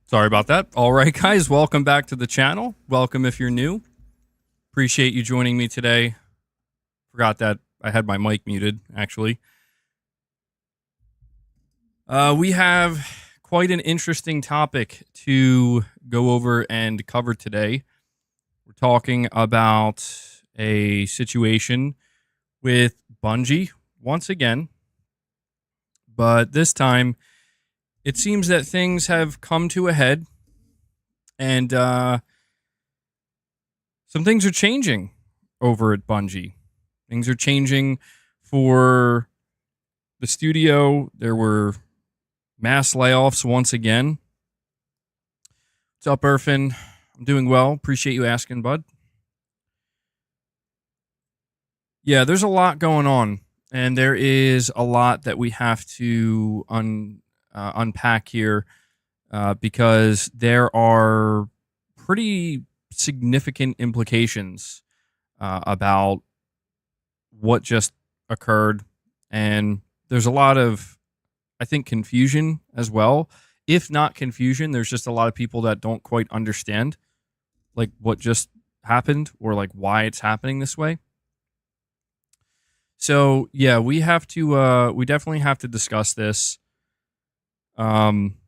Sorry about that. All right, guys, welcome back to the channel. Welcome if you're new. Appreciate you joining me today. Forgot that I had my mic muted, actually. We have quite an interesting topic to go over and cover today. We're talking about a situation with Bungie once again, but this time it seems that things have come to a head, and some things are changing over at Bungie. Things are changing for the studio. There were mass layoffs once again. What's up, Irfan? I'm doing well. Appreciate you asking, bud. Yeah, there's a lot going on, and there is a lot that we have to unpack here because there are pretty significant implications about what just occurred, and there's a lot of, I think, confusion as well. If not confusion, there's just a lot of people that don't quite understand like what just happened or like why it's happening this way. So yeah, we definitely have to discuss this. I'm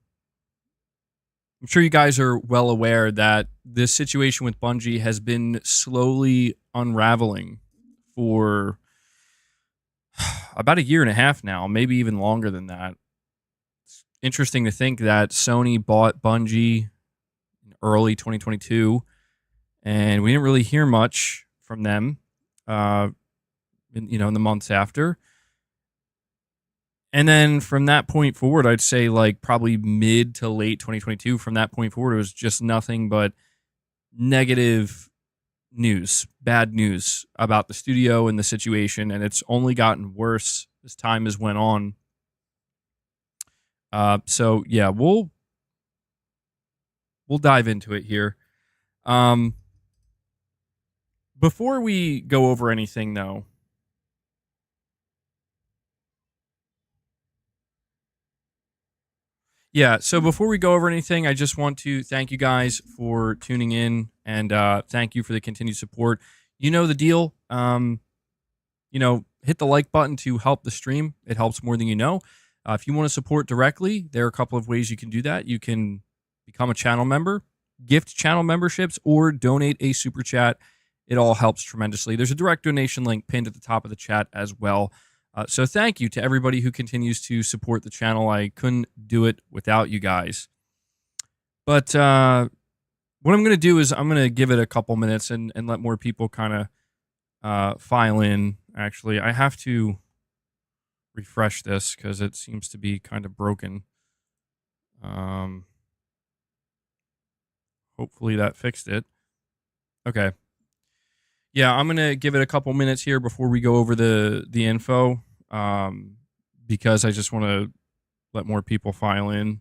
sure you guys are well aware that this situation with Bungie has been slowly unraveling for about a year and a half now, maybe even longer than that. It's interesting to think that Sony bought Bungie in early 2022, and we didn't really hear much from them, in the months after. And then from that point forward, I'd say like probably mid to late 2022, from that point forward, it was just nothing but negative news, bad news about the studio and the situation, and it's only gotten worse as time has went on. So yeah, we'll dive into it here. Before we go over anything, though, yeah, so before we go over anything, I just want to thank you guys for tuning in, and thank you for the continued support. You know the deal. Hit the like button to help the stream. It helps more than you know. If you want to support directly, there are a couple of ways you can do that. You can become a channel member, gift channel memberships, or donate a super chat. It all helps tremendously. There's a direct donation link pinned at the top of the chat as well. So thank you to everybody who continues to support the channel. I couldn't do it without you guys. But what I'm going to do is I'm going to give it a couple minutes and let more people kind of file in. Actually, I have to refresh this because it seems to be kind of broken. Hopefully that fixed it. Okay. Yeah, I'm going to give it a couple minutes here before we go over the info, because I just want to let more people file in.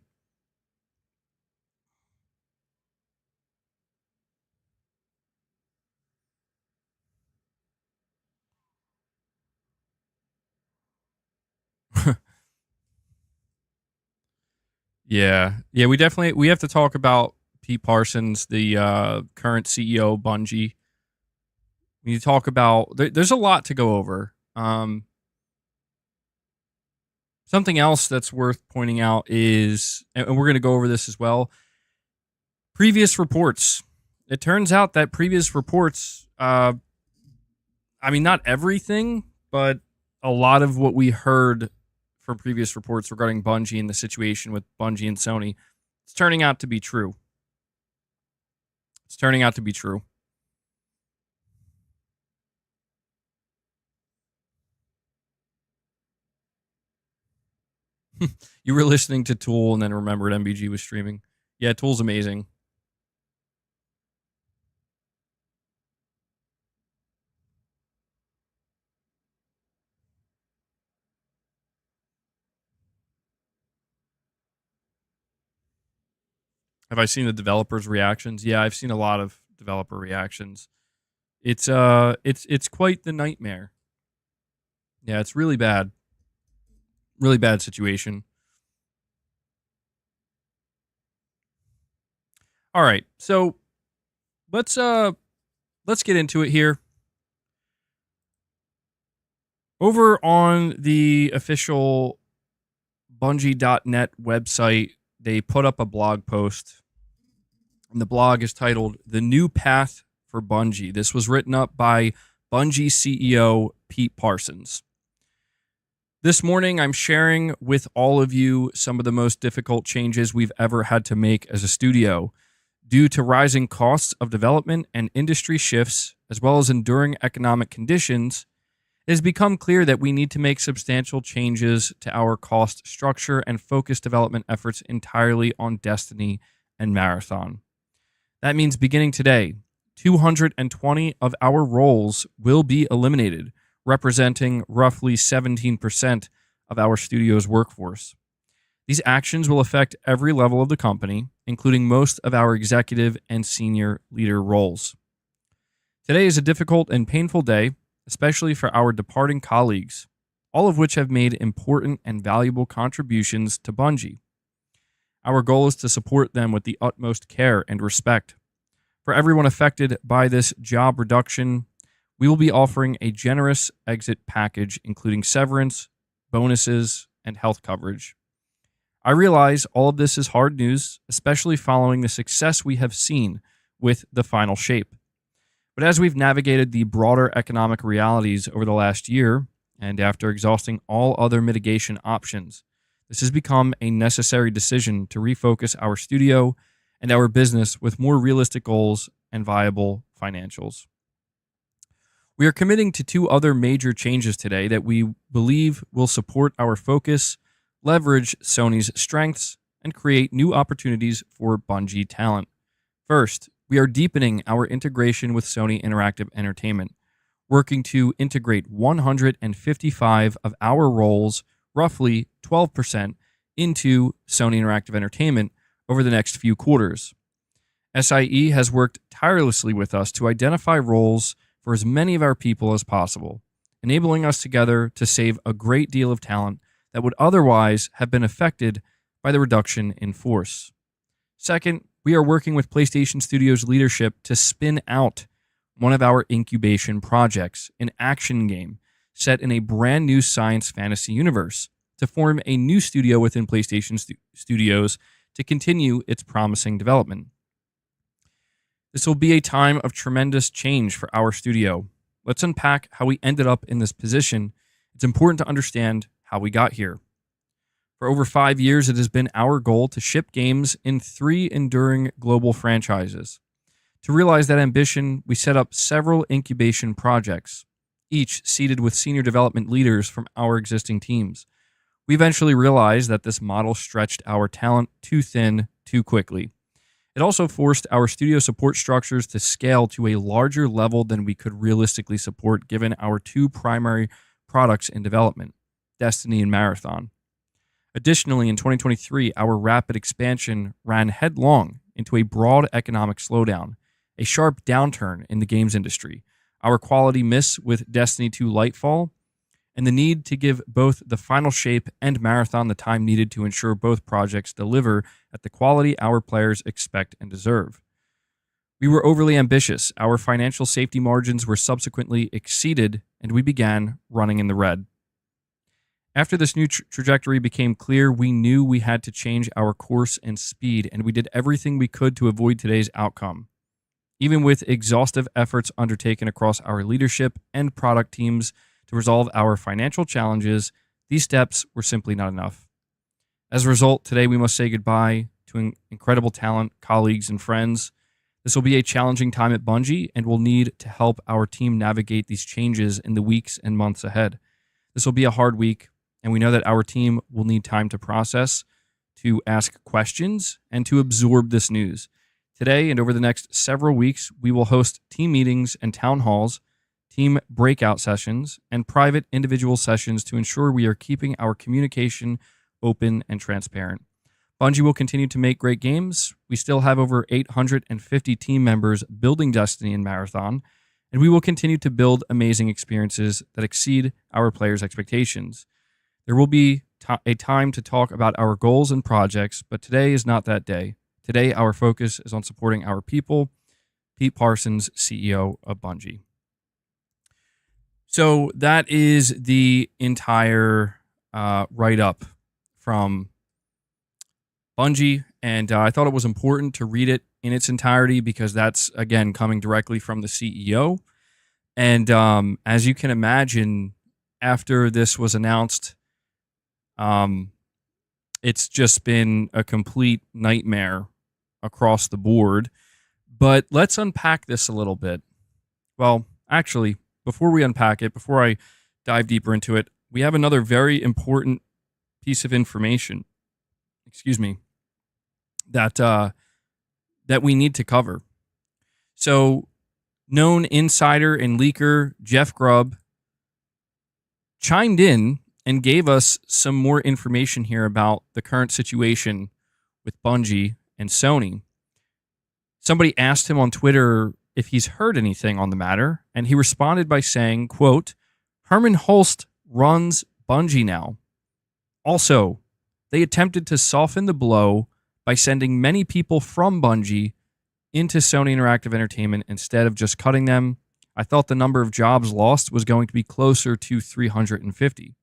Yeah, we have to talk about Pete Parsons, the current CEO of Bungie. We need to talk about, there's a lot to go over. Something else that's worth pointing out is, and we're going to go over this as well, previous reports. It turns out that previous reports, I mean, not everything, but a lot of what we heard from previous reports regarding Bungie and the situation with Bungie and Sony, it's turning out to be true. It's turning out to be true. You were listening to Tool and then remembered MBG was streaming. Yeah, Tool's amazing. Have I seen the developers' reactions? Yeah, I've seen a lot of developer reactions. It's quite the nightmare. Yeah, it's really bad. Really bad situation. All right, so let's get into it here. Over on the official Bungie.net website, they put up a blog post, and the blog is titled "The New Path for Bungie." This was written up by Bungie CEO Pete Parsons. This morning, I'm sharing with all of you some of the most difficult changes we've ever had to make as a studio. Due to rising costs of development and industry shifts, as well as enduring economic conditions, it has become clear that we need to make substantial changes to our cost structure and focus development efforts entirely on Destiny and Marathon. That means beginning today, 220 of our roles will be eliminated, representing roughly 17% of our studio's workforce. These actions will affect every level of the company, including most of our executive and senior leader roles. Today is a difficult and painful day, especially for our departing colleagues, all of which have made important and valuable contributions to Bungie. Our goal is to support them with the utmost care and respect. For everyone affected by this job reduction, we will be offering a generous exit package, including severance, bonuses, and health coverage. I realize all of this is hard news, especially following the success we have seen with the final shape. But as we've navigated the broader economic realities over the last year, and after exhausting all other mitigation options, this has become a necessary decision to refocus our studio and our business with more realistic goals and viable financials. We are committing to two other major changes today that we believe will support our focus, leverage Sony's strengths, and create new opportunities for Bungie talent. First, we are deepening our integration with Sony Interactive Entertainment, working to integrate 155 of our roles, roughly 12%, into Sony Interactive Entertainment over the next few quarters. SIE has worked tirelessly with us to identify roles for as many of our people as possible, enabling us together to save a great deal of talent that would otherwise have been affected by the reduction in force. Second, we are working with PlayStation Studios leadership to spin out one of our incubation projects, an action game set in a brand new science fantasy universe, to form a new studio within PlayStation Studios to continue its promising development. This will be a time of tremendous change for our studio. Let's unpack how we ended up in this position. It's important to understand how we got here. For over 5 years, it has been our goal to ship games in 3 enduring global franchises. To realize that ambition, we set up several incubation projects, each seated with senior development leaders from our existing teams. We eventually realized that this model stretched our talent too thin too quickly. It also forced our studio support structures to scale to a larger level than we could realistically support given our 2 primary products in development, Destiny and Marathon. Additionally, in 2023, our rapid expansion ran headlong into a broad economic slowdown, a sharp downturn in the games industry, our quality miss with Destiny 2 Lightfall, and the need to give both the final shape and Marathon the time needed to ensure both projects deliver at the quality our players expect and deserve. We were overly ambitious, our financial safety margins were subsequently exceeded, and we began running in the red. After this new trajectory became clear, we knew we had to change our course and speed, and we did everything we could to avoid today's outcome. Even with exhaustive efforts undertaken across our leadership and product teams to resolve our financial challenges, these steps were simply not enough. As a result, today we must say goodbye to incredible talent, colleagues, and friends. This will be a challenging time at Bungie, and we'll need to help our team navigate these changes in the weeks and months ahead. This will be a hard week, and we know that our team will need time to process, to ask questions, and to absorb this news. Today and over the next several weeks, we will host team meetings and town halls, team breakout sessions, and private individual sessions to ensure we are keeping our communication open and transparent. Bungie will continue to make great games. We still have over 850 team members building Destiny and Marathon, and we will continue to build amazing experiences that exceed our players' expectations. There will be a time to talk about our goals and projects, but today is not that day. Today, our focus is on supporting our people. Pete Parsons, CEO of Bungie. So that is the entire write-up from Bungie, and I thought it was important to read it in its entirety because that's, again, coming directly from the CEO. And as you can imagine, after this was announced, it's just been a complete nightmare across the board. But let's unpack this a little bit. Well, actually, before we unpack it, before I dive deeper into it, we have another very important piece of information, that we need to cover. So, known insider and leaker Jeff Grubb chimed in and gave us some more information here about the current situation with Bungie and Sony. Somebody asked him on Twitter if he's heard anything on the matter, and he responded by saying, quote, Herman Hulst runs Bungie now. Also, they attempted to soften the blow by sending many people from Bungie into Sony Interactive Entertainment instead of just cutting them. I thought the number of jobs lost was going to be closer to 350.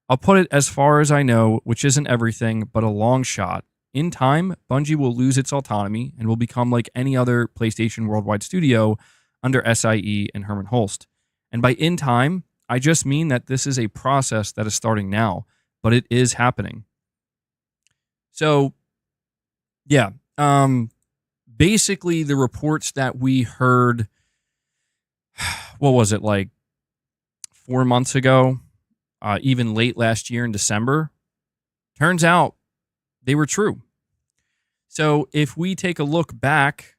I'll put it as far as I know, which isn't everything, but a long shot. In time, Bungie will lose its autonomy and will become like any other PlayStation Worldwide studio under SIE and Herman Hulst. And by in time, I just mean that this is a process that is starting now, but it is happening. So, yeah, basically the reports that we heard, what was it, like 4 months ago, even late last year in December, turns out they were true. So if we take a look back,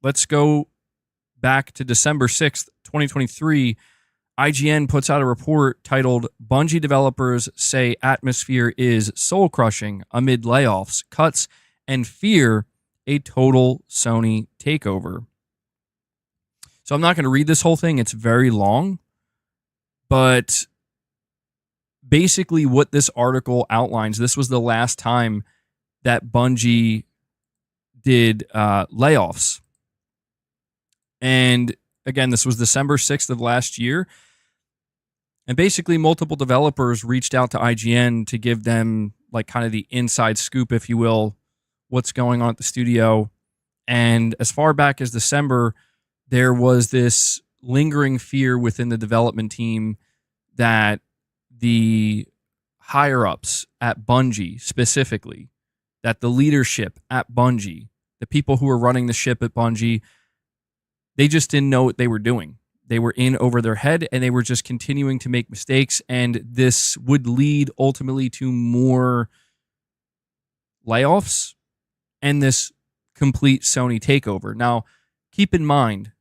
let's go back to December 6th, 2023. IGN puts out a report titled, Bungie developers say atmosphere is soul-crushing amid layoffs, cuts, and fear a total Sony takeover. So I'm not going to read this whole thing. It's very long. But basically what this article outlines, this was the last time that Bungie did layoffs. And again, this was December 6th of last year. And basically multiple developers reached out to IGN to give them like kind of the inside scoop, if you will, what's going on at the studio. And as far back as December, there was this lingering fear within the development team that the higher-ups at Bungie specifically, that the leadership at Bungie, the people who were running the ship at Bungie, they just didn't know what they were doing. They were in over their head, and they were just continuing to make mistakes, and this would lead ultimately to more layoffs and this complete Sony takeover. Now, keep in mind,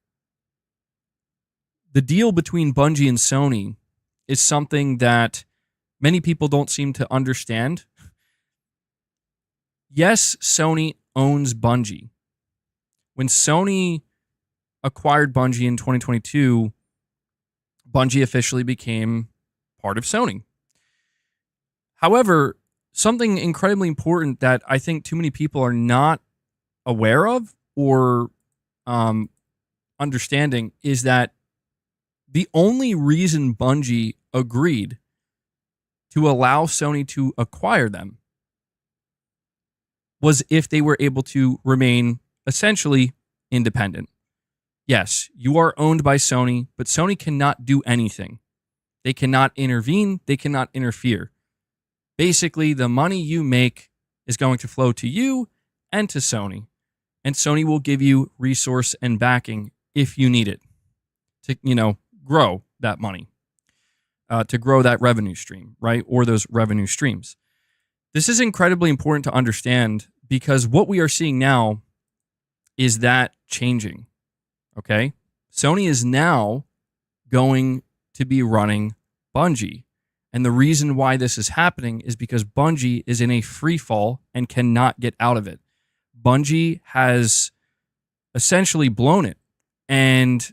the deal between Bungie and Sony is something that many people don't seem to understand. Yes, Sony owns Bungie. When Sony acquired Bungie in 2022, Bungie officially became part of Sony. However, something incredibly important that I think too many people are not aware of or understanding is that the only reason Bungie agreed to allow Sony to acquire them was if they were able to remain essentially independent. Yes, you are owned by Sony, but Sony cannot do anything. They cannot intervene. They cannot interfere. Basically, the money you make is going to flow to you and to Sony. And Sony will give you resource and backing if you need it to, grow that money, to grow that revenue stream, right? Or those revenue streams. This is incredibly important to understand because what we are seeing now is that changing, okay? Sony is now going to be running Bungie. And the reason why this is happening is because Bungie is in a free fall and cannot get out of it. Bungie has essentially blown it. And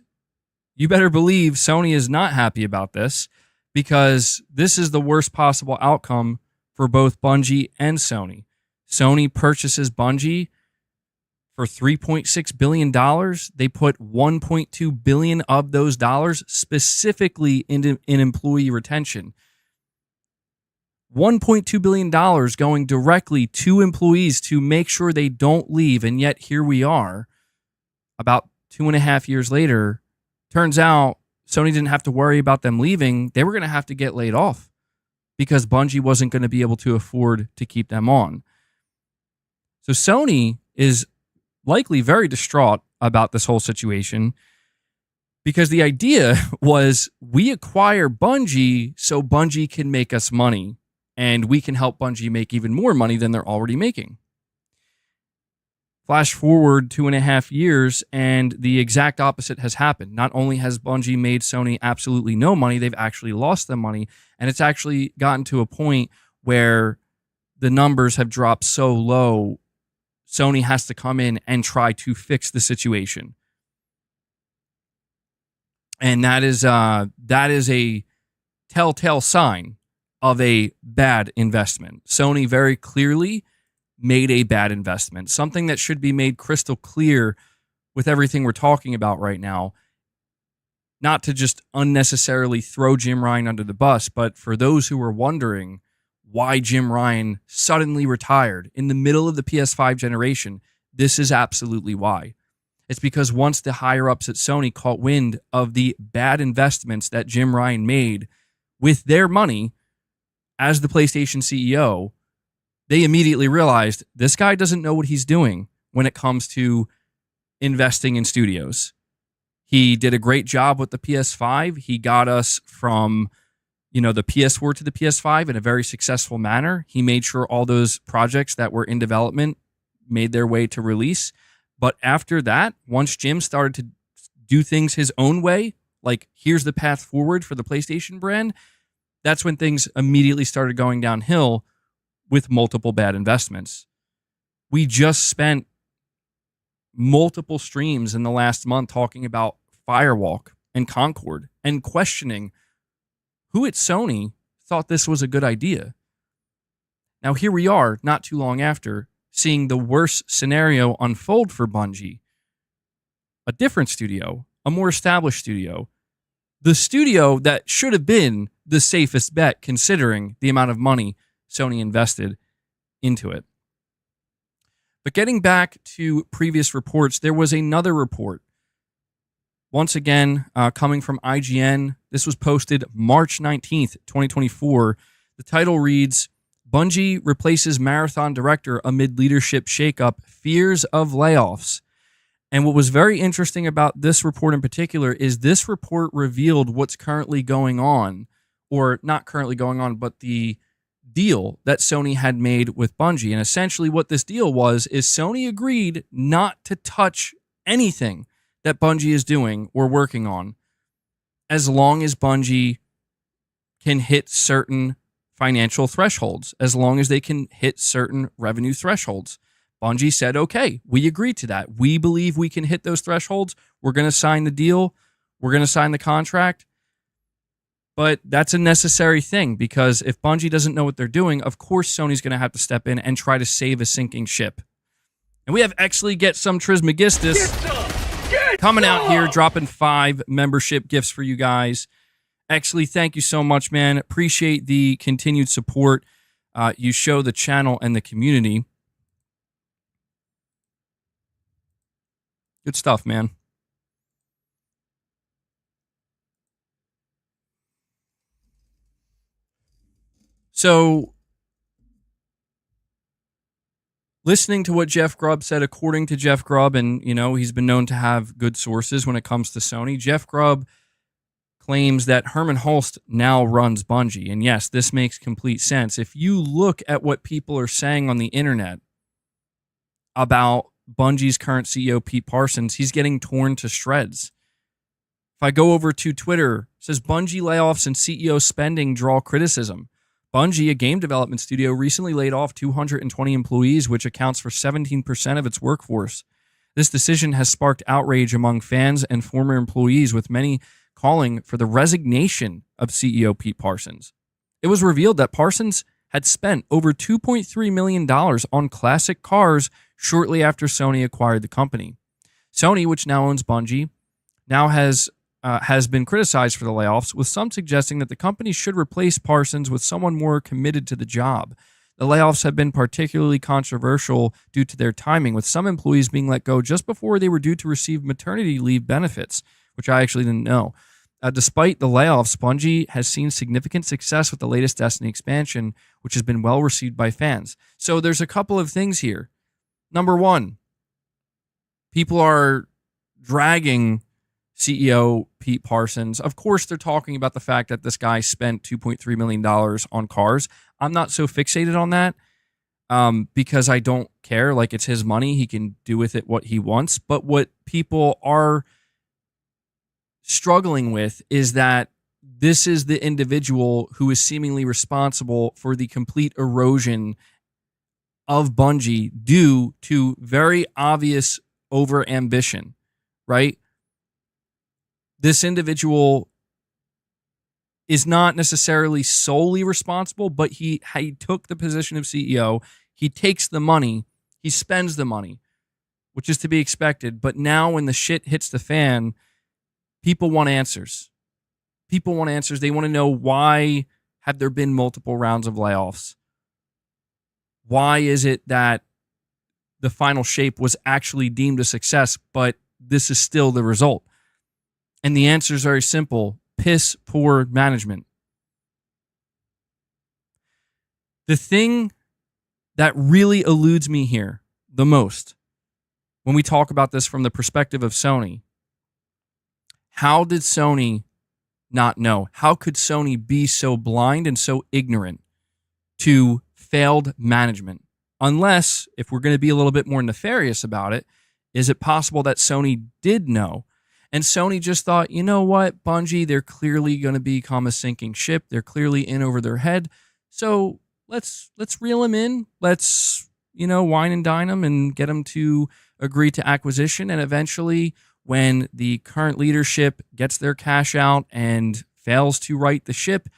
you better believe Sony is not happy about this because this is the worst possible outcome for both Bungie and Sony. Sony purchases Bungie for $3.6 billion. They put $1.2 billion of those dollars specifically in employee retention. $1.2 billion going directly to employees to make sure they don't leave. And yet here we are about 2.5 years later. Turns out Sony didn't have to worry about them leaving. They were going to have to get laid off because Bungie wasn't going to be able to afford to keep them on. So Sony is likely very distraught about this whole situation because the idea was we acquire Bungie so Bungie can make us money and we can help Bungie make even more money than they're already making. Flash forward 2.5 years, and the exact opposite has happened. Not only has Bungie made Sony absolutely no money, they've actually lost them money, and it's actually gotten to a point where the numbers have dropped so low, Sony has to come in and try to fix the situation. And that is a telltale sign of a bad investment. Sony very clearly made a bad investment, something that should be made crystal clear with everything we're talking about right now. Not to just unnecessarily throw Jim Ryan under the bus, but for those who are wondering why Jim Ryan suddenly retired in the middle of the PS5 generation, this is absolutely why. It's because once the higher-ups at Sony caught wind of the bad investments that Jim Ryan made with their money as the PlayStation CEO, they immediately realized this guy doesn't know what he's doing when it comes to investing in studios. He did a great job with the PS5. He got us from, the PS4 to the PS5 in a very successful manner. He made sure all those projects that were in development made their way to release. But after that, once Jim started to do things his own way, like here's the path forward for the PlayStation brand, that's when things immediately started going downhill with multiple bad investments. We just spent multiple streams in the last month talking about Firewalk and Concord and questioning who at Sony thought this was a good idea. Now here we are, not too long after, seeing the worst scenario unfold for Bungie. A different studio, a more established studio, the studio that should have been the safest bet considering the amount of money Sony invested into it. But getting back to previous reports, there was another report. Once again, coming from IGN. This was posted March 19th, 2024. The title reads, Bungie replaces Marathon director amid leadership shakeup, fears of layoffs. And what was very interesting about this report in particular is this report revealed what's currently going on, or not currently going on, but the deal that Sony had made with Bungie. And essentially what this deal was is Sony agreed not to touch anything that Bungie is doing or working on as long as Bungie can hit certain financial thresholds, as long as they can hit certain revenue thresholds. Bungie said, okay, we agree to that. We believe we can hit those thresholds. We're going to sign the deal. We're going to sign the contract. But that's a necessary thing because if Bungie doesn't know what they're doing, of course Sony's going to have to step in and try to save a sinking ship. And we have Exley Get Some Trismegistus coming out here, dropping 5 membership gifts for you guys. Exley, thank you so much, man. Appreciate the continued support you show the channel and the community. Good stuff, man. So, listening to what Jeff Grubb said, according to Jeff Grubb, and, he's been known to have good sources when it comes to Sony, Jeff Grubb claims that Herman Hulst now runs Bungie. And yes, this makes complete sense. If you look at what people are saying on the internet about Bungie's current CEO, Pete Parsons, he's getting torn to shreds. If I go over to Twitter, it says Bungie layoffs and CEO spending draw criticism. Bungie, a game development studio, recently laid off 220 employees, which accounts for 17% of its workforce. This decision has sparked outrage among fans and former employees, with many calling for the resignation of CEO Pete Parsons. It was revealed that Parsons had spent over $2.3 million on classic cars shortly after Sony acquired the company. Sony, which now owns Bungie, now has been criticized for the layoffs, with some suggesting that the company should replace Parsons with someone more committed to the job. The layoffs have been particularly controversial due to their timing, with some employees being let go just before they were due to receive maternity leave benefits, which I actually didn't know. Despite the layoffs, Bungie has seen significant success with the latest Destiny expansion, which has been well received by fans. So there's a couple of things here. Number one, people are dragging CEO Pete Parsons. Of course, they're talking about the fact that this guy spent $2.3 million on cars. I'm not so fixated on that because I don't care. Like, it's his money. He can do with it what he wants. But what people are struggling with is that this is the individual who is seemingly responsible for the complete erosion of Bungie due to very obvious over-ambition, right? This individual is not necessarily solely responsible, but he took the position of CEO. He takes the money. He spends the money, which is to be expected. But now when the shit hits the fan, people want answers. People want answers. They want to know, why have there been multiple rounds of layoffs? Why is it that the final shape was actually deemed a success, but this is still the result? And the answer is very simple: piss poor management. The thing that really eludes me here the most when we talk about this from the perspective of Sony, how did Sony not know? How could Sony be so blind and so ignorant to failed management? Unless, if we're going to be a little bit more nefarious about it, is it possible that Sony did know? And Sony just thought, you know what, Bungie, they're clearly going to become a sinking ship. They're clearly in over their head. So let's reel them in. Let's, wine and dine them and get them to agree to acquisition. And eventually, when the current leadership gets their cash out and fails to right the ship,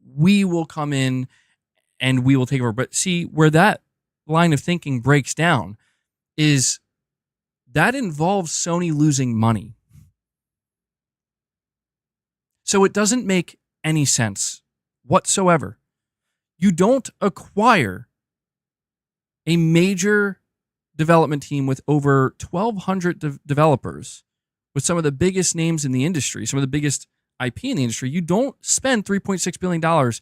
we will come in and we will take over. But see, where that line of thinking breaks down is that involves Sony losing money. So it doesn't make any sense whatsoever. You don't acquire a major development team with over 1,200 developers, with some of the biggest names in the industry, some of the biggest IP in the industry. You don't spend $3.6 billion.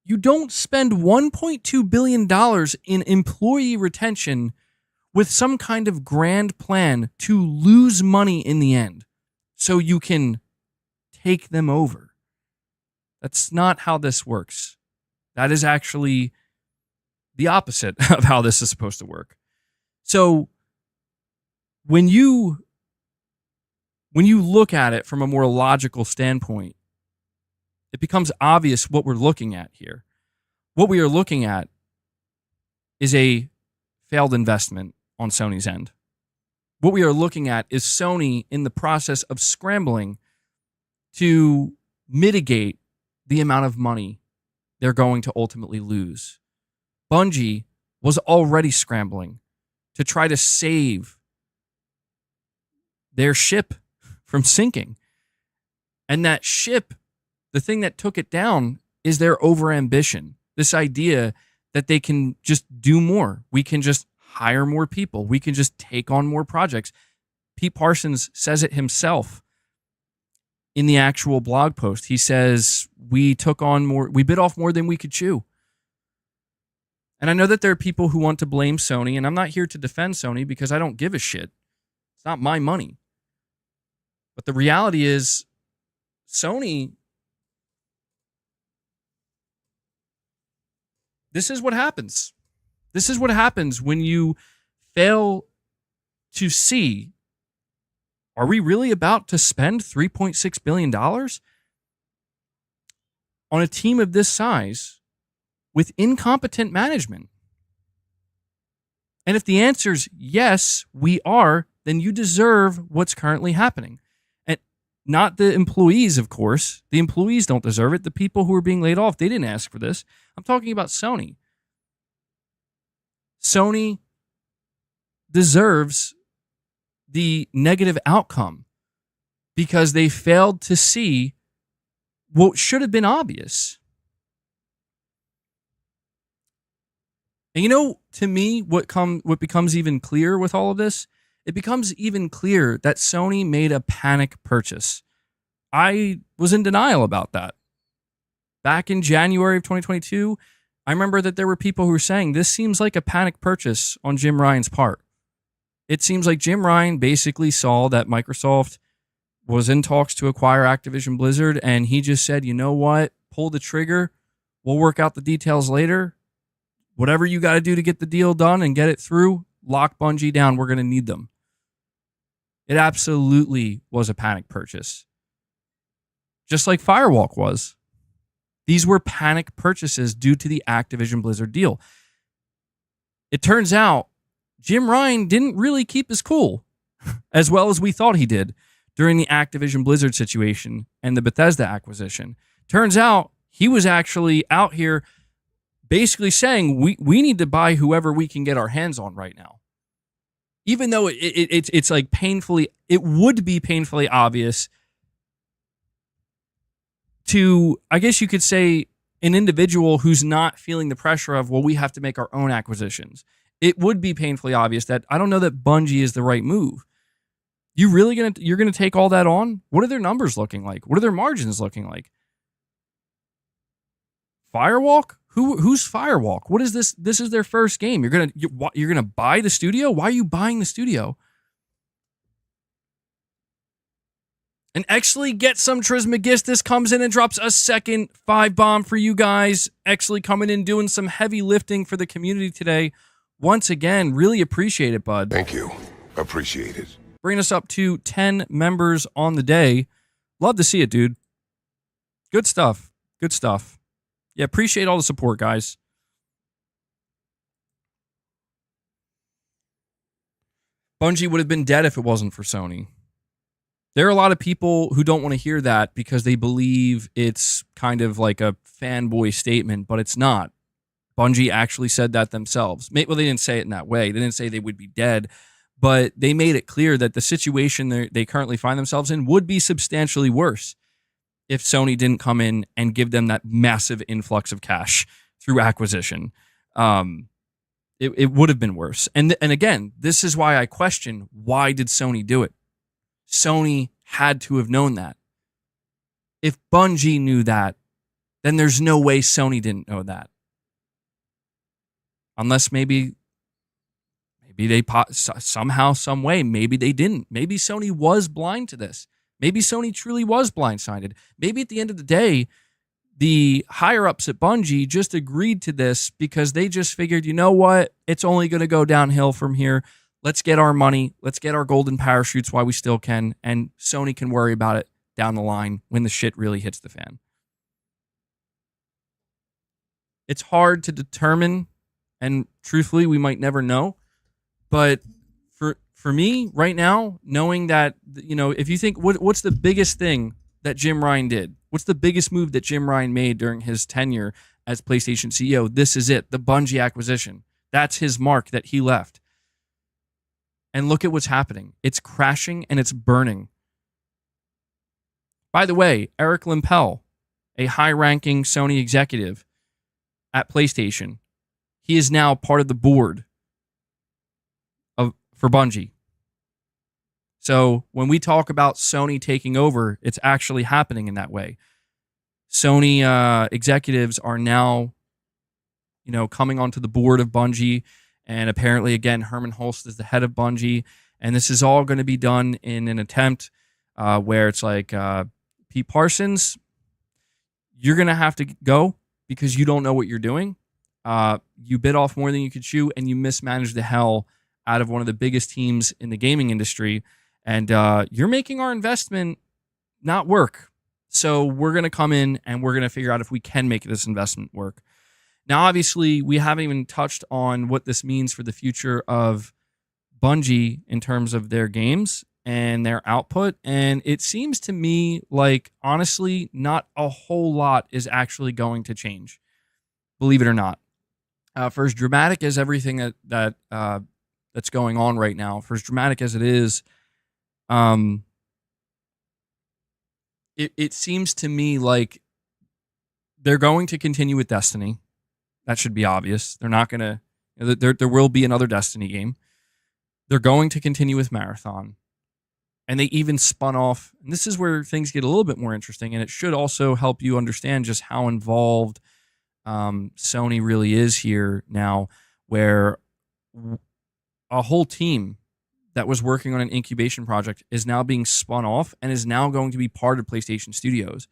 You don't spend $1.2 billion in employee retention with some kind of grand plan to lose money in the end so you can take them over. That's not how this works. That is actually the opposite of how this is supposed to work. So when you look at it from a more logical standpoint, it becomes obvious what we're looking at here. What we are looking at is a failed investment on Sony's end. What we are looking at is Sony in the process of scrambling to mitigate the amount of money they're going to ultimately lose. Bungie was already scrambling to try to save their ship from sinking. And that ship, the thing that took it down, is their overambition. This idea that they can just do more. We can just hire more people. We can just take on more projects. Pete Parsons says it himself in the actual blog post. He says, we bit off more than we could chew. And I know that there are people who want to blame Sony, and I'm not here to defend Sony because I don't give a shit. It's not my money. But the reality is, Sony, this is what happens. This is what happens when you fail to see, are we really about to spend $3.6 billion on a team of this size with incompetent management? And if the answer is yes, we are, then you deserve what's currently happening. And not the employees, of course. The employees don't deserve it. The people who are being laid off, they didn't ask for this. I'm talking about Sony. Sony deserves the negative outcome because they failed to see what should have been obvious. And you know, to me, what becomes even clearer with all of this, it becomes even clearer that Sony made a panic purchase. I was in denial about that. Back in January of 2022, I remember that there were people who were saying this seems like a panic purchase on Jim Ryan's part. It seems like Jim Ryan basically saw that Microsoft was in talks to acquire Activision Blizzard, and he just said, you know what, pull the trigger. We'll work out the details later. Whatever you got to do to get the deal done and get it through, lock Bungie down. We're going to need them. It absolutely was a panic purchase. Just like Firewalk was. These were panic purchases due to the Activision Blizzard deal. It turns out Jim Ryan didn't really keep his cool as well as we thought he did during the Activision Blizzard situation and the Bethesda acquisition. Turns out he was actually out here basically saying we need to buy whoever we can get our hands on right now. Even though it's like it would be painfully obvious to, I guess you could say, an individual who's not feeling the pressure of, well, we have to make our own acquisitions. It would be painfully obvious that I don't know that Bungie is the right move. You're gonna take all that on? What are their numbers looking like? What are their margins looking like? Firewalk? Who's Firewalk? What is this? This is their first game. You're gonna buy the studio? Why are you buying the studio? And actually get some Trismegistus comes in and drops a second 5-bomb for you guys. Actually coming in doing some heavy lifting for the community today. Once again, really appreciate it, bud. Thank you. Appreciate it. Bring us up to 10 members on the day. Love to see it, dude. Good stuff. Good stuff. Yeah, appreciate all the support, guys. Bungie would have been dead if it wasn't for Sony. There are a lot of people who don't want to hear that because they believe it's kind of like a fanboy statement, but it's not. Bungie actually said that themselves. Well, they didn't say it in that way. They didn't say they would be dead, but they made it clear that the situation they currently find themselves in would be substantially worse if Sony didn't come in and give them that massive influx of cash through acquisition. It would have been worse. And again, this is why I question, why did Sony do it? Sony had to have known that. If Bungie knew that, then there's no way Sony didn't know that. Unless maybe they somehow, some way, maybe they didn't. Maybe Sony was blind to this. Maybe Sony truly was blindsided. Maybe at the end of the day, the higher-ups at Bungie just agreed to this because they just figured, you know what? It's only going to go downhill from here. Let's get our money. Let's get our golden parachutes while we still can. And Sony can worry about it down the line when the shit really hits the fan. It's hard to determine, and truthfully, we might never know. But for me, right now, knowing that, you know, if you think, what's the biggest thing that Jim Ryan did? What's the biggest move that Jim Ryan made during his tenure as PlayStation CEO? This is it, the Bungie acquisition. That's his mark that he left. And look at what's happening. It's crashing and it's burning. By the way, Eric Limpel, a high-ranking Sony executive at PlayStation, he is now part of the board for Bungie. So when we talk about Sony taking over, it's actually happening in that way. Sony executives are now, you know, coming onto the board of Bungie. And apparently, again, Herman Holst is the head of Bungie. And this is all going to be done in an attempt where it's like, Pete Parsons, you're going to have to go because you don't know what you're doing. You bit off more than you could chew, and you mismanaged the hell out of one of the biggest teams in the gaming industry. And you're making our investment not work. So we're going to come in and we're going to figure out if we can make this investment work. Now, obviously, we haven't even touched on what this means for the future of Bungie in terms of their games and their output. And it seems to me like, honestly, not a whole lot is actually going to change, believe it or not. For as dramatic as everything that's going on right now, for as dramatic as it is, it seems to me like they're going to continue with Destiny. That should be obvious. They're not going to. There will be another Destiny game. They're going to continue with Marathon. And they even spun off, and this is where things get a little bit more interesting, and it should also help you understand just how involved Sony really is here now, where a whole team that was working on an incubation project is now being spun off and is now going to be part of PlayStation Studios.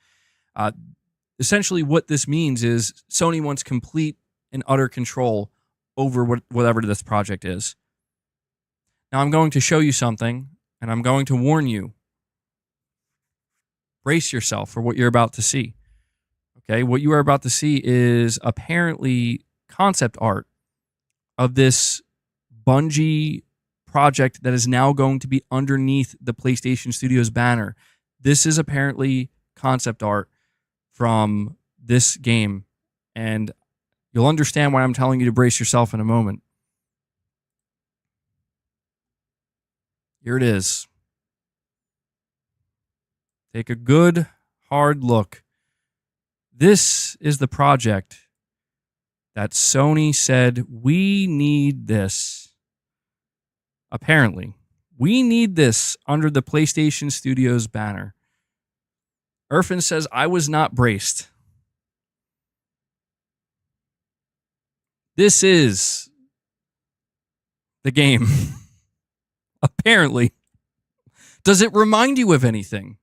Essentially, what this means is Sony wants complete and utter control over whatever this project is. Now, I'm going to show you something, and I'm going to warn you. Brace yourself for what you're about to see. Okay, what you are about to see is apparently concept art of this Bungie project that is now going to be underneath the PlayStation Studios banner. This is apparently concept art from this game, and you'll understand why I'm telling you to brace yourself in a moment. Here it is. Take a good, hard look. This is the project that Sony said, we need this. Apparently, we need this under the PlayStation Studios banner. Irfan says, I was not braced. This is the game. Apparently. Does it remind you of anything?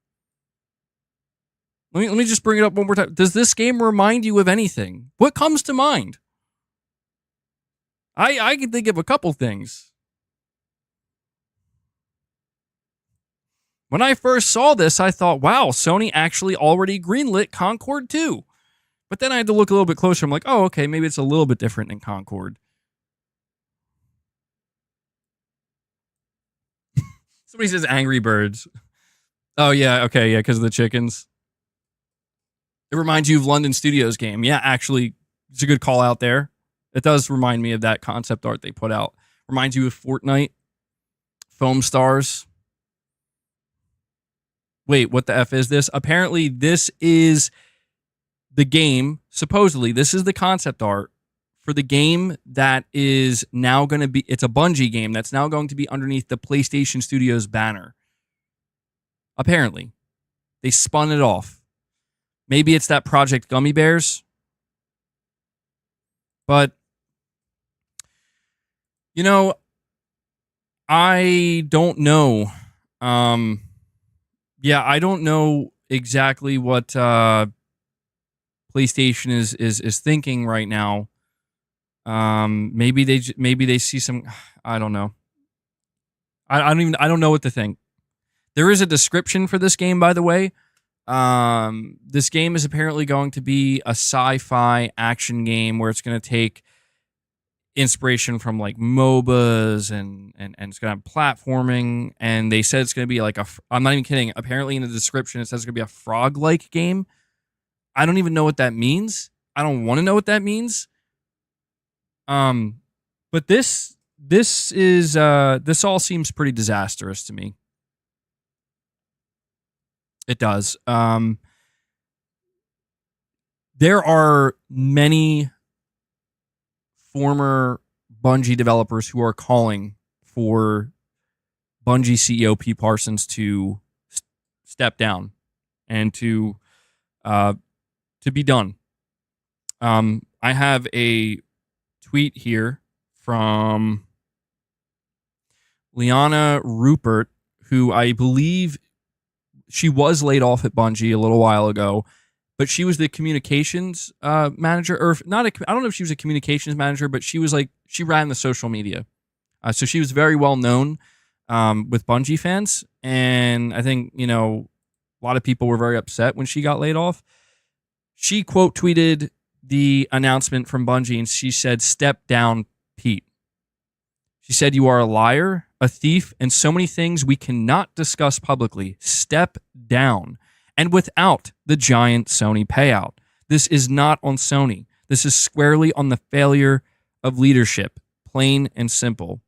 Let me just bring it up one more time. Does this game remind you of anything? What comes to mind? I can think of a couple things. When I first saw this, I thought, wow, Sony actually already greenlit Concord 2. But then I had to look a little bit closer. I'm like, oh, okay, maybe it's a little bit different than Concord. Somebody says Angry Birds. Oh, yeah, okay, yeah, because of the chickens. It reminds you of London Studios game. Yeah, actually, it's a good call out there. It does remind me of that concept art they put out. Reminds you of Fortnite, Foam Stars. Wait, what the F is this? Apparently, this is the game. Supposedly, this is the concept art for the game that is now going to be, it's a Bungie game that's now going to be underneath the PlayStation Studios banner. Apparently. They spun it off. Maybe it's that Project Gummy Bears. But, you know, I don't know. Yeah, I don't know exactly what PlayStation is thinking right now. Maybe they see some. I don't know. I don't know what to think. There is a description for this game, by the way. This game is apparently going to be a sci-fi action game where it's going to take inspiration from like MOBAs and it's going to have platforming. And they said it's going to be like I'm not even kidding. Apparently in the description, it says it's going to be a frog-like game. I don't even know what that means. I don't want to know what that means. But this all seems pretty disastrous to me. It does. There are many former Bungie developers who are calling for Bungie CEO P. Parsons to step down and to be done. I have a tweet here from Liana Rupert, who I believe she was laid off at Bungie a little while ago, but she was the communications manager, or not. I don't know if she was a communications manager, but she was like, she ran the social media. So she was very well known with Bungie fans. And I think, you know, a lot of people were very upset when she got laid off. She quote tweeted the announcement from Bungie and she said, "Step down, Pete." She said, "You are a liar, a thief, and so many things we cannot discuss publicly. Step down. And without the giant Sony payout. This is not on Sony. This is squarely on the failure of leadership, plain and simple.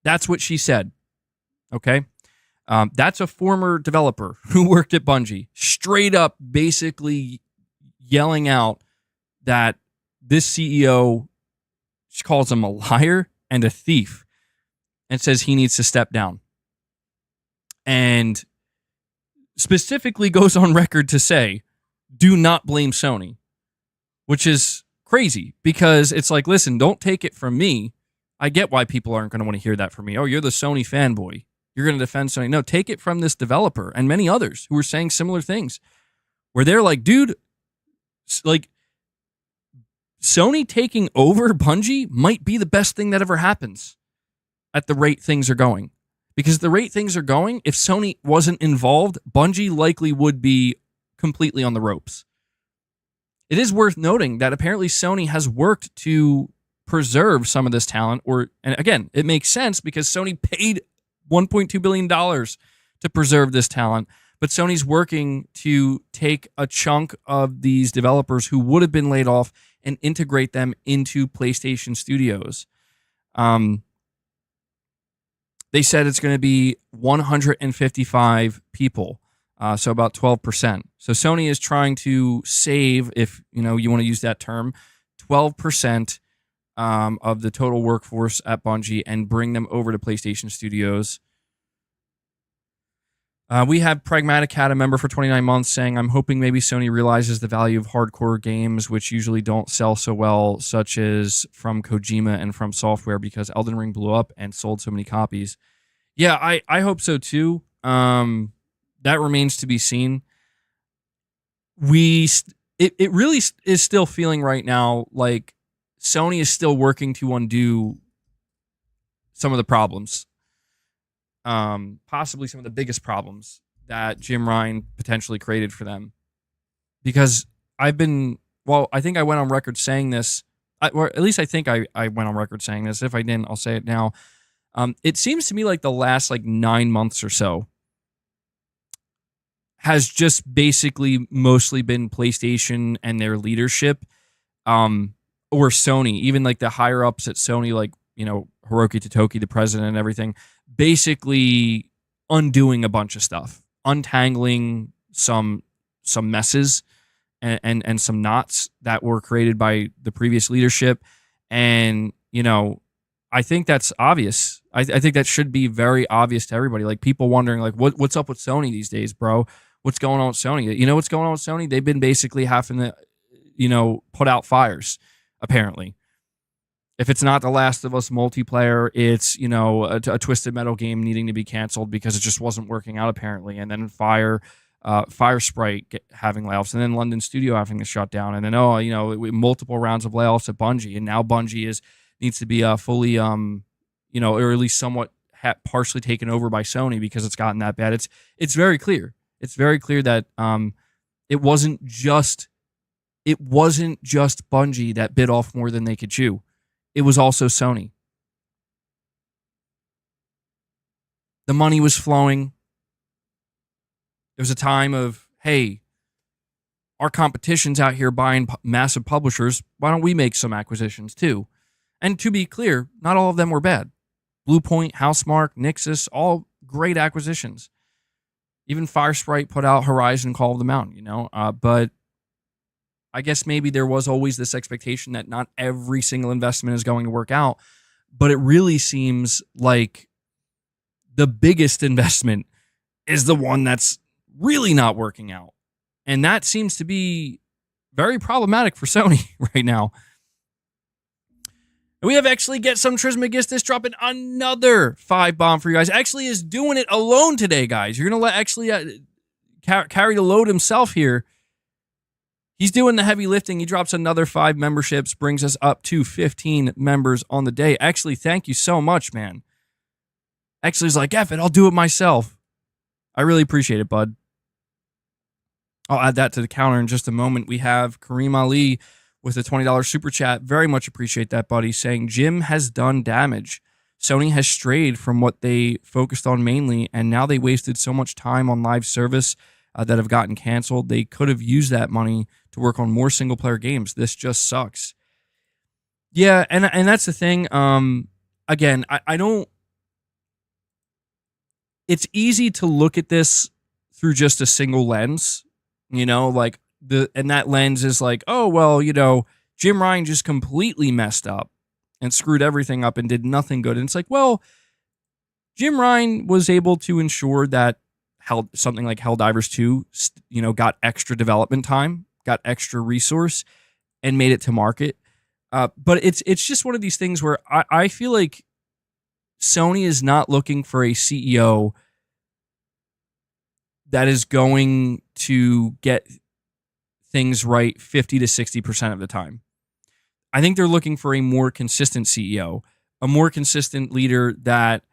That's what she said. Okay? That's a former developer who worked at Bungie, straight up basically yelling out that this CEO, she calls him a liar and a thief and says he needs to step down. And specifically goes on record to say, do not blame Sony, which is crazy because it's like, listen, don't take it from me. I get why people aren't going to want to hear that from me. Oh, you're the Sony fanboy. You're going to defend Sony. No, take it from this developer and many others who are saying similar things where they're like, dude, like Sony taking over Bungie might be the best thing that ever happens at the rate things are going. Because the rate things are going, if Sony wasn't involved, Bungie likely would be completely on the ropes. It is worth noting that apparently Sony has worked to preserve some of this talent, and again, it makes sense because Sony paid $1.2 billion to preserve this talent, but Sony's working to take a chunk of these developers who would have been laid off and integrate them into PlayStation Studios. They said it's going to be 155 people, so about 12%. So Sony is trying to save, if you want to use that term, 12% of the total workforce at Bungie and bring them over to PlayStation Studios. We have Pragmatic Cat, a member for 29 months, saying, I'm hoping maybe Sony realizes the value of hardcore games, which usually don't sell so well, such as from Kojima and From Software, because Elden Ring blew up and sold so many copies. Yeah, I hope so too. That remains to be seen. It really is still feeling right now like Sony is still working to undo some of the problems. Possibly some of the biggest problems that Jim Ryan potentially created for them. Because I think I went on record saying this, or at least I think I went on record saying this. If I didn't, I'll say it now. It seems to me like the last 9 months or so has just basically mostly been PlayStation and their leadership, or Sony, even the higher ups at Sony, Hiroki Totoki, the president and everything, basically undoing a bunch of stuff, untangling some messes and some knots that were created by the previous leadership. And, I think that's obvious. I think that should be very obvious to everybody. People wondering, what's up with Sony these days, bro? What's going on with Sony? You know what's going on with Sony? They've been basically having to, put out fires, apparently. If it's not The Last of Us multiplayer, it's, a Twisted Metal game needing to be canceled because it just wasn't working out, apparently. And then Fire Sprite having layoffs, and then London Studio having to shut down. And then, multiple rounds of layoffs at Bungie. And now Bungie needs to be fully, or at least somewhat partially taken over by Sony because it's gotten that bad. It's very clear. It's very clear that it wasn't just Bungie that bit off more than they could chew. It was also Sony. The money was flowing. There was a time of, hey, our competition's out here buying massive publishers. Why don't we make some acquisitions too? And to be clear, not all of them were bad. Bluepoint, Housemarque, Nixxes, all great acquisitions. Even Firesprite put out Horizon Call of the Mountain, but I guess maybe there was always this expectation that not every single investment is going to work out, but it really seems like the biggest investment is the one that's really not working out. And that seems to be very problematic for Sony right now. And we have actually Get Some Trismegistus dropping another 5-bomb for you guys. Actually is doing it alone today, guys. You're going to let actually carry the load himself here. He's doing the heavy lifting. He drops another 5 memberships, brings us up to 15 members on the day. Actually, thank you so much, man. Actually, he's like, F it, I'll do it myself. I really appreciate it, bud. I'll add that to the counter in just a moment. We have Kareem Ali with a $20 super chat. Very much appreciate that, buddy, saying Jim has done damage. Sony has strayed from what they focused on mainly, and now they wasted so much time on live service that have gotten canceled. They could have used that money to work on more single-player games. This just sucks. Yeah, and that's the thing. Again, I don't. It's easy to look at this through just a single lens, like and that lens is like, oh well, Jim Ryan just completely messed up and screwed everything up and did nothing good. And it's like, well, Jim Ryan was able to ensure that something like Helldivers 2, got extra development time, got extra resource, and made it to market. But it's just one of these things where I feel like Sony is not looking for a CEO that is going to get things right 50 to 60% of the time. I think they're looking for a more consistent CEO, a more consistent leader that,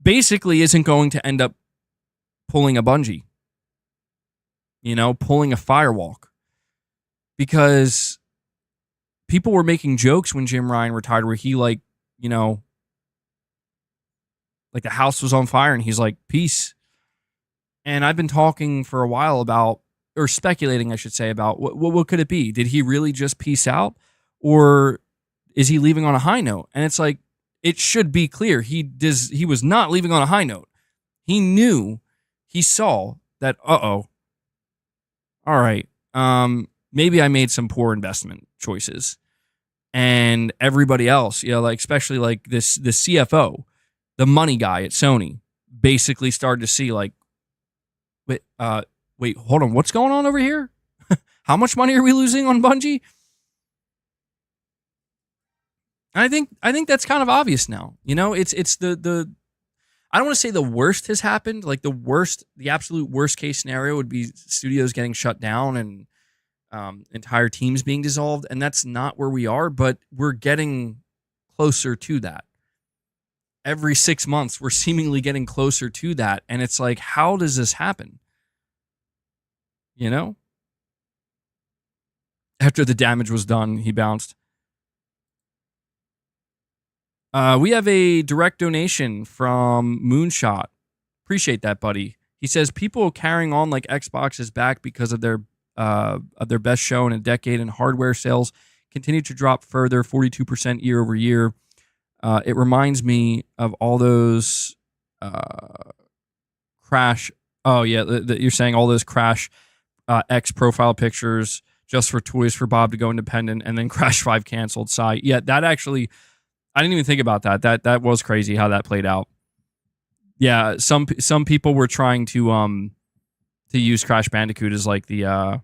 basically isn't going to end up pulling a Bungie, pulling a Firewalk. Because people were making jokes when Jim Ryan retired where he like the house was on fire and he's like, peace. And I've been talking for a while about, or speculating, I should say, about what could it be? Did he really just peace out? Or is he leaving on a high note? And it's like, it should be clear. He was not leaving on a high note. He saw that, all right, maybe I made some poor investment choices. And everybody else, especially like the CFO, the money guy at Sony, basically started to see like, wait, hold on, what's going on over here? How much money are we losing on Bungie? I think that's kind of obvious now. It's the I don't want to say the worst has happened. Like the absolute worst case scenario would be studios getting shut down and entire teams being dissolved, and that's not where we are, but we're getting closer to that. Every 6 months, we're seemingly getting closer to that, and it's like, how does this happen? After the damage was done, he bounced. We have a direct donation from Moonshot. Appreciate that, buddy. He says people carrying on like Xbox is back because of their best show in a decade, and hardware sales continue to drop further, 42% year over year. It reminds me of all those Crash. Oh yeah, you're saying all those Crash X profile pictures just for Toys for Bob to go independent, and then Crash 5 canceled. Sigh. Yeah, that actually, I didn't even think about that. That was crazy how that played out. Yeah, some people were trying to use Crash Bandicoot as like the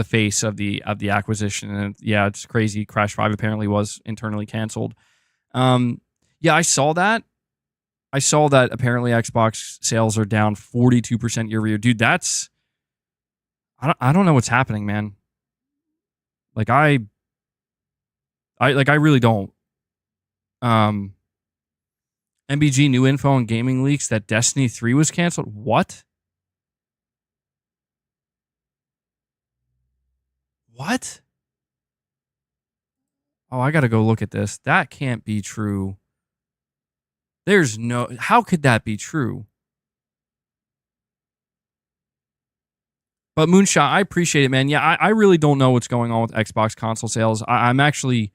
face of the acquisition, and yeah, it's crazy. Crash 5 apparently was internally canceled. Yeah, I saw that. Apparently Xbox sales are down 42% year over year. Dude, that's I don't know what's happening, man. Like I really don't. MBG new info on gaming leaks that Destiny 3 was canceled. What? What? Oh, I got to go look at this. That can't be true. How could that be true? But Moonshot, I appreciate it, man. Yeah, I really don't know what's going on with Xbox console sales. I'm actually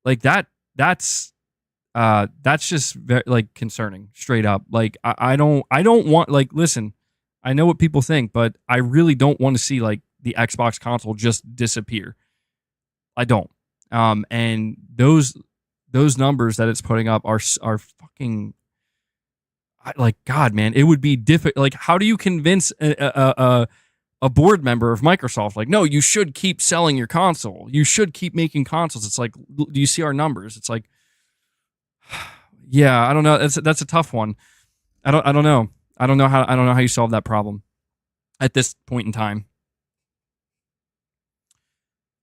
like that. That's just very, like, concerning, straight up. Like I don't want, like, listen, I know what people think, but I really don't want to see like the Xbox console just disappear. I don't. And those numbers that it's putting up are fucking. Like, God, man, it would be difficult. Like, how do you convince a board member of Microsoft? Like, no, you should keep selling your console. You should keep making consoles. It's like, do you see our numbers? It's like, yeah, I don't know. That's a tough one. I don't know. I don't know how you solve that problem at this point in time.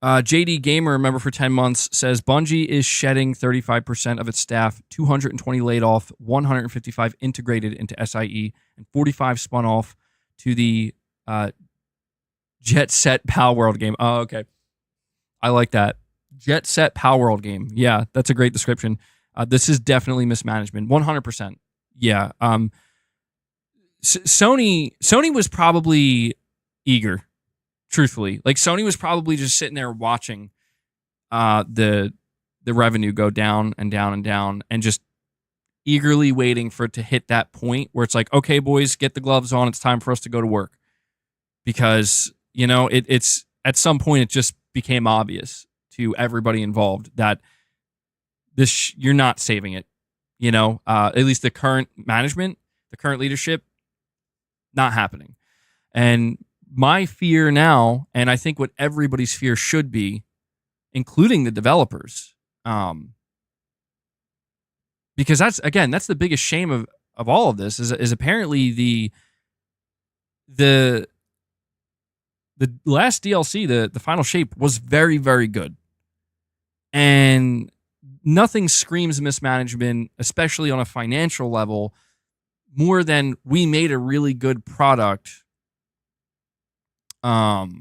JD Gamer, member for 10 months, says Bungie is shedding 35% of its staff, 220 laid off, 155 integrated into SIE, and 45 spun off to the Jet Set Pal World game. Oh, okay. I like that. Jet Set Pal World game. Yeah, that's a great description. This is definitely mismanagement. 100%. Yeah. Sony was probably eager truthfully. Like Sony was probably just sitting there watching the revenue go down and down and down, and just eagerly waiting for it to hit that point where it's like, okay, boys, get the gloves on. It's time for us to go to work. Because, it's at some point it just became obvious to everybody involved that you're not saving it. At least the current management, the current leadership, not happening. And my fear now, and I think what everybody's fear should be, including the developers, because that's the biggest shame of all of this is apparently the last DLC, the final shape, was very, very good. And nothing screams mismanagement, especially on a financial level, more than we made a really good product, but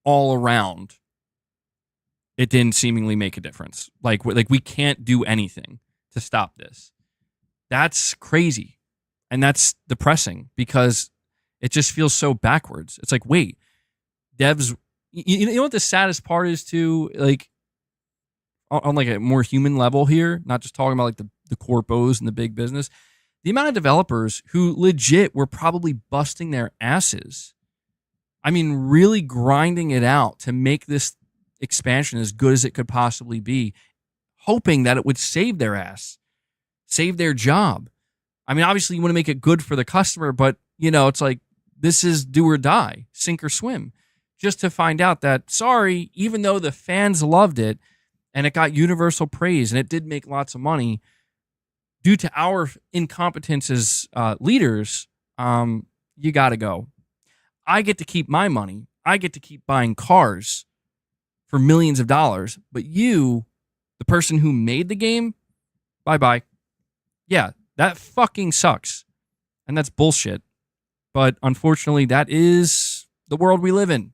all around, it didn't seemingly make a difference. Like we can't do anything to stop this. That's crazy. And that's depressing because it just feels so backwards. It's like, wait, devs, you know what the saddest part is too? Like, on like a more human level here, not just talking about like the corpos and the big business, the amount of developers who legit were probably busting their asses. I mean, really grinding it out to make this expansion as good as it could possibly be, hoping that it would save their ass, save their job. I mean, obviously you want to make it good for the customer, but it's like, this is do or die, sink or swim. Just to find out that, sorry, even though the fans loved it and it got universal praise and it did make lots of money, due to our incompetence as leaders, you got to go. I get to keep my money. I get to keep buying cars for millions of dollars, but you, the person who made the game, bye-bye. Yeah, that fucking sucks. And that's bullshit. But unfortunately, that is the world we live in.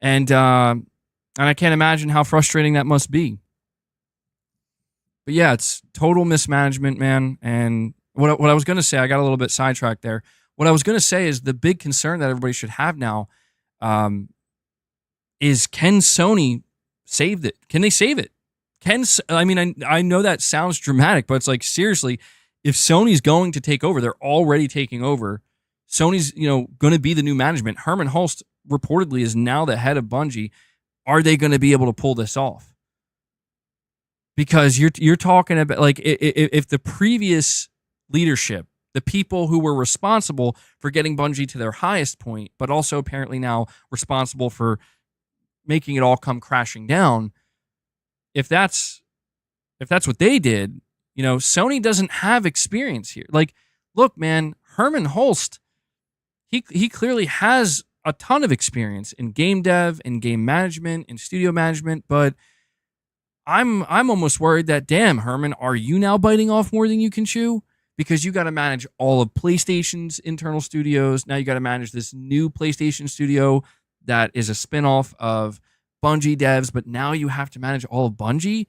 And I can't imagine how frustrating that must be. But yeah, it's total mismanagement, man. And what I was going to say, I got a little bit sidetracked there. What I was going to say is the big concern that everybody should have now is, can Sony save it? Can they save it? I know that sounds dramatic, but it's like, seriously, if Sony's going to take over, they're already taking over. Sony's, going to be the new management. Herman Hulst reportedly is now the head of Bungie. Are they going to be able to pull this off? Because you're talking about, like, if the previous leadership, the people who were responsible for getting Bungie to their highest point, but also apparently now responsible for making it all come crashing down, if that's what they did, Sony doesn't have experience here. Like, look, man, Herman Hulst, he clearly has a ton of experience in game dev, in game management, in studio management, but I'm almost worried that, damn, Herman, are you now biting off more than you can chew? Because you got to manage all of PlayStation's internal studios. Now you got to manage this new PlayStation studio that is a spinoff of Bungie devs, but now you have to manage all of Bungie.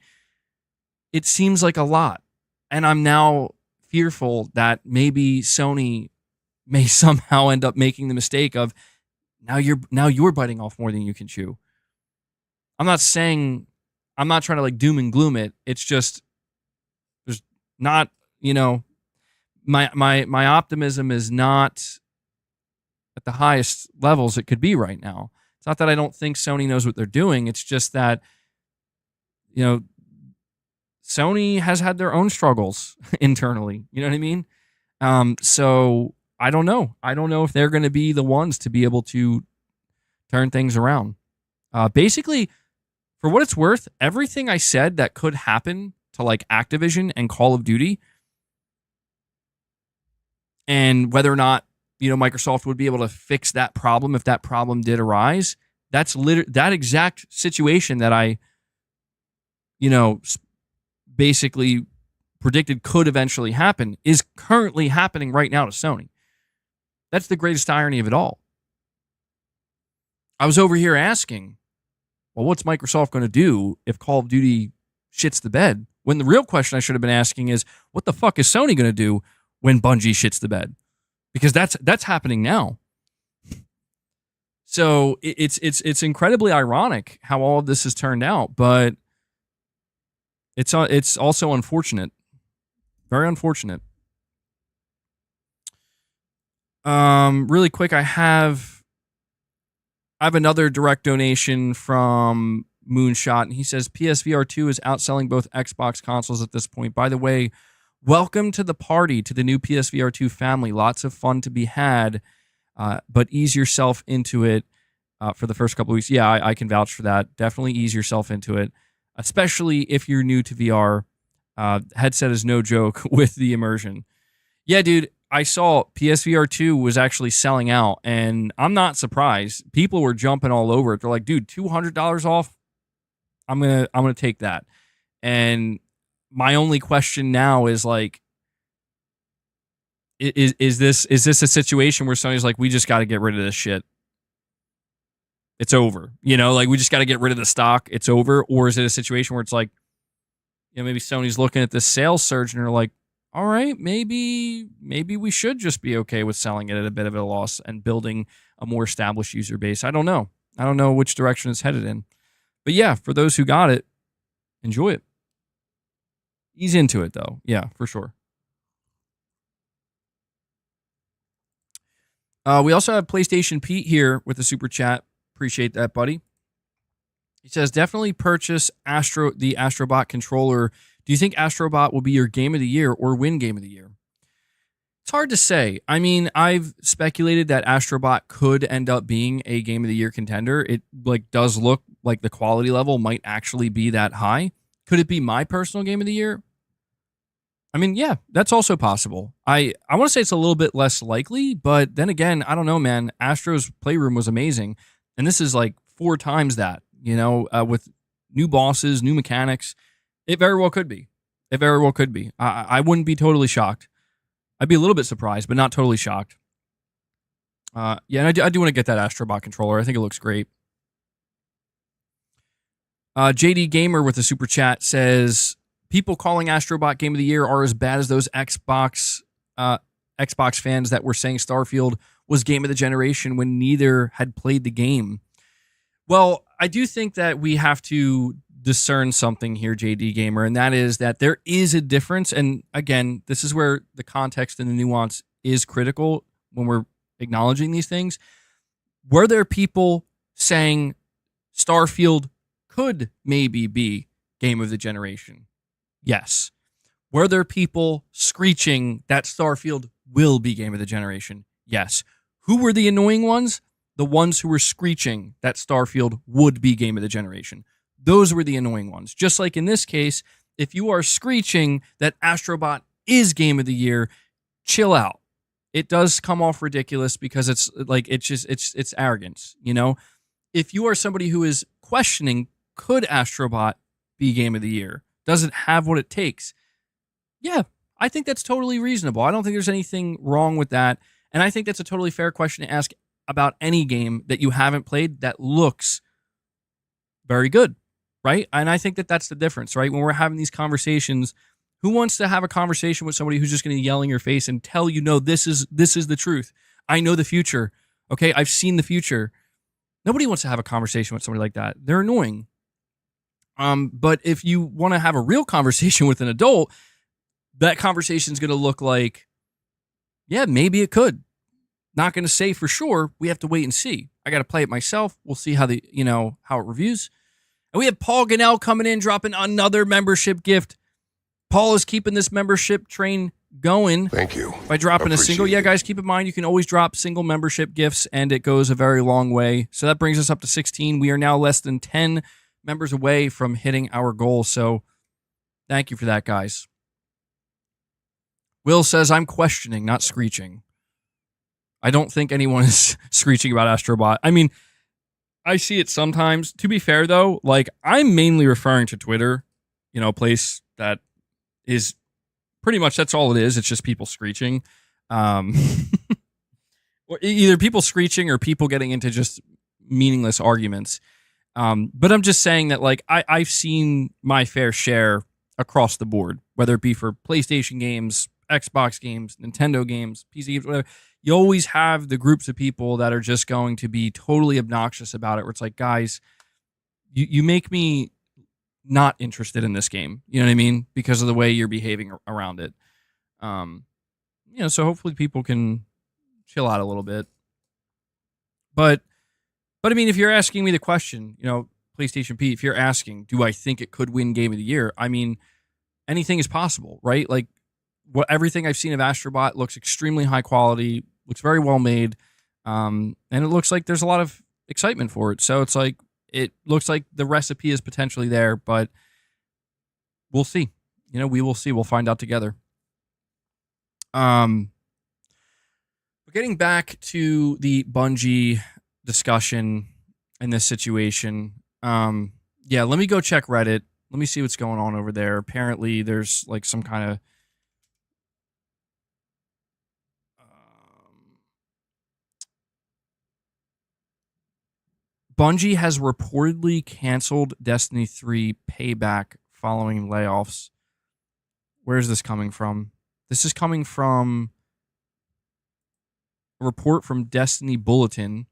It seems like a lot. And I'm now fearful that maybe Sony may somehow end up making the mistake of, now you're biting off more than you can chew. I'm not trying to like doom and gloom it. It's just, there's not, my optimism is not at the highest levels it could be right now. It's not that I don't think Sony knows what they're doing. It's just that, Sony has had their own struggles internally. You know what I mean? So I don't know. I don't know if they're going to be the ones to be able to turn things around. Basically, for what it's worth, everything I said that could happen to like Activision and Call of Duty, and whether or not Microsoft would be able to fix that problem if that problem did arise, that's that exact situation that I, basically predicted could eventually happen is currently happening right now to Sony. That's the greatest irony of it all. I was over here asking, well, what's Microsoft going to do if Call of Duty shits the bed? When the real question I should have been asking is, what the fuck is Sony going to do when Bungie shits the bed? Because that's happening now. So it's incredibly ironic how all of this has turned out, but it's also unfortunate, very unfortunate. Really quick, I have another direct donation from Moonshot, and he says PSVR 2 is outselling both Xbox consoles at this point. By the way, welcome to the party, to the new PSVR 2 family. Lots of fun to be had, but ease yourself into it for the first couple of weeks. Yeah, I can vouch for that. Definitely ease yourself into it, especially if you're new to VR. Headset is no joke with the immersion. Yeah, dude, I saw PSVR 2 was actually selling out, and I'm not surprised. People were jumping all over it. They're like, dude, $200 off? I'm gonna take that. And my only question now is like, is this a situation where Sony's like, we just got to get rid of this shit? It's over. You know, like we just got to get rid of the stock. It's over. Or is it a situation where it's like, you know, maybe Sony's looking at this sales surge and they're like, all right, maybe we should just be okay with selling it at a bit of a loss and building a more established user base. I don't know. I don't know which direction it's headed in. But yeah, for those who got it, enjoy it. Ease into it, though. Yeah, for sure. We also have PlayStation Pete here with the super chat. Appreciate that, buddy. He says, definitely purchase the Astro Bot controller. Do you think Astro Bot will be your game of the year or win game of the year? It's hard to say. I mean, I've speculated that Astro Bot could end up being a game of the year contender. It does look like the quality level might actually be that high. Could it be my personal game of the year? I mean, yeah, that's also possible. I want to say it's a little bit less likely, but then again, I don't know, man. Astro's Playroom was amazing, and this is like 4 times that, you know, with new bosses, new mechanics. It very well could be. It very well could be. I wouldn't be totally shocked. I'd be a little bit surprised, but not totally shocked. Yeah, and I do want to get that Astro Bot controller. I think it looks great. JD Gamer with a super chat says, people calling Astro Bot Game of the Year are as bad as those Xbox fans that were saying Starfield was Game of the Generation when neither had played the game. Well, I do think that we have to discern something here, JD Gamer, and that is that there is a difference. And again, this is where the context and the nuance is critical when we're acknowledging these things. Were there people saying Starfield could maybe be Game of the Generation? Yes. Were there people screeching that Starfield will be Game of the Generation? Yes. Who were the annoying ones? The ones who were screeching that Starfield would be Game of the Generation. Those were the annoying ones. Just like in this case, if you are screeching that Astro Bot is Game of the Year, chill out. It does come off ridiculous because it's like it's arrogance, you know? If you are somebody who is questioning, could Astro Bot be Game of the Year? Does it have what it takes? Yeah, I think that's totally reasonable. I don't think there's anything wrong with that. And I think that's a totally fair question to ask about any game that you haven't played that looks very good, right? And I think that that's the difference, right? When we're having these conversations, who wants to have a conversation with somebody who's just going to yell in your face and tell you, no, this is the truth. I know the future. Okay, I've seen the future. Nobody wants to have a conversation with somebody like that. They're annoying. But if you want to have a real conversation with an adult, that conversation is going to look like, yeah, maybe it could. Not going to say for sure. We have to wait and see. I got to play it myself. We'll see how how it reviews. And we have Paul Ganell coming in, dropping another membership gift. Paul is keeping this membership train going. Thank you. By dropping a single. Yeah, guys, keep in mind, you can always drop single membership gifts, and it goes a very long way. So that brings us up to 16. We are now less than 10 members away from hitting our goal. So thank you for that, guys. Will says, I'm questioning, not screeching. I don't think anyone is screeching about Astro Bot. I mean, I see it sometimes. To be fair, though, like I'm mainly referring to Twitter, a place that is pretty much that's all it is. It's just people screeching. Or either people screeching or people getting into just meaningless arguments. But I'm just saying that like I've seen my fair share across the board, whether it be for PlayStation games, Xbox games, Nintendo games, PC games, whatever. you always have the groups of people that are just going to be totally obnoxious about it, where it's like, guys, you make me not interested in this game. You know what I mean? Because of the way you're behaving around it. So hopefully people can chill out a little bit. But I mean, if you're asking me the question, PlayStation P, if you're asking, do I think it could win Game of the Year? I mean, anything is possible, right? Like, everything I've seen of Astro Bot looks extremely high quality, looks very well made, and it looks like there's a lot of excitement for it. So it's like, it looks like the recipe is potentially there, but we'll see. We will see. We'll find out together. But getting back to the Bungie discussion in this situation, let me go check Reddit. Let me see what's going on over there. Apparently, there's like some kind of Bungie has reportedly canceled Destiny 3 Payback following layoffs. Where is this coming from? This is coming from a report from Destiny Bulletin.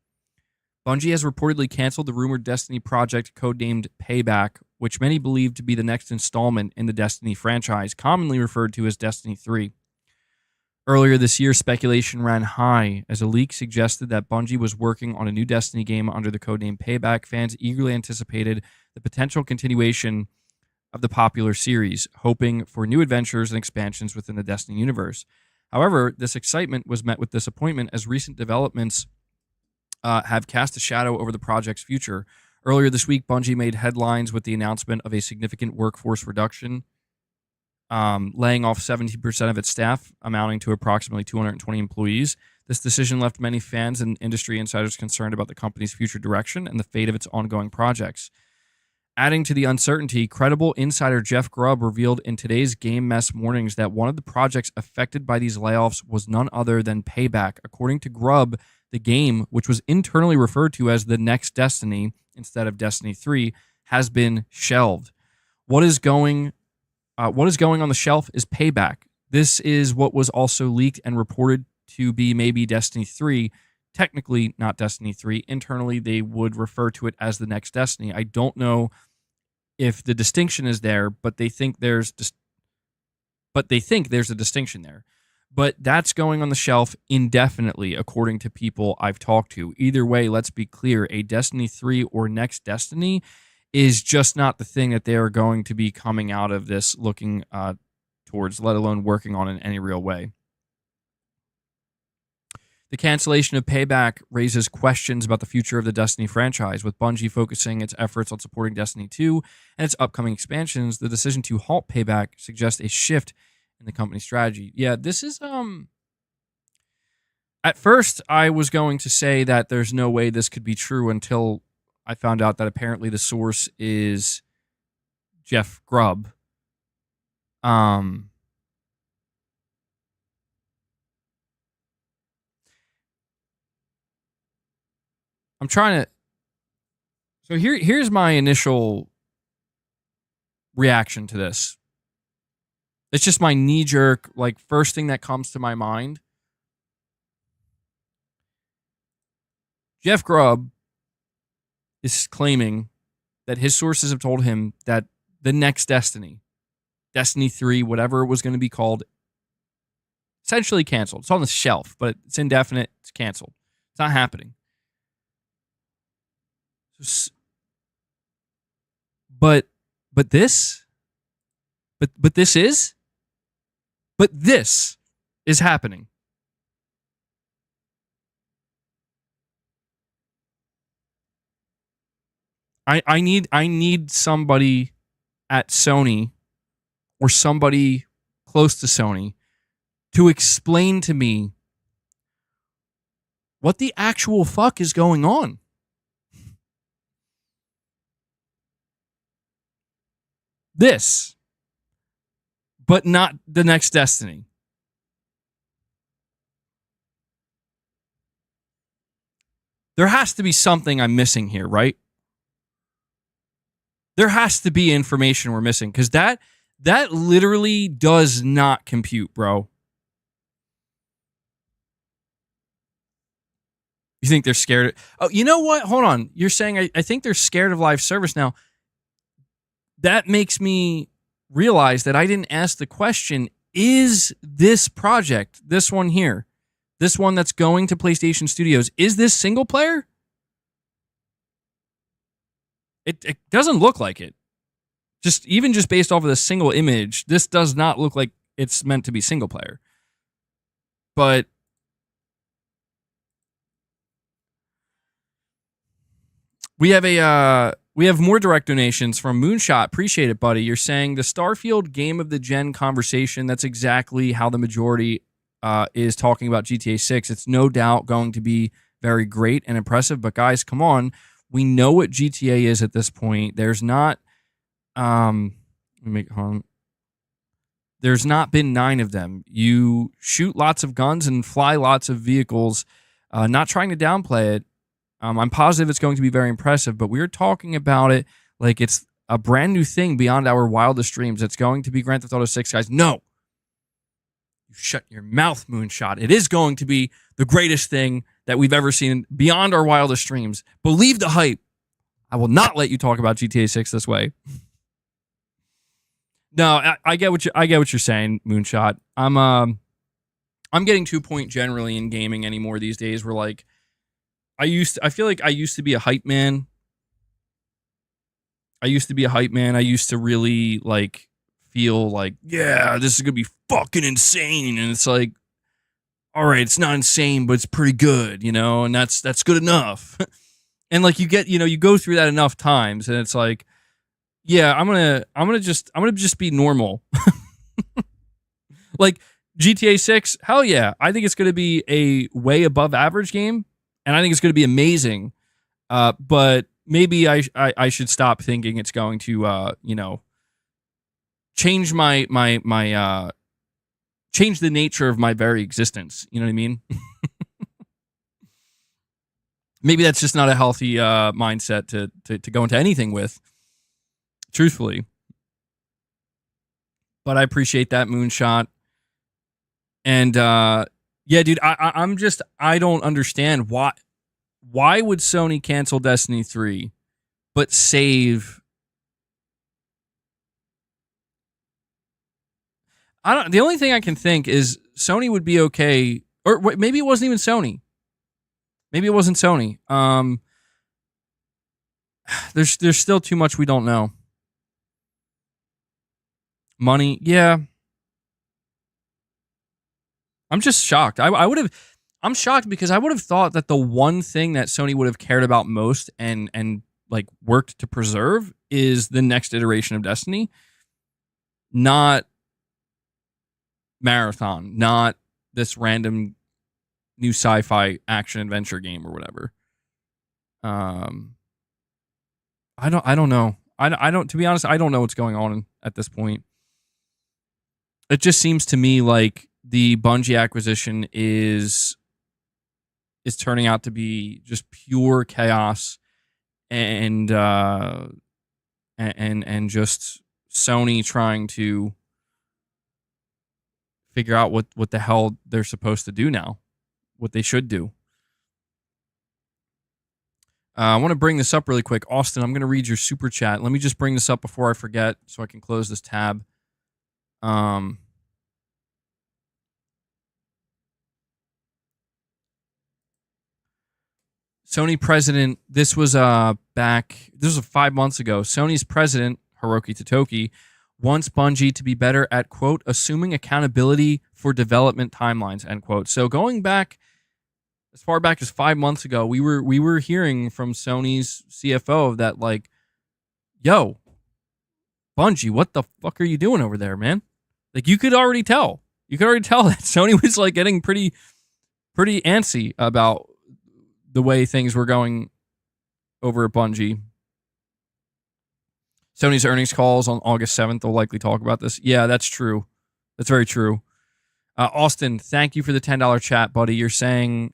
Bungie has reportedly canceled the rumored Destiny project codenamed Payback, which many believe to be the next installment in the Destiny franchise, commonly referred to as Destiny 3. Earlier this year, speculation ran high as a leak suggested that Bungie was working on a new Destiny game under the codename Payback. Fans eagerly anticipated the potential continuation of the popular series, hoping for new adventures and expansions within the Destiny universe. However, this excitement was met with disappointment as recent developments have cast a shadow over the project's future. Earlier this week, Bungie made headlines with the announcement of a significant workforce reduction, laying off 70% of its staff, amounting to approximately 220 employees. This decision left many fans and industry insiders concerned about the company's future direction and the fate of its ongoing projects. Adding to the uncertainty, credible insider Jeff Grubb revealed in today's Game Mess Mornings that one of the projects affected by these layoffs was none other than Payback. According to Grubb, the game, which was internally referred to as the next Destiny instead of Destiny 3, has been shelved. What is going on the shelf is Payback. This is what was also leaked and reported to be maybe Destiny 3. Technically not Destiny 3. Internally, they would refer to it as the next Destiny. I don't know if the distinction is there, but they think there's a distinction there. But that's going on the shelf indefinitely, according to people I've talked to. Either way, let's be clear, a Destiny 3 or next Destiny is just not the thing that they are going to be coming out of this looking towards, let alone working on in any real way. The cancellation of Payback raises questions about the future of the Destiny franchise. With Bungie focusing its efforts on supporting Destiny 2 and its upcoming expansions, the decision to halt Payback suggests a shift in the company's strategy. Yeah, this is at first I was going to say that there's no way this could be true until I found out that apparently the source is Jeff Grubb. I'm trying to. So here's my initial reaction to this. It's just my knee-jerk, like, first thing that comes to my mind. Jeff Grubb is claiming that his sources have told him that the next Destiny, Destiny 3, whatever it was going to be called, essentially canceled. It's on the shelf, but it's indefinite. It's canceled. It's not happening. But this is happening. I need somebody at Sony or somebody close to Sony to explain to me what the actual fuck is going on. This, but not the next Destiny. There has to be something I'm missing here, right? There has to be information we're missing, because that literally does not compute, bro. You think they're scared? Oh, you know what? Hold on. You're saying I think they're scared of live service now. That makes me realize that I didn't ask the question, is this project, this one here, this one that's going to PlayStation Studios, is this single player? It doesn't look like it. Even based off of the single image, this does not look like it's meant to be single player. But we have more direct donations from Moonshot. Appreciate it, buddy. You're saying the Starfield game of the gen conversation. That's exactly how the majority is talking about GTA 6. It's no doubt going to be very great and impressive. But guys, come on. We know what GTA is at this point. There's not there's not been 9 of them. You shoot lots of guns and fly lots of vehicles. Not trying to downplay it. I'm positive it's going to be very impressive, but we're talking about it like it's a brand new thing beyond our wildest dreams. It's going to be Grand Theft Auto 6, guys. No. You shut your mouth, Moonshot. It is going to be the greatest thing that we've ever seen beyond our wildest dreams. Believe the hype. I will not let you talk about GTA 6 this way. No, I get what you're saying, Moonshot. I'm getting to a point generally in gaming anymore these days where like I feel like I used to be a hype man. I used to really like feel like, yeah, this is gonna be fucking insane. And it's like, all right, it's not insane, but it's pretty good, and that's good enough. And like you go through that enough times, and it's like, yeah, I'm gonna just be normal. Like GTA 6, hell yeah, I think it's gonna be a way above average game. And I think it's going to be amazing, but maybe I should stop thinking it's going to change change the nature of my very existence. You know what I mean? Maybe that's just not a healthy mindset to go into anything with, truthfully. But I appreciate that, Moonshot. And yeah, dude, I don't understand why would Sony cancel Destiny 3 but save the only thing I can think is Sony would be okay, or maybe it wasn't even Sony. Maybe it wasn't Sony. There's still too much we don't know. Money, yeah. I'm just shocked. I'm shocked because I would have thought that the one thing that Sony would have cared about most and like worked to preserve is the next iteration of Destiny, not Marathon, not this random new sci-fi action adventure game or whatever. I don't know. I don't, to be honest, I don't know what's going on at this point. It just seems to me like the Bungie acquisition is turning out to be just pure chaos and just Sony trying to figure out what the hell they're supposed to do now, what they should do. I want to bring this up really quick. Austin, I'm going to read your super chat. Let me just bring this up before I forget so I can close this tab. Sony president, this was 5 months ago. Sony's president, Hiroki Totoki, wants Bungie to be better at, quote, assuming accountability for development timelines, end quote. So going back as far back as 5 months ago, we were hearing from Sony's CFO that like, yo, Bungie, what the fuck are you doing over there, man? Like you could already tell. You could already tell that Sony was like getting pretty antsy about the way things were going over at Bungie. Sony's earnings calls on August 7th will likely talk about this. Yeah, that's true. That's very true. Austin, thank you for the $10 chat, buddy. You're saying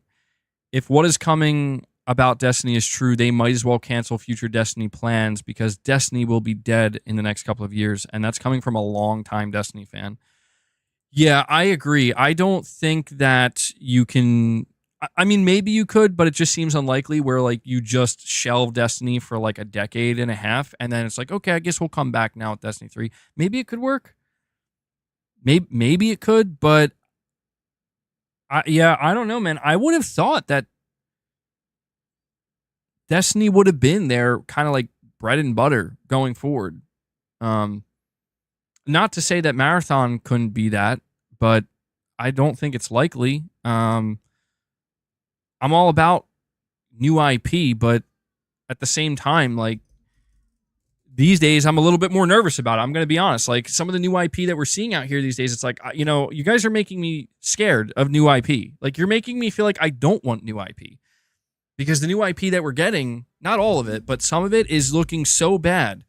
if what is coming about Destiny is true, they might as well cancel future Destiny plans because Destiny will be dead in the next couple of years. And that's coming from a long-time Destiny fan. Yeah, I agree. I don't think that you can... I mean, maybe you could, but it just seems unlikely where like you just shelve Destiny for like a decade and a half, and then it's like, okay, I guess we'll come back now with Destiny 3. Maybe it could work. Maybe it could, but I don't know, man. I would have thought that Destiny would have been their kind of like bread and butter going forward. Not to say that Marathon couldn't be that, but I don't think it's likely. I'm all about new IP, but at the same time, like these days, I'm a little bit more nervous about it. I'm going to be honest. Like some of the new IP that we're seeing out here these days, it's like, you know, you guys are making me scared of new IP. Like you're making me feel like I don't want new IP because the new IP that we're getting, not all of it, but some of it is looking so bad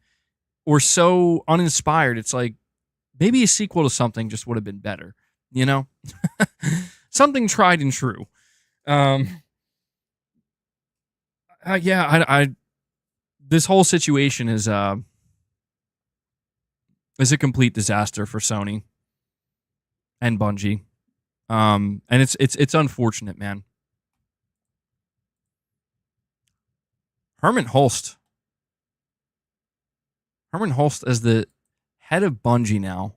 or so uninspired. It's like maybe a sequel to something just would have been better, you know, something tried and true. This whole situation is a complete disaster for Sony and Bungie. And it's unfortunate, man. Herman Hulst as the head of Bungie now.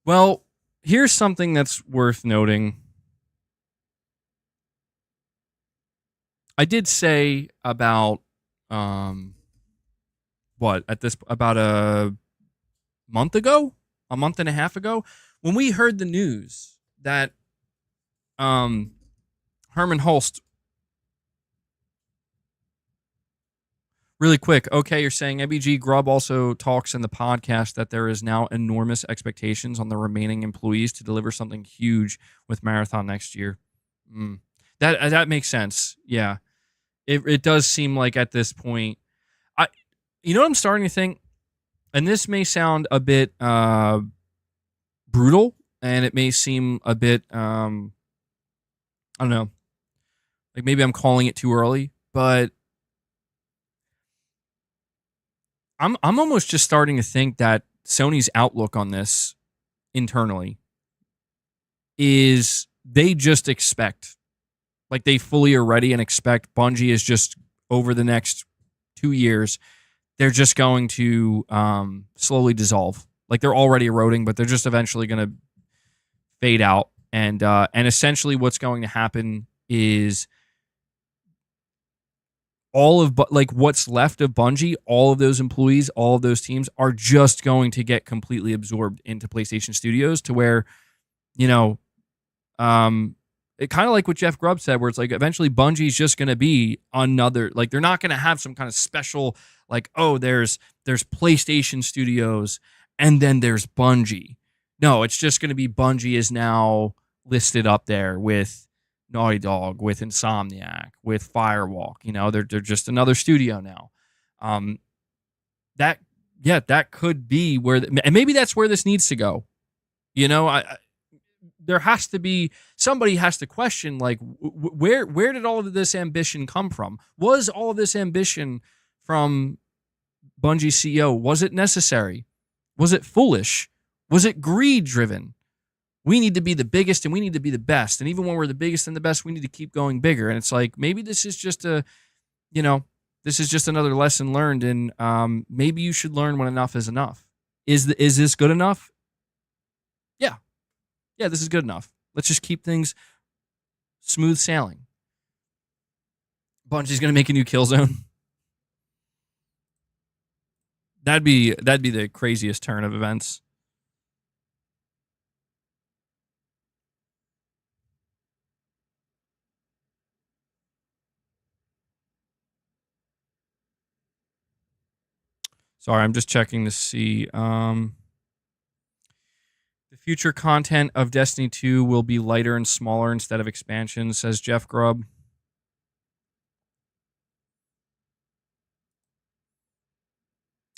Well, here's something that's worth noting. I did say about about a month and a half ago, when we heard the news that Herman Hulst. Really quick, okay, you're saying MEG Grubb also talks in the podcast that there is now enormous expectations on the remaining employees to deliver something huge with Marathon next year. That makes sense. Yeah. It does seem like at this point, you know what I'm starting to think? And this may sound a bit brutal, and it may seem a bit, I don't know, like maybe I'm calling it too early, but I'm almost just starting to think that Sony's outlook on this internally is they just expect, like they fully are ready and expect Bungie is just over the next 2 years, they're just going to slowly dissolve. Like they're already eroding, but they're just eventually going to fade out. And essentially what's going to happen is all of like what's left of Bungie, all of those employees, all of those teams are just going to get completely absorbed into PlayStation Studios to where, you know, it kind of like what Jeff Grubb said, where it's like eventually Bungie's just going to be another, like they're not going to have some kind of special, like, oh, there's PlayStation Studios and then there's Bungie. No, it's just going to be Bungie is now listed up there with Naughty Dog, with Insomniac, with Firewalk. You know, they're just another studio now. That could be where, and maybe that's where this needs to go. You know, there has to be, somebody has to question, like, where did all of this ambition come from? Was all of this ambition from Bungie CEO? Was it necessary? Was it foolish? Was it greed driven? We need to be the biggest and we need to be the best. And even when we're the biggest and the best, we need to keep going bigger. And it's like, maybe this is just this is just another lesson learned. And maybe you should learn when enough is enough. Is this good enough? Yeah, this is good enough. Let's just keep things smooth sailing. Bungie's going to make a new Killzone. That'd be the craziest turn of events. Sorry, I'm just checking to see. The future content of Destiny 2 will be lighter and smaller instead of expansions, says Jeff Grubb.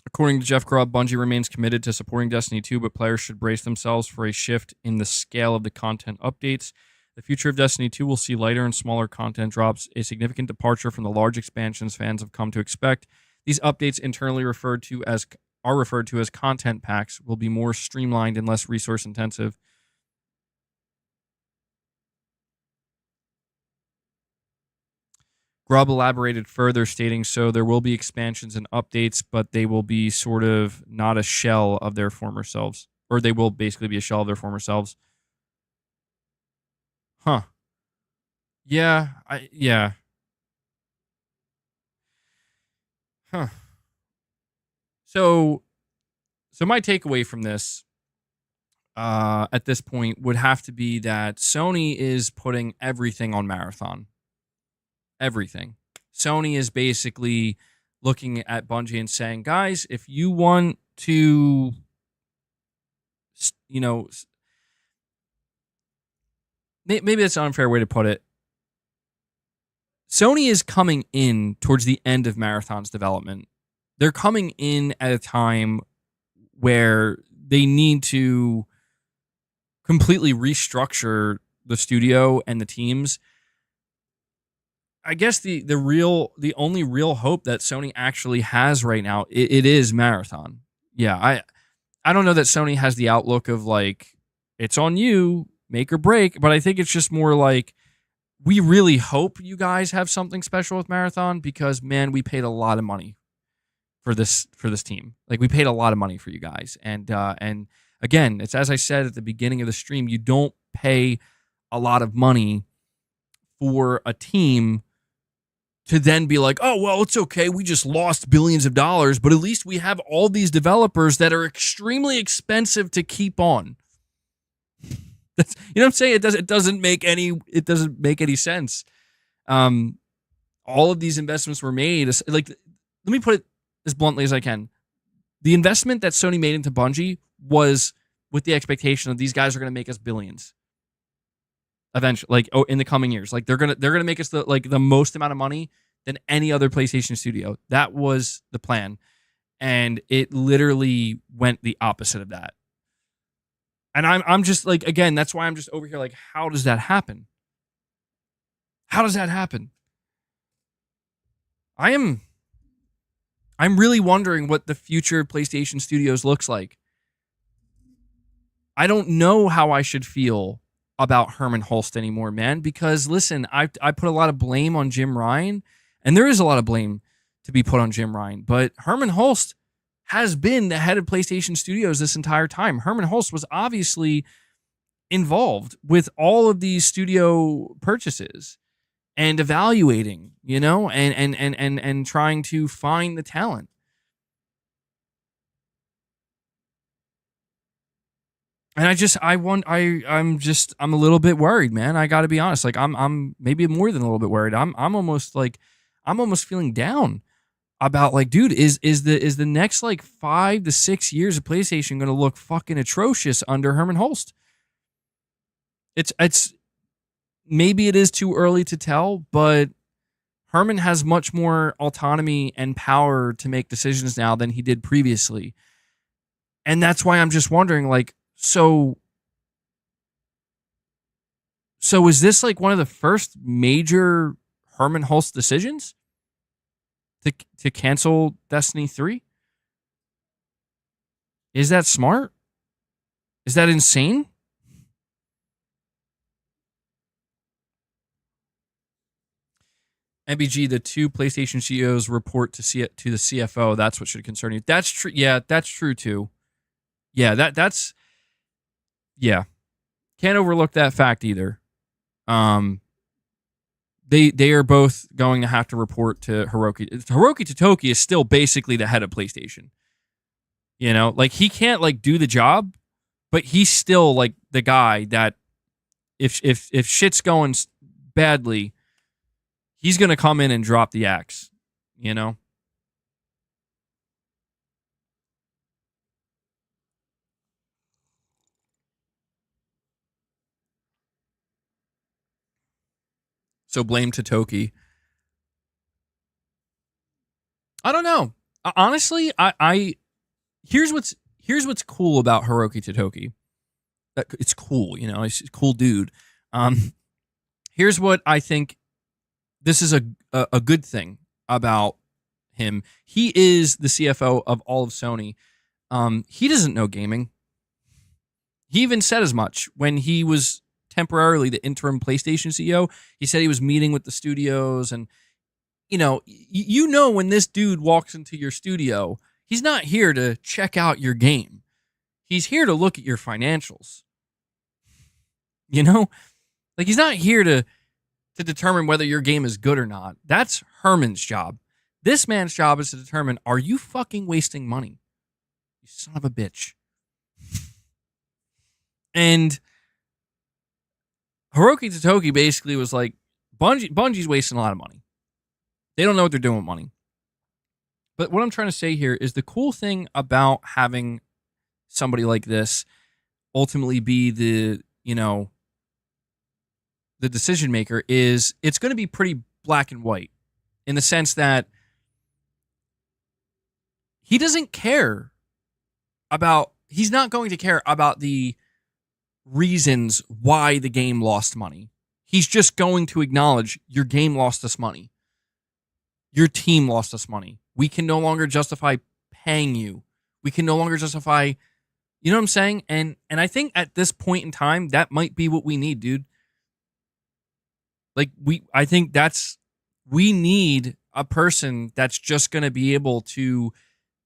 According to Jeff Grubb, Bungie remains committed to supporting Destiny 2, but players should brace themselves for a shift in the scale of the content updates. The future of Destiny 2 will see lighter and smaller content drops, a significant departure from the large expansions fans have come to expect. These updates, internally referred to as are referred to as content packs will be more streamlined and less resource intensive. Grubb elaborated further, stating, so there will be expansions and updates, but they will be sort of not a shell of their former selves. Or they will basically be a shell of their former selves. Huh. Yeah. Yeah. Huh. So my takeaway from this at this point would have to be that Sony is putting everything on Marathon. Everything. Sony is basically looking at Bungie and saying, guys, if you want to, maybe that's an unfair way to put it. Sony is coming in towards the end of Marathon's development. They're coming in at a time where they need to completely restructure the studio and the teams. I guess the only real hope that Sony actually has right now, it is Marathon. Yeah, I don't know that Sony has the outlook of like, it's on you, make or break, but I think it's just more like, we really hope you guys have something special with Marathon because, man, we paid a lot of money for this team. Like, we paid a lot of money for you guys. And again, it's as I said at the beginning of the stream, you don't pay a lot of money for a team to then be like, oh, well, it's okay. We just lost billions of dollars, but at least we have all these developers that are extremely expensive to keep on. That's, you know what I'm saying? It doesn't make any sense. All of these investments were made. Like, let me put it as bluntly as I can. The investment that Sony made into Bungie was with the expectation that these guys are going to make us billions eventually, like, in the coming years. Like, they're gonna make us the most amount of money than any other PlayStation studio. That was the plan, and it literally went the opposite of that. And I'm just like, again, that's why I'm just over here like, how does that happen? How does that happen? I'm really wondering what the future PlayStation Studios looks like. I don't know how I should feel about Herman Hulst anymore, man, because listen, I put a lot of blame on Jim Ryan, and there is a lot of blame to be put on Jim Ryan, but Herman Hulst has been the head of PlayStation Studios this entire time. Herman Hulst was obviously involved with all of these studio purchases and evaluating, and trying to find the talent. And I'm a little bit worried, man. I got to be honest. Like, I'm maybe more than a little bit worried. I'm almost feeling down about, like, dude, is the next like 5 to 6 years of PlayStation going to look fucking atrocious under Herman Hulst? It's maybe it is too early to tell, but Herman has much more autonomy and power to make decisions now than he did previously. And that's why I'm just wondering, like, so is this like one of the first major Herman Hulst decisions to cancel Destiny 3? Is that smart? Is that insane? MBG, the two PlayStation CEOs report to the CFO. That's what should concern you. That's true. Yeah, that's true too. Yeah, that's yeah. Can't overlook that fact either. They are both going to have to report to Hiroki. Hiroki Totoki is still basically the head of PlayStation. Like, he can't like do the job, but he's still like the guy that if shit's going badly, he's going to come in and drop the axe, So blame Totoki. I don't know. Honestly, I here's what's cool about Hiroki Totoki. It's cool, he's a cool dude. Here's what I think. This is a good thing about him. He is the CFO of all of Sony. He doesn't know gaming. He even said as much when he was temporarily the interim PlayStation CEO. He said he was meeting with the studios, and you know when this dude walks into your studio, he's not here to check out your game. He's here to look at your financials. You know, like he's not here to determine whether your game is good or not. That's Herman's job. This man's job is to determine, are you fucking wasting money? You son of a bitch. And Hiroki Totoki basically was like, Bungie's wasting a lot of money. They don't know what they're doing with money. But what I'm trying to say here is the cool thing about having somebody like this ultimately be the decision maker is it's going to be pretty black and white in the sense that he doesn't care about, he's not going to care about the reasons why the game lost money. He's just going to acknowledge your game lost us money. Your team lost us money. We can no longer justify paying you. We can no longer justify, you know what I'm saying? And I think at this point in time, that might be what we need, dude. Like I think we need a person that's just going to be able to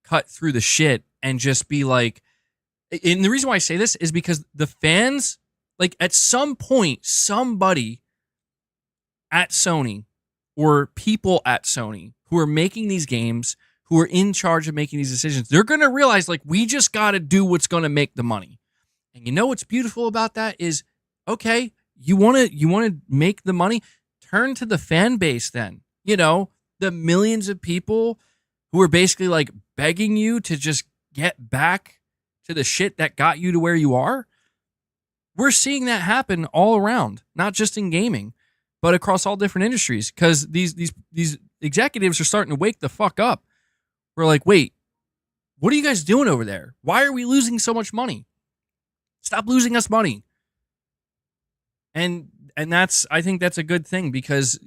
cut through the shit and just be like, and the reason why I say this is because the fans, like at some point, somebody at Sony or people at Sony who are making these games, who are in charge of making these decisions, they're going to realize like, we just got to do what's going to make the money. And you know what's beautiful about that is, okay, you want to make the money, turn to the fan base then. You know, the millions of people who are basically like begging you to just get back to the shit that got you to where you are. We're seeing that happen all around, not just in gaming, but across all different industries, because these executives are starting to wake the fuck up. We're like, wait, what are you guys doing over there? Why are we losing so much money? Stop losing us money. And I think that's a good thing because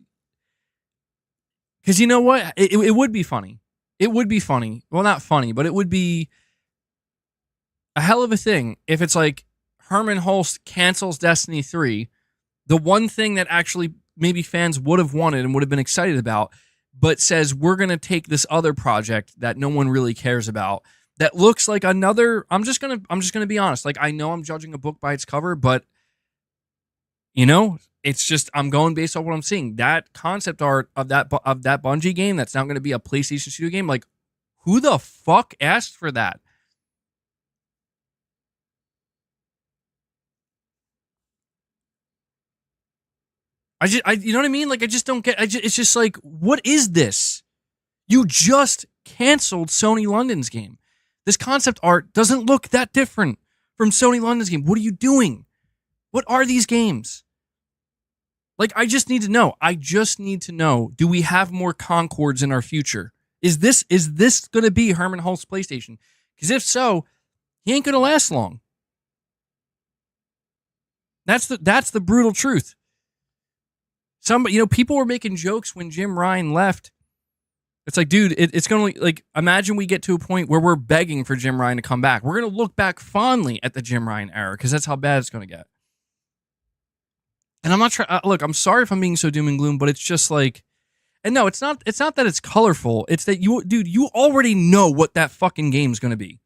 you know what? It would be funny. It would be funny. Well, not funny, but it would be a hell of a thing if it's like Herman Hulst cancels Destiny 3, the one thing that actually maybe fans would have wanted and would have been excited about, but says we're going to take this other project that no one really cares about that looks like another. I'm just going to be honest. Like, I know I'm judging a book by its cover, but you know, it's just, I'm going based on what I'm seeing. That concept art of that Bungie game that's now going to be a PlayStation Studio game. Like, who the fuck asked for that? You know what I mean? Like, I just don't get, it's just like, what is this? You just canceled Sony London's game. This concept art doesn't look that different from Sony London's game. What are you doing? What are these games? Like, I just need to know. Do we have more Concords in our future? Is this going to be Herman Hulst's PlayStation? Because if so, he ain't going to last long. That's the brutal truth. People were making jokes when Jim Ryan left. It's like, dude, it's going to, like, imagine we get to a point where we're begging for Jim Ryan to come back. We're going to look back fondly at the Jim Ryan era because that's how bad it's going to get. And I'm not trying. Look, I'm sorry if I'm being so doom and gloom, but it's just like, and no, it's not. It's not that it's colorful. It's that you already know what that fucking game's going to be.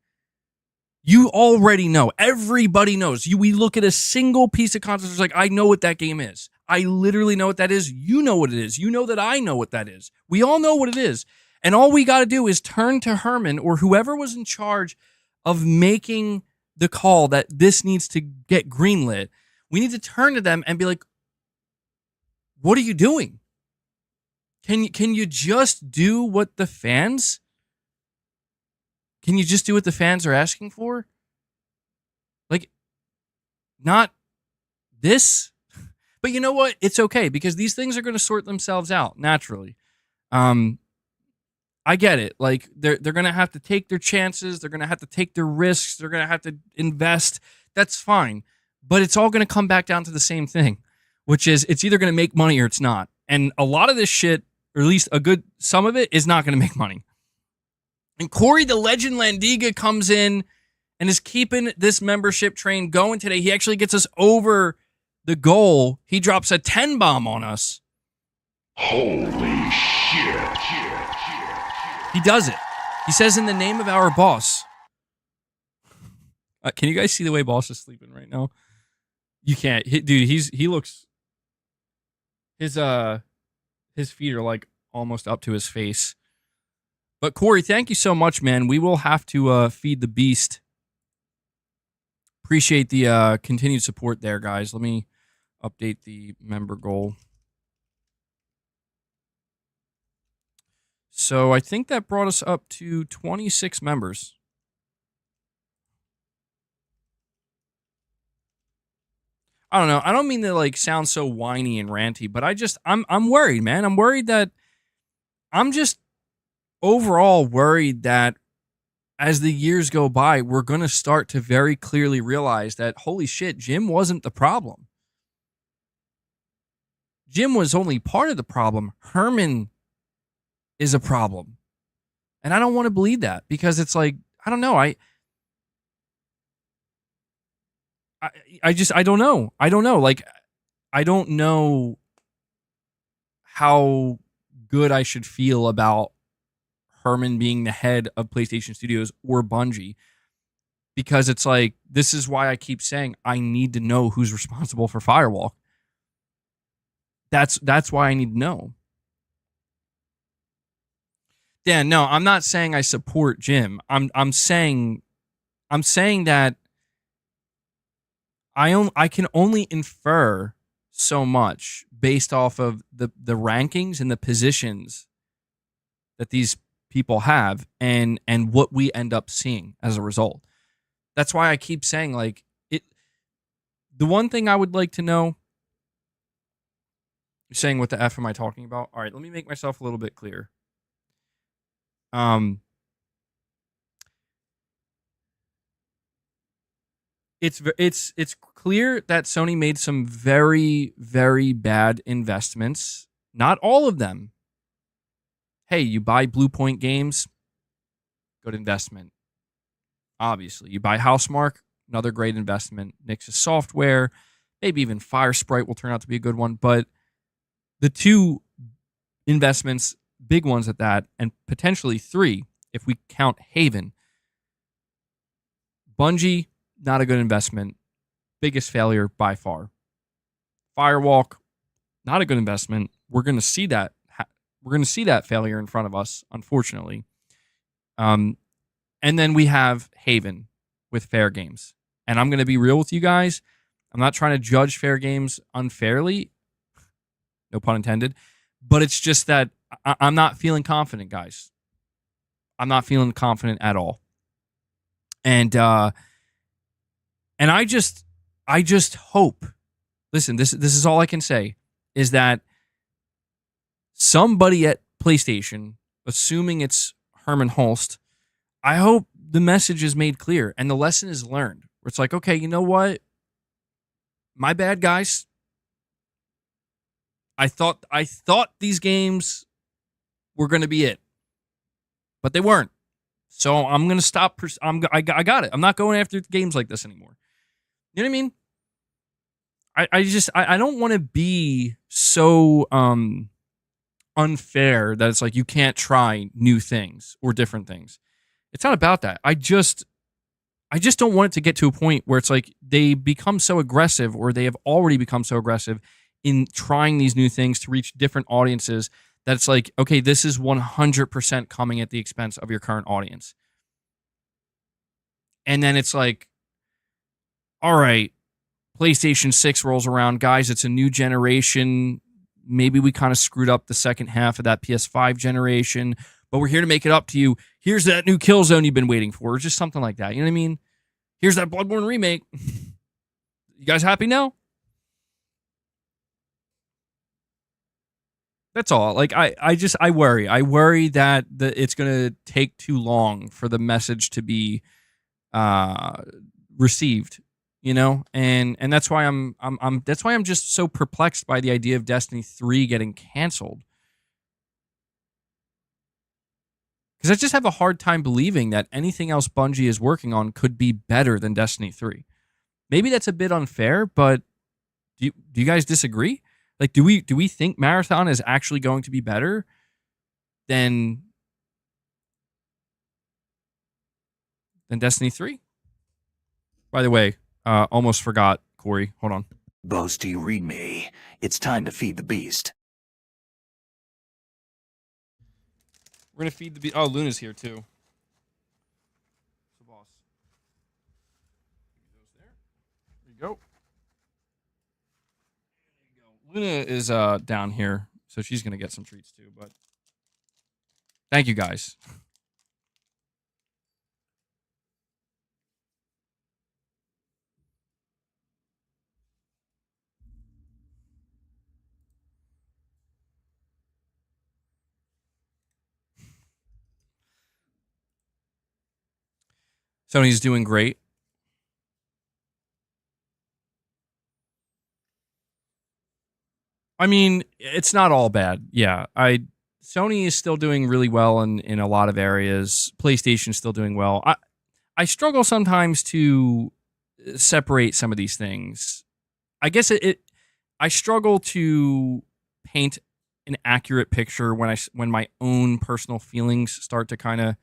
You already know. Everybody knows. We look at a single piece of content. It's like, I know what that game is. I literally know what that is. You know what it is. You know that I know what that is. We all know what it is. And all we got to do is turn to Herman or whoever was in charge of making the call that this needs to get greenlit. We need to turn to them and be like, what are you doing? Can you just do what the fans? Can you just do what the fans are asking for? Like, not this. But you know what? It's okay because these things are going to sort themselves out naturally. I get it. Like, they're going to have to take their chances. They're going to have to take their risks. They're going to have to invest. That's fine. But it's all going to come back down to the same thing, which is it's either going to make money or it's not. And a lot of this shit, or at least some of it, is not going to make money. And Corey the Legend Landiga comes in and is keeping this membership train going today. He actually gets us over the goal. He drops a 10 bomb on us. Holy shit. He does it. He says, in the name of our boss. Can you guys see the way boss is sleeping right now? You can't. Dude, he looks... His feet are like almost up to his face. But Corey, thank you so much, man. We will have to feed the beast. Appreciate the continued support there, guys. Let me update the member goal. So I think that brought us up to 26 members. I don't know. I don't mean to like sound so whiny and ranty, but I'm worried, man. I'm worried that I'm just overall worried that as the years go by, we're going to start to very clearly realize that, holy shit, Jim wasn't the problem. Jim was only part of the problem. Herman is a problem. And I don't want to believe that because it's like, I don't know. I don't know. I don't know. Like, I don't know how good I should feel about Herman being the head of PlayStation Studios or Bungie, because it's like, this is why I keep saying I need to know who's responsible for Firewalk. That's why I need to know. Dan, no, I'm not saying I support Jim. I'm saying that I can only infer so much based off of the rankings and the positions that these people have and what we end up seeing as a result. That's why I keep saying, like, it. The one thing I would like to know, you're saying, what the F am I talking about? All right, let me make myself a little bit clear. It's clear that Sony made some very, very bad investments. Not all of them. Hey, you buy Blue Point Games, good investment. Obviously, you buy Housemarque, another great investment. Nix's Software, maybe even Firesprite will turn out to be a good one. But the two investments, big ones at that, and potentially three, if we count Haven. Bungie, not a good investment. Biggest failure by far. Firewalk, not a good investment. We're going to see that. We're going to see that failure in front of us, unfortunately. And then we have Haven with Fair Games. And I'm going to be real with you guys. I'm not trying to judge Fair Games unfairly. No pun intended. But it's just that I'm not feeling confident, guys. I'm not feeling confident at all. And I just hope, listen, this is all I can say, is that somebody at PlayStation, assuming it's Herman Hulst, I hope the message is made clear and the lesson is learned. Where it's like, okay, you know what? My bad, guys. I thought these games were going to be it, but they weren't. So I'm going to stop. I got it. I'm not going after games like this anymore. You know what I mean? I don't want to be so unfair that it's like you can't try new things or different things. It's not about that. I just don't want it to get to a point where it's like they become so aggressive, or they have already become so aggressive in trying these new things to reach different audiences, that it's like, okay, this is 100% coming at the expense of your current audience. And then it's like, all right, PlayStation 6 rolls around. Guys, it's a new generation. Maybe we kind of screwed up the second half of that PS5 generation, but we're here to make it up to you. Here's that new Killzone you've been waiting for. Or just something like that. You know what I mean? Here's that Bloodborne remake. You guys happy now? That's all. Like, I worry. I worry that it's going to take too long for the message to be received, you know? And that's why I'm just so perplexed by the idea of Destiny 3 getting canceled. Because I just have a hard time believing that anything else Bungie is working on could be better than Destiny 3. Maybe that's a bit unfair, but do you guys disagree? Like, do we think Marathon is actually going to be better than Destiny 3? By the way, almost forgot, Corey. Hold on. Boast, do you read me? It's time to feed the beast. We're gonna feed the beast. Oh, Luna's here too. So, boss. There you go. Luna is down here, so she's gonna get some treats too. But thank you guys. Sony's doing great. I mean, it's not all bad. Yeah, Sony is still doing really well in a lot of areas. PlayStation's still doing well. I struggle sometimes to separate some of these things. I guess I struggle to paint an accurate picture when my own personal feelings start to kind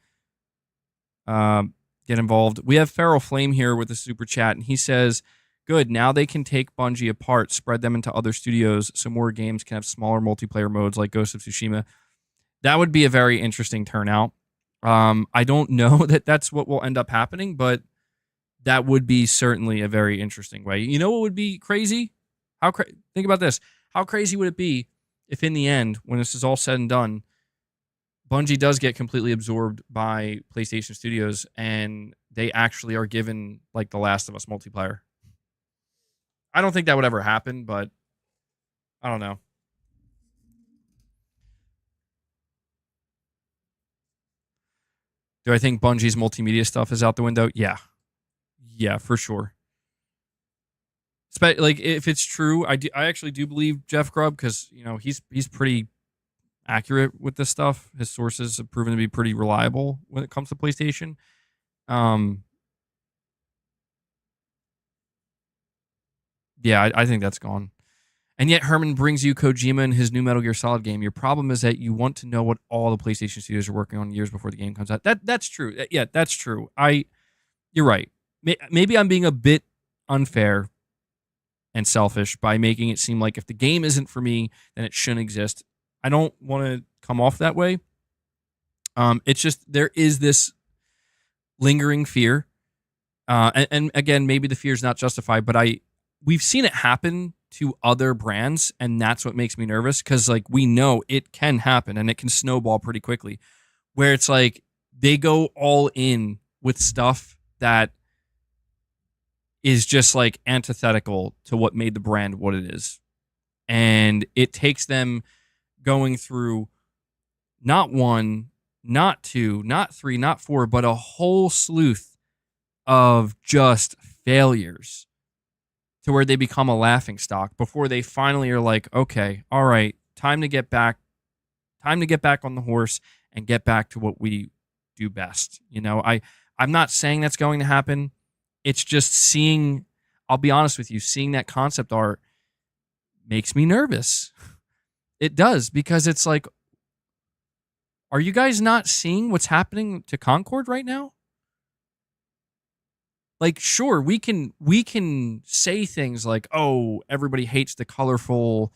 of get involved. We have Feral Flame here with a super chat, and he says, "Good. Now they can take Bungie apart, spread them into other studios, so more games can have smaller multiplayer modes like Ghost of Tsushima." That would be a very interesting turnout. I don't know that that's what will end up happening, but that would be certainly a very interesting way. You know what would be crazy? Think about this. How crazy would it be if in the end, when this is all said and done, Bungie does get completely absorbed by PlayStation Studios and they actually are given like The Last of Us multiplayer? I don't think that would ever happen, but I don't know. Do I think Bungie's multimedia stuff is out the window? Yeah. Yeah, for sure. Like, if it's true, I actually do believe Jeff Grubb, because he's pretty accurate with this stuff. His sources have proven to be pretty reliable when it comes to PlayStation. Yeah, I think that's gone. And yet Herman brings you Kojima and his new Metal Gear Solid game. Your problem is that you want to know what all the PlayStation studios are working on years before the game comes out. That's true. Yeah, that's true. You're right. Maybe I'm being a bit unfair and selfish by making it seem like if the game isn't for me, then it shouldn't exist. I don't want to come off that way. It's just there is this lingering fear, and again, maybe the fear is not justified, but we've seen it happen to other brands, and that's what makes me nervous, because like we know it can happen and it can snowball pretty quickly, where it's like they go all in with stuff that is just like antithetical to what made the brand what it is. And it takes them going through not one, not two, not three, not four, but a whole slew of just failures to where they become a laughing stock before they finally are like, okay, all right, time to get back on the horse and get back to what we do best. I'm not saying that's going to happen. It's just I'll be honest with you, seeing that concept art makes me nervous. It does, because it's like, are you guys not seeing what's happening to Concord right now? Like, sure, we can say things like, oh, everybody hates the colorful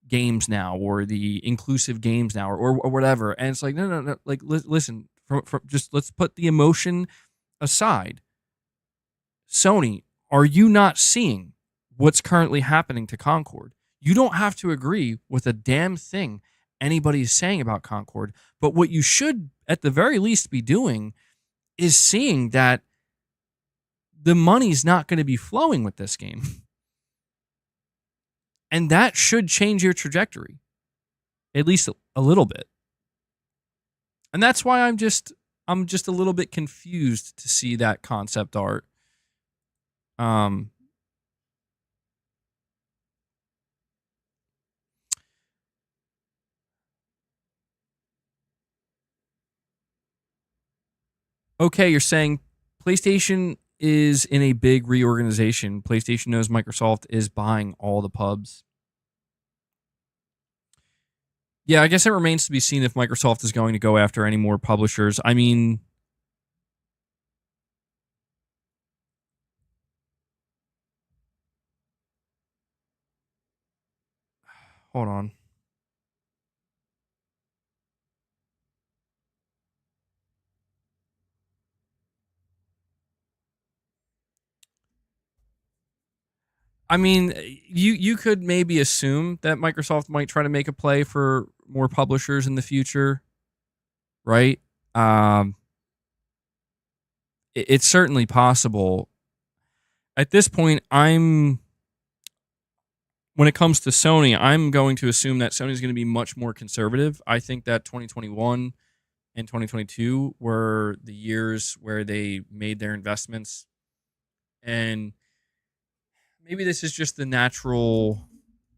games now, or the inclusive games now, or whatever. And it's like, no. Like, listen, just let's put the emotion aside. Sony, are you not seeing what's currently happening to Concord? You don't have to agree with a damn thing anybody is saying about Concord, but what you should at the very least be doing is seeing that the money's not going to be flowing with this game. And that should change your trajectory, at least a little bit. And that's why I'm just a little bit confused to see that concept art. Okay, you're saying PlayStation is in a big reorganization. PlayStation knows Microsoft is buying all the pubs. Yeah, I guess it remains to be seen if Microsoft is going to go after any more publishers. I mean, hold on. I mean, you could maybe assume that Microsoft might try to make a play for more publishers in the future, right? Um, it's certainly possible. At this point, when it comes to Sony, I'm going to assume that Sony's going to be much more conservative. I think that 2021 and 2022 were the years where they made their investments, and maybe this is just the natural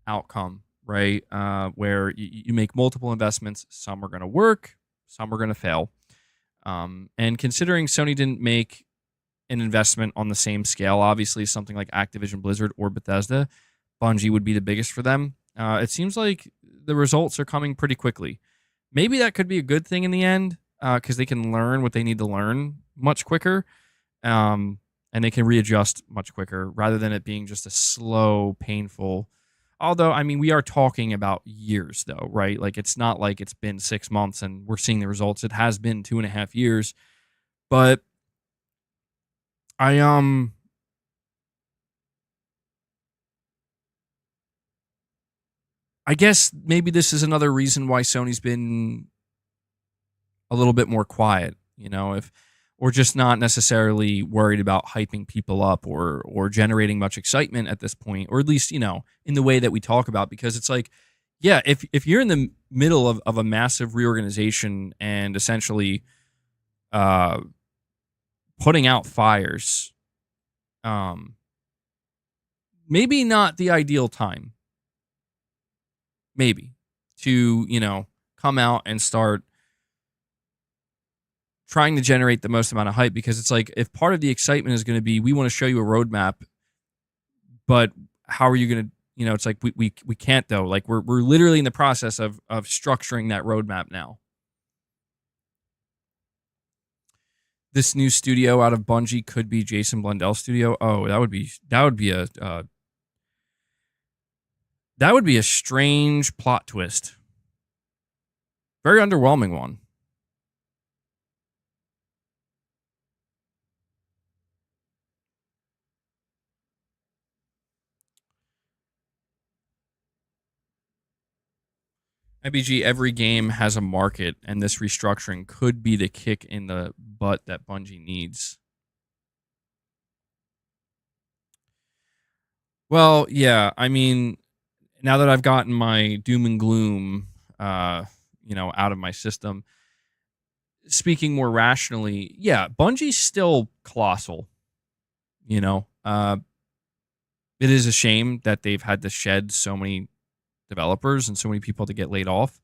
outcome, right? Where you make multiple investments, some are going to work, some are going to fail. And considering Sony didn't make an investment on the same scale, obviously something like Activision Blizzard or Bethesda, Bungie would be the biggest for them. It seems like the results are coming pretty quickly. Maybe that could be a good thing in the end, because they can learn what they need to learn much quicker. And they can readjust much quicker rather than it being just a slow, painful. Although, I mean, we are talking about years, though, right? Like, it's not like it's been 6 months and we're seeing the results. It has been 2.5 years. But I I guess maybe this is another reason why Sony's been a little bit more quiet, if or just not necessarily worried about hyping people up or generating much excitement at this point, or at least, in the way that we talk about, because it's like, yeah, if you're in the middle of a massive reorganization and essentially uh putting out fires, um maybe not the ideal time, maybe, to, come out and start trying to generate the most amount of hype, because it's like, if part of the excitement is going to be, we want to show you a roadmap, but how are you going to, it's like, we can't, though. Like, we're literally in the process of structuring that roadmap now. This new studio out of Bungie could be Jason Blundell's studio. Oh, that would be a strange plot twist. Very underwhelming one. IBG, every game has a market, and this restructuring could be the kick in the butt that Bungie needs. Well, yeah, I mean, now that I've gotten my doom and gloom, out of my system, speaking more rationally, yeah, Bungie's still colossal. It is a shame that they've had to shed so many developers and so many people to get laid off.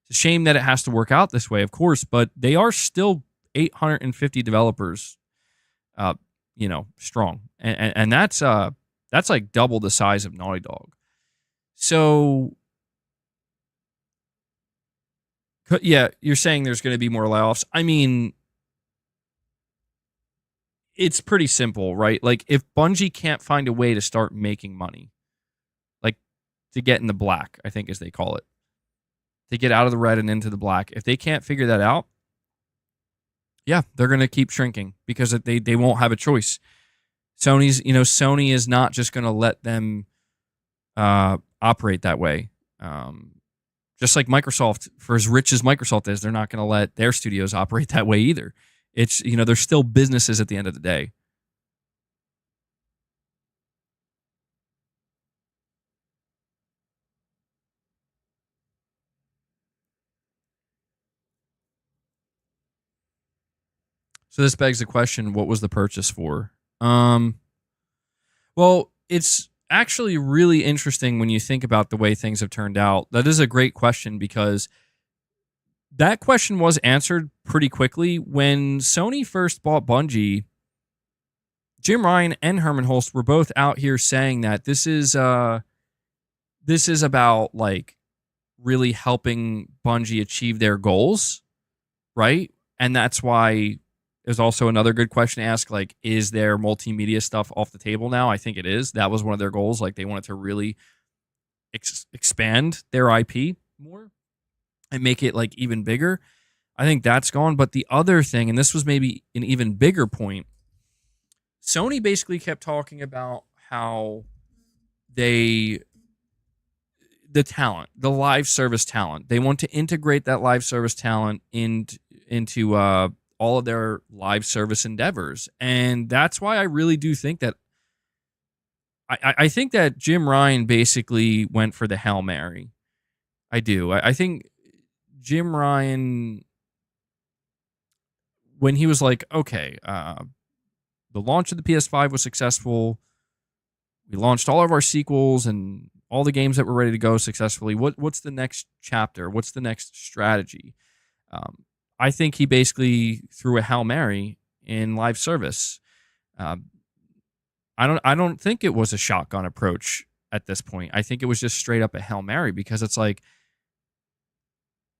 It's a shame that it has to work out this way, of course, but they are still 850 developers, strong, and that's like double the size of Naughty Dog. So, yeah, you're saying there's going to be more layoffs. I mean, it's pretty simple, right? Like, if Bungie can't find a way to start making money, like to get in the black, I think, as they call it, to get out of the red and into the black, if they can't figure that out, yeah, they're going to keep shrinking, because they won't have a choice. Sony is not just going to let them operate that way. Just like Microsoft, for as rich as Microsoft is, they're not going to let their studios operate that way either. It's, they're still businesses at the end of the day. So this begs the question, what was the purchase for? Well, it's actually really interesting when you think about the way things have turned out. That is a great question, because that question was answered pretty quickly. When Sony first bought Bungie, Jim Ryan and Herman Hulst were both out here saying that this is about like really helping Bungie achieve their goals, right? And that's why there's also another good question to ask, like, is their multimedia stuff off the table now? I think it is. That was one of their goals. Like, they wanted to really expand their IP more and make it like even bigger. I think that's gone. But the other thing, and this was maybe an even bigger point, Sony basically kept talking about how the talent, the live service talent, they want to integrate that live service talent into all of their live service endeavors. And that's why I really do think that I think that Jim Ryan basically went for the Hail Mary. I do. I think Jim Ryan, when he was like, okay, the launch of the PS5 was successful. We launched all of our sequels and all the games that were ready to go successfully. What's the next chapter? What's the next strategy? I think he basically threw a Hail Mary in live service. I don't think it was a shotgun approach at this point. I think it was just straight up a Hail Mary, because it's like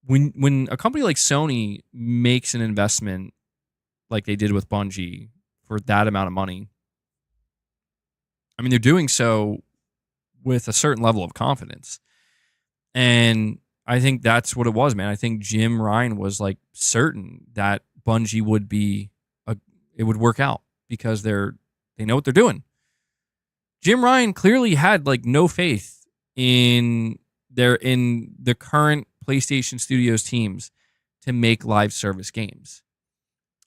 when a company like Sony makes an investment like they did with Bungie for that amount of money, I mean, they're doing so with a certain level of confidence. And I think that's what it was, man. I think Jim Ryan was like certain that Bungie would it would work out, because they know what they're doing. Jim Ryan clearly had like no faith in the current PlayStation Studios teams to make live service games.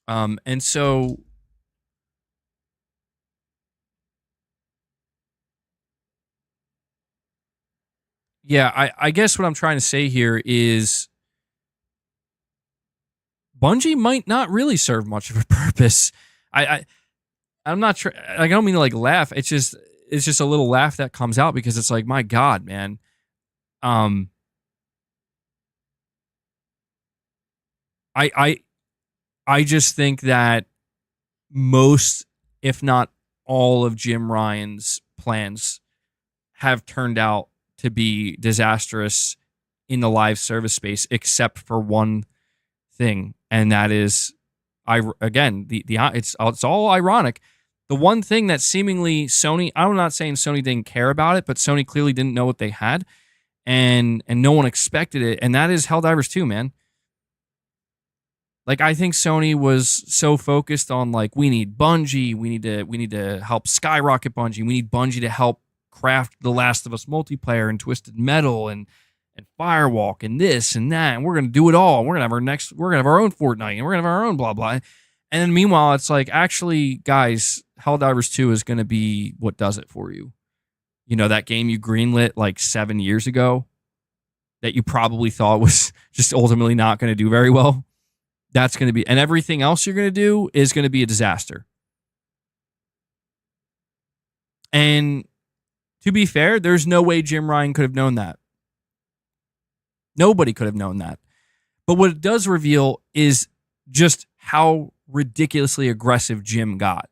And so yeah, I guess what I'm trying to say here is Bungie might not really serve much of a purpose. I'm not sure. Like, I don't mean to like laugh. It's just a little laugh that comes out, because it's like, my God, man. I just think that most, if not all, of Jim Ryan's plans have turned out to be disastrous in the live service space, except for one thing, and that is, it's all ironic. The one thing that seemingly Sony, I'm not saying Sony didn't care about it, but Sony clearly didn't know what they had, and no one expected it, and that is Helldivers 2, man. Like, I think Sony was so focused on like, we need Bungie, we need to help skyrocket Bungie, we need Bungie to help craft The Last of Us multiplayer and Twisted Metal and Firewalk and this and that, and we're gonna do it all. We're gonna have our own Fortnite, and we're gonna have our own blah blah. And then meanwhile, it's like, actually, guys, Helldivers 2 is gonna be what does it for you. You know, that game you greenlit like 7 years ago that you probably thought was just ultimately not gonna do very well. That's gonna be, and everything else you're gonna do is gonna be a disaster. And to be fair, there's no way Jim Ryan could have known that. Nobody could have known that. But what it does reveal is just how ridiculously aggressive Jim got.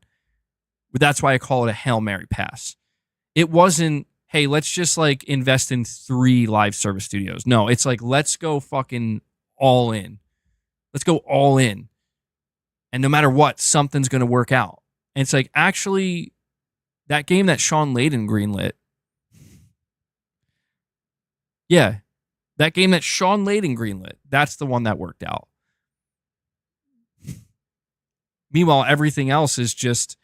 But that's why I call it a Hail Mary pass. It wasn't, hey, let's just like invest in 3 live service studios. No, it's like, let's go fucking all in. Let's go all in. And no matter what, something's going to work out. And it's like, actually, that game that Sean Layden greenlit. Yeah. That game that Sean Layden greenlit, that's the one that worked out. Meanwhile, everything else is just,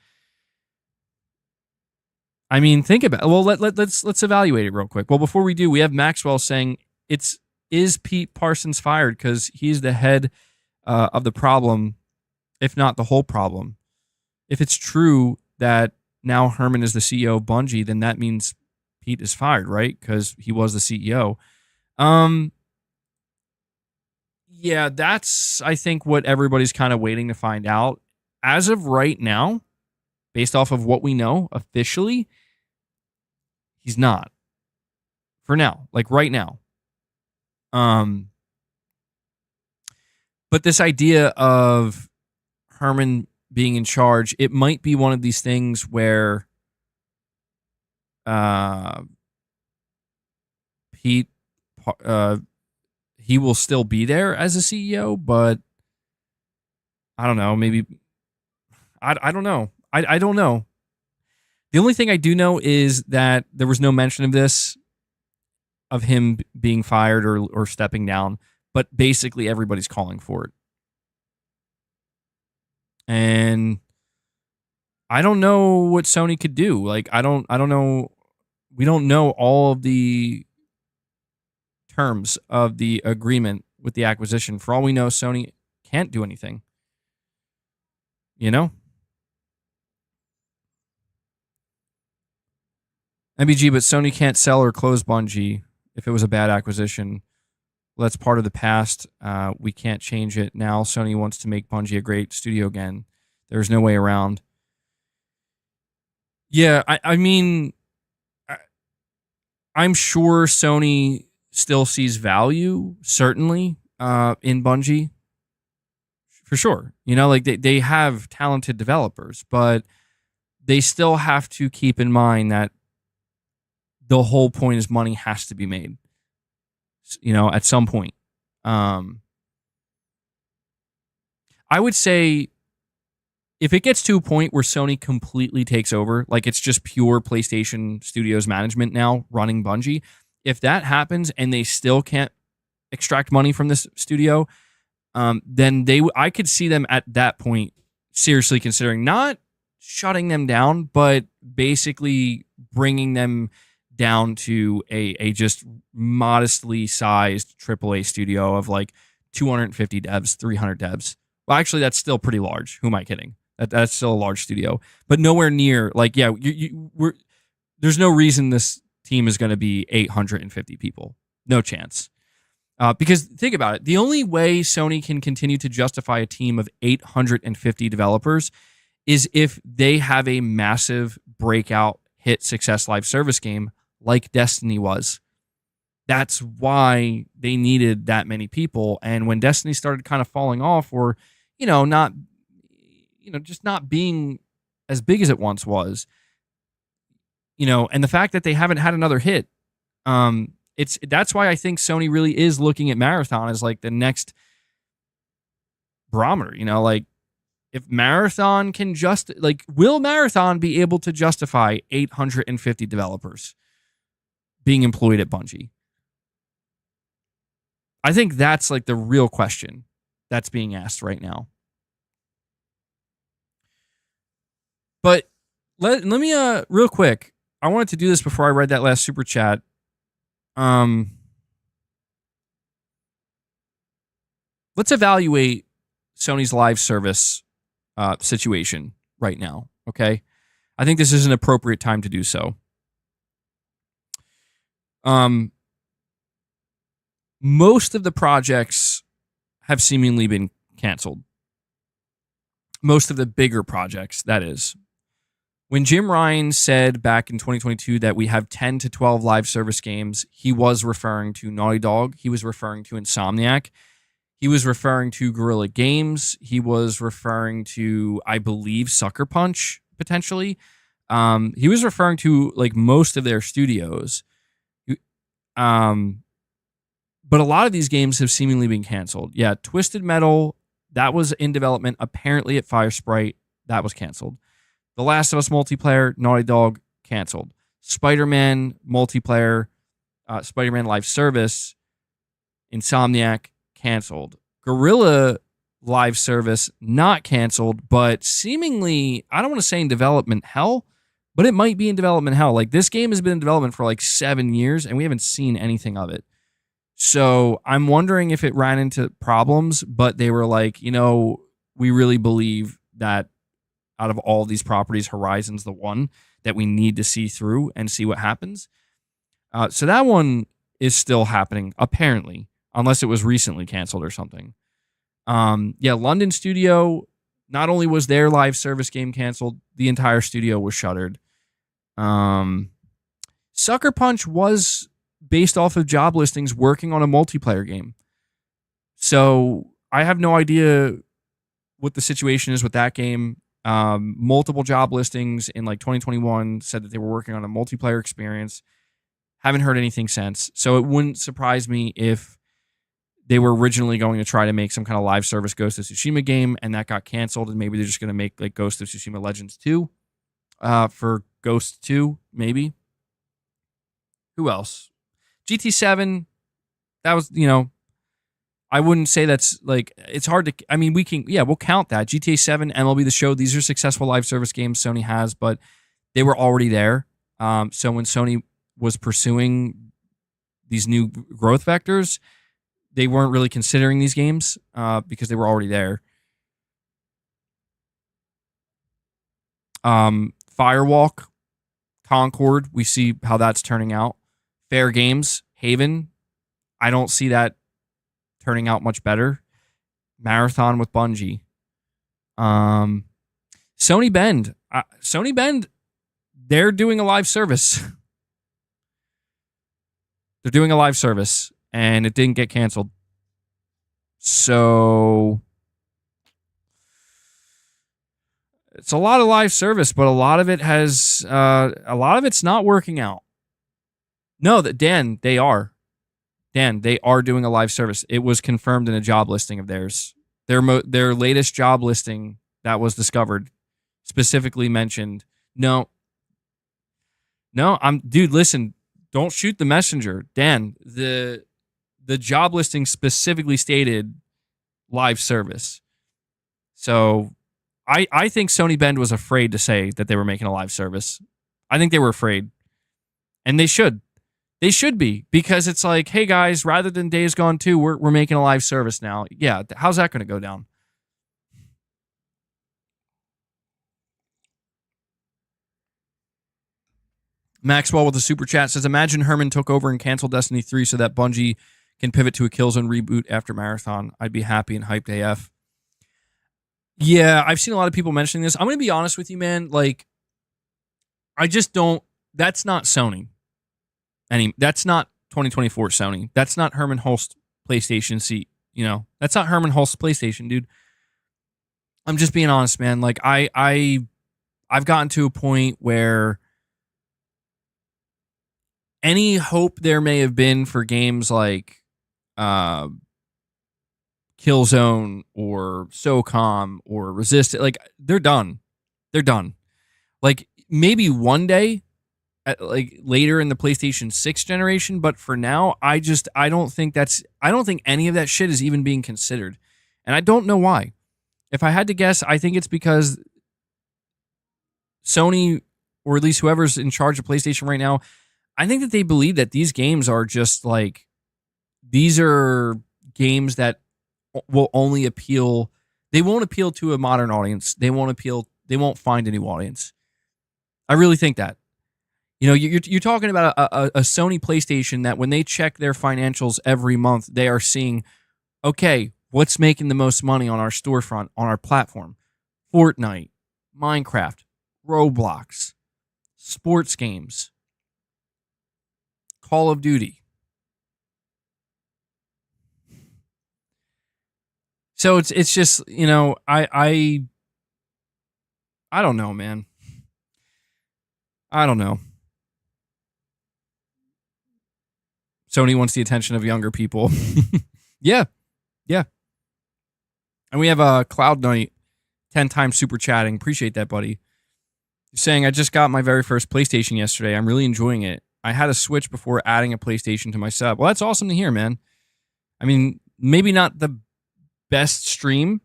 I mean, think about it. Well, let's evaluate it real quick. Well, before we do, we have Maxwell saying, is Pete Parsons fired because he's the head of the problem, if not the whole problem? If it's true that now Herman is the CEO of Bungie, then that means Pete is fired, right? Because he was the CEO. Yeah, that's, I think, what everybody's kind of waiting to find out. As of right now, based off of what we know officially, he's not. For now, like right now. But this idea of Herman being in charge, it might be one of these things where Pete, he will still be there as a CEO, but I don't know. Maybe I don't know. I don't know. The only thing I do know is that there was no mention of this, of him being fired or stepping down, but basically everybody's calling for it. And I don't know what Sony could do. Like, I don't know. We don't know all of the terms of the agreement with the acquisition. For all we know, Sony can't do anything. You know? MBG, but Sony can't sell or close Bungie if it was a bad acquisition. Well, that's part of the past. We can't change it. Now Sony wants to make Bungie a great studio again. There's no way around. Yeah, I mean, I'm sure Sony still sees value, certainly, in Bungie. For sure. You know, like they have talented developers, but they still have to keep in mind that the whole point is money has to be made, you know, at some point. I would say if it gets to a point where Sony completely takes over, like it's just pure PlayStation Studios management now running Bungie, if that happens and they still can't extract money from this studio, then I could see them at that point seriously considering not shutting them down, but basically bringing them down to a just modestly sized AAA studio of like 250 devs, 300 devs. Well, actually, that's still pretty large. Who am I kidding? That's still a large studio, but nowhere near like, yeah, there's no reason this team is going to be 850 people. No chance. Because think about it. The only way Sony can continue to justify a team of 850 developers is if they have a massive breakout hit success live service game like Destiny was. That's why they needed that many people. And when Destiny started kind of falling off, or, you know, not, you know, just not being as big as it once was, you know, and the fact that they haven't had another hit, that's why I think Sony really is looking at Marathon as like the next barometer, you know, like if Marathon can will Marathon be able to justify 850 developers being employed at Bungie? I think that's like the real question that's being asked right now. But let me real quick, I wanted to do this before I read that last super chat. Let's evaluate Sony's live service situation right now, okay? I think this is an appropriate time to do so. Most of the projects have seemingly been canceled. Most of the bigger projects, that is. When Jim Ryan said back in 2022 that we have 10 to 12 live service games, he was referring to Naughty Dog. He was referring to Insomniac. He was referring to Guerrilla Games. He was referring to, I believe, Sucker Punch, potentially. He was referring to like most of their studios. But a lot of these games have seemingly been canceled. Yeah, Twisted Metal, that was in development, apparently at Firesprite. That was canceled. The Last of Us multiplayer, Naughty Dog, canceled. Spider-Man multiplayer, Spider-Man live service, Insomniac, canceled. Guerrilla live service, not canceled, but seemingly, I don't want to say in development hell, but it might be in development hell. Like, this game has been in development for like 7 years, and we haven't seen anything of it. So I'm wondering if it ran into problems, but they were like, you know, we really believe that out of all these properties, Horizon's the one that we need to see through and see what happens. So that one is still happening, apparently, unless it was recently canceled or something. Yeah, London Studio, not only was their live service game canceled, the entire studio was shuttered. Sucker Punch was based off of job listings working on a multiplayer game. So I have no idea what the situation is with that game. Multiple job listings in like 2021 said that they were working on a multiplayer experience. Haven't heard anything since. So it wouldn't surprise me if they were originally going to try to make some kind of live service Ghost of Tsushima game, and that got canceled, and maybe they're just going to make like Ghost of Tsushima Legends 2 for Ghost 2, maybe. Who else? GT7, that was, I wouldn't say that's like, it's hard to, I mean, we'll count that. GTA 7, MLB The Show, these are successful live service games Sony has, but they were already there. So when Sony was pursuing these new growth vectors, they weren't really considering these games because they were already there. Firewalk, Concord, we see how that's turning out. Fair Games, Haven, I don't see that turning out much better. Marathon with Bungie. Sony Bend. Sony Bend, they're doing a live service. They're doing a live service, and it didn't get canceled. So it's a lot of live service, but a lot of it has a lot of it's not working out. No, Dan, they are. Dan, they are doing a live service. It was confirmed in a job listing of theirs. Their latest job listing that was discovered specifically mentioned. No, dude, listen, don't shoot the messenger. Dan, the job listing specifically stated live service. So I think Sony Bend was afraid to say that they were making a live service. I think they were afraid. And they should. They should be, because it's like, hey guys, rather than Days Gone 2, we're making a live service now. Yeah, how's that going to go down? Maxwell with a super chat says, imagine Herman took over and canceled Destiny 3 so that Bungie can pivot to a Killzone reboot after Marathon. I'd be happy and hyped AF. Yeah, I've seen a lot of people mentioning this. I'm going to be honest with you, man. Like, I just don't. That's not Sony. That's not 2024 Sony. That's not Herman Hulst PlayStation seat. That's not Herman Hulst PlayStation, dude. I'm just being honest, man. Like, I've gotten to a point where any hope there may have been for games like Killzone or SOCOM or Resist, like, they're done. They're done. Like, maybe one day, like later in the PlayStation 6 generation, but for now, I don't think any of that shit is even being considered. And I don't know why. If I had to guess, I think it's because Sony, or at least whoever's in charge of PlayStation right now, I think that they believe that these games are just like, these are games that will only appeal. They won't appeal to a modern audience. They won't find a new audience. I really think that. You're talking about a Sony PlayStation that when they check their financials every month, they are seeing, okay, what's making the most money on our storefront, on our platform? Fortnite, Minecraft, Roblox, sports games, Call of Duty. So it's just, I don't know, man. I don't know. Sony wants the attention of younger people. Yeah. And we have a Cloud Knight 10 times super chatting. Appreciate that, buddy. You're saying, I just got my very first PlayStation yesterday. I'm really enjoying it. I had a Switch before adding a PlayStation to my setup. Well, that's awesome to hear, man. I mean, maybe not the best stream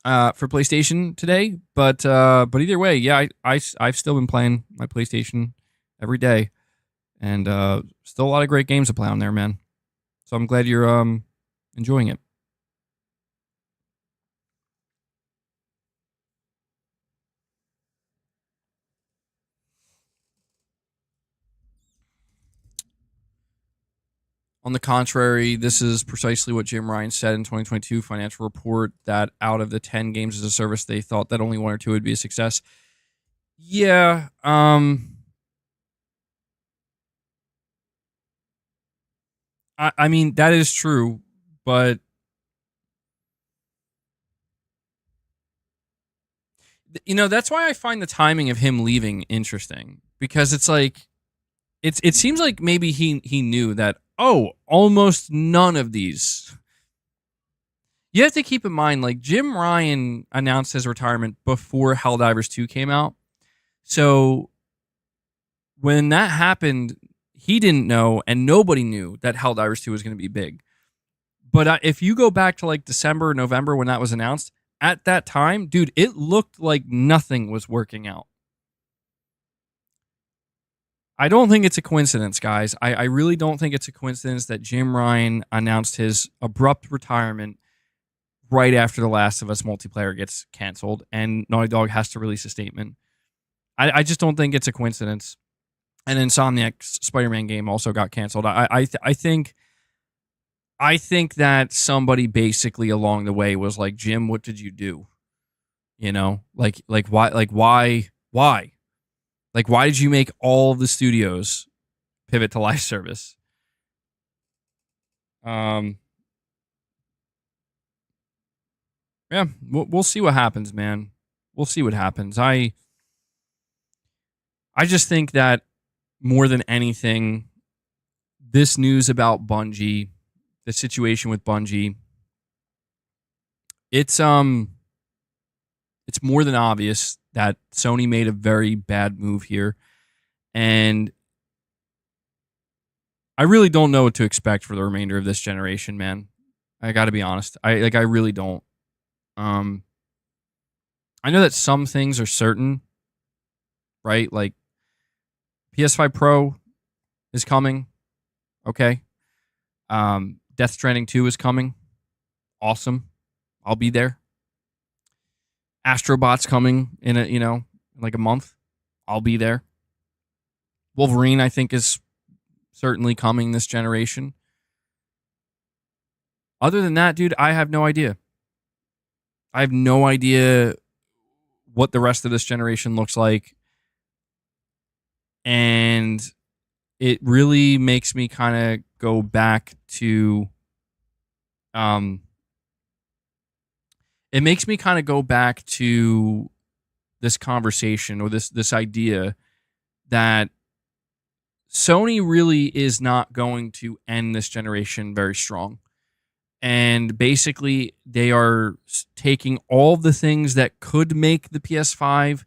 for PlayStation today, but either way, yeah, I've still been playing my PlayStation every day. And still a lot of great games to play on there, man. So I'm glad you're enjoying it. On the contrary, this is precisely what Jim Ryan said in 2022 financial report, that out of the 10 games as a service, they thought that only 1 or 2 would be a success. Yeah, I mean, that is true, but You know, that's why I find the timing of him leaving interesting, because it's like it seems like maybe he knew that, oh, almost none of these. You have to keep in mind, like, Jim Ryan announced his retirement before Helldivers 2 came out. So when that happened, he didn't know, and nobody knew that Helldivers 2 was going to be big. But if you go back to like December, November when that was announced, at that time, dude, it looked like nothing was working out. I don't think it's a coincidence, guys. I really don't think it's a coincidence that Jim Ryan announced his abrupt retirement right after The Last of Us multiplayer gets canceled and Naughty Dog has to release a statement. I just don't think it's a coincidence. And Insomniac's Spider-Man game also got canceled. I think that somebody basically along the way was like, Jim, what did you do? You know, like why? Like, why did you make all the studios pivot to live service? Yeah, we'll see what happens, man. We'll see what happens. I just think that more than anything, this news about Bungie, the situation with Bungie, it's more than obvious that Sony made a very bad move here, and I really don't know what to expect for the remainder of this generation, man. I got to be honest. I really don't. I know that some things are certain, right? Like PS5 Pro is coming. Okay. Death Stranding 2 is coming. Awesome. I'll be there. Astro Bot's coming in like a month. I'll be there. Wolverine, I think, is certainly coming this generation. Other than that, dude, I have no idea. I have no idea what the rest of this generation looks like. And it really makes me kind of go back to this conversation or this idea that Sony really is not going to end this generation very strong. And basically, they are taking all the things that could make the PS5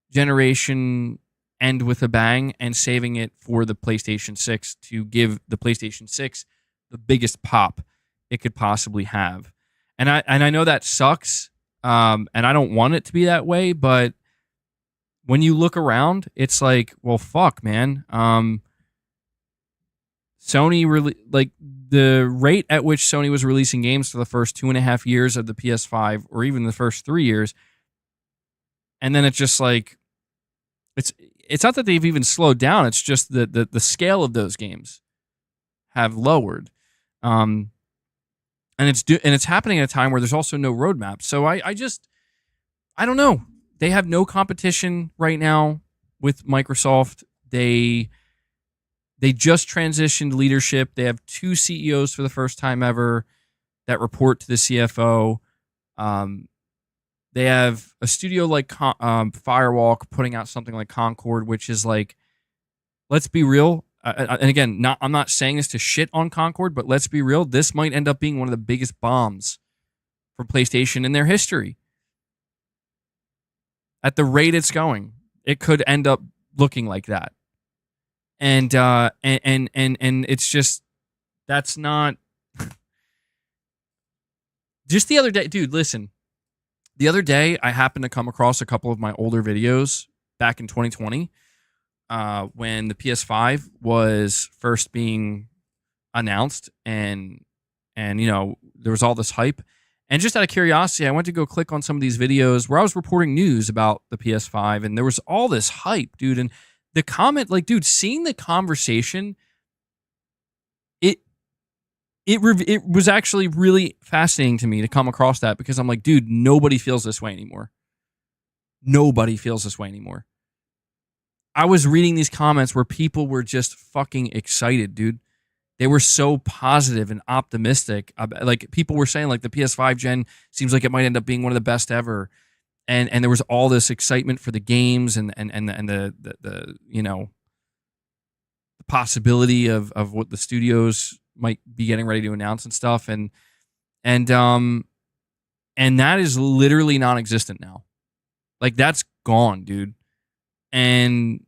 generation end with a bang and saving it for the PlayStation 6 to give the PlayStation 6 the biggest pop it could possibly have. And I know that sucks, and I don't want it to be that way, but when you look around, it's like, well, fuck, man. Sony really, like, the rate at which Sony was releasing games for the first 2.5 years of the PS5, or even the first 3 years, and then it's just like, it's not that they've even slowed down. It's just the scale of those games have lowered, and it's happening at a time where there's also no roadmap. So I don't know. They have no competition right now with Microsoft. They just transitioned leadership. They have 2 CEOs for the first time ever that report to the CFO. They have a studio like Firewalk putting out something like Concord, which is like, let's be real. And again, I'm not saying this to shit on Concord, but let's be real. This might end up being one of the biggest bombs for PlayStation in their history. At the rate it's going, it could end up looking like that. And it's just, that's not. Just the other day, dude, listen. The other day, I happened to come across a couple of my older videos back in 2020 when the PS5 was first being announced, and there was all this hype. And just out of curiosity, I went to go click on some of these videos where I was reporting news about the PS5, and there was all this hype, dude. And the comment, like, dude, seeing the conversation, it was actually really fascinating to me to come across that, because I'm like, dude, nobody feels this way anymore. Nobody feels this way anymore. I was reading these comments where people were just fucking excited, dude. They were so positive and optimistic. Like, people were saying, like, the PS5 gen seems like it might end up being one of the best ever. and there was all this excitement for the games and the you know, the possibility of what the studios might be getting ready to announce and stuff, and that is literally non-existent now. Like, that's gone, dude. And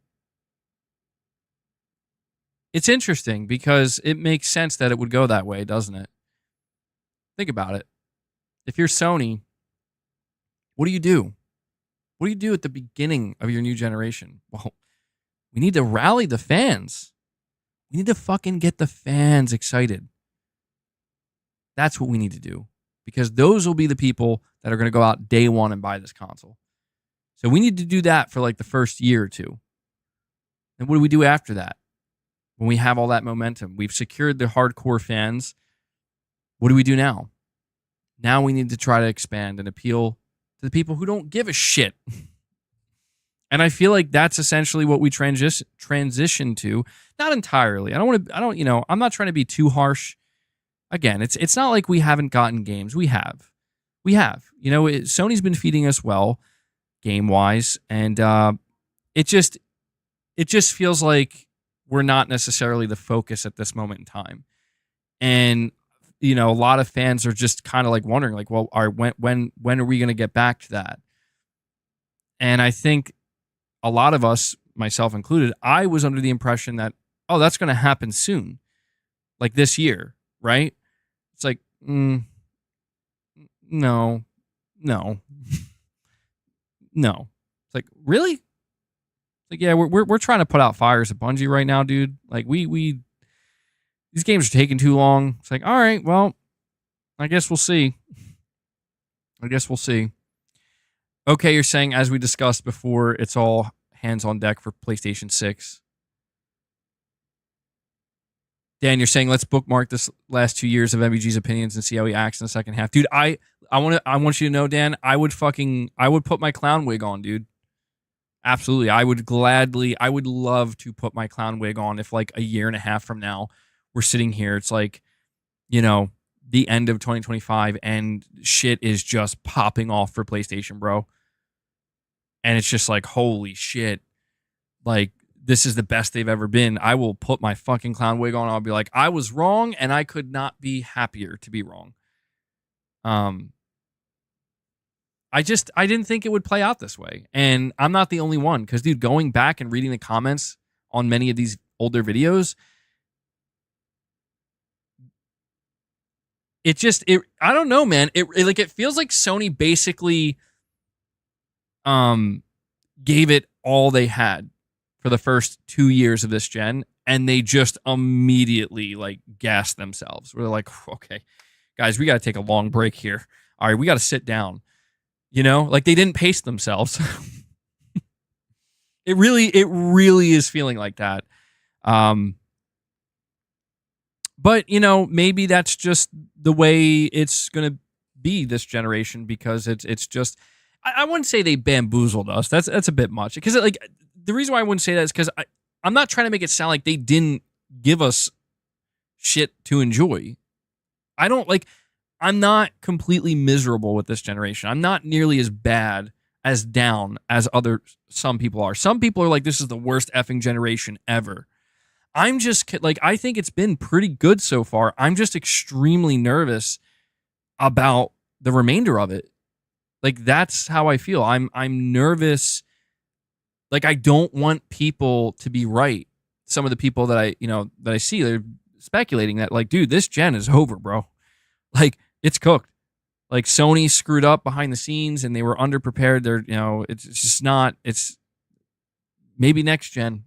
it's interesting because it makes sense that it would go that way, doesn't it? Think about it. If you're Sony, what do you do? What do you do at the beginning of your new generation? Well, we need to rally the fans. We need to fucking get the fans excited. That's what we need to do, because those will be the people that are going to go out day one and buy this console. So we need to do that for like the first year or two. And what do we do after that? When we have all that momentum, we've secured the hardcore fans. What do we do now? Now we need to try to expand and appeal to the people who don't give a shit. And I feel like that's essentially what we transition to. Not entirely. I'm not trying to be too harsh. Again, it's not like we haven't gotten games. We have. Sony's been feeding us well, game-wise, and it just feels like we're not necessarily the focus at this moment in time. And a lot of fans are just kind of like wondering, like, well, when are we going to get back to that? And I think a lot of us, myself included, I was under the impression that, oh, that's going to happen soon, like this year, right? It's like, no. It's like, really? It's like, yeah, we're trying to put out fires at Bungie right now, dude. Like, we these games are taking too long. It's like, all right, well, I guess we'll see. Okay, you're saying, as we discussed before, it's all hands on deck for PlayStation 6. Dan, you're saying let's bookmark this last 2 years of MVG's opinions and see how he acts in the second half. Dude, I want you to know, Dan, I would put my clown wig on, dude. Absolutely. I would love to put my clown wig on if, like, a year and a half from now we're sitting here. It's like, the end of 2025 and shit is just popping off for PlayStation, bro. And it's just like, holy shit. Like, this is the best they've ever been. I will put my fucking clown wig on. I'll be like, I was wrong, and I could not be happier to be wrong. I didn't think it would play out this way. And I'm not the only one. Because, dude, going back and reading the comments on many of these older videos, I don't know, man. It feels like Sony basically gave it all they had for the first 2 years of this gen, and they just immediately, like, gassed themselves. We're like, okay, guys, we got to take a long break here. All right, we got to sit down. Like, they didn't pace themselves. It really is feeling like that. But, maybe that's just the way it's going to be this generation, because it's just, I wouldn't say they bamboozled us. That's a bit much. Because, like, the reason why I wouldn't say that is because I'm not trying to make it sound like they didn't give us shit to enjoy. I'm not completely miserable with this generation. I'm not nearly as bad, as down as some people are. Some people are like, this is the worst effing generation ever. I'm just like, I think it's been pretty good so far. I'm just extremely nervous about the remainder of it. Like, that's how I feel. I'm nervous. Like, I don't want people to be right. Some of the people that I see, they're speculating that, like, dude, this gen is over, bro. Like, it's cooked. Like, Sony screwed up behind the scenes and they were underprepared. They're, it's just not, it's maybe next gen,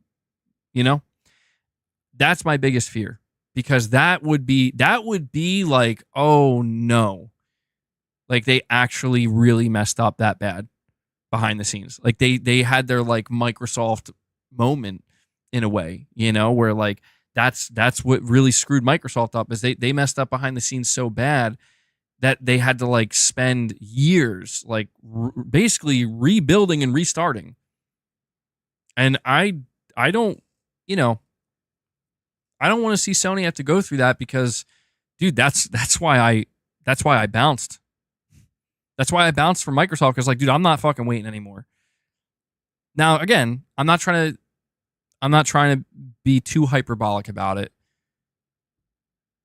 That's my biggest fear, because that would be like, oh no. Like, they actually really messed up that bad behind the scenes. Like, they had their, like, Microsoft moment in a way, where, like, that's what really screwed Microsoft up, is they messed up behind the scenes so bad that they had to, like, spend years, like, basically rebuilding and restarting. And I don't, I don't want to see Sony have to go through that, because, dude, that's why I bounced. That's why I bounced from Microsoft, because like, dude, I'm not fucking waiting anymore. Now, again, I'm not trying to be too hyperbolic about it.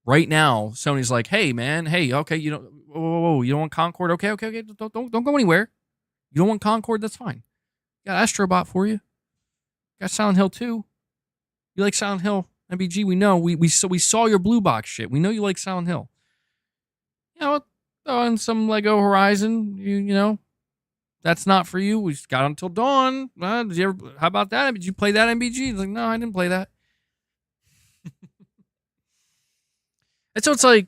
Right now, Sony's like, hey man, hey, okay, you don't, whoa, you don't want Concord? Okay, don't go anywhere. You don't want Concord? That's fine. Got Astro Bot for you. Got Silent Hill 2. You like Silent Hill? MBG, we know. We saw your blue box shit. We know you like Silent Hill. You know, and some Lego Horizon, you know, that's not for you. We just got until dawn. Did you ever? How about that? Did you play that, MBG? He's like, no, I didn't play that. And so it's like,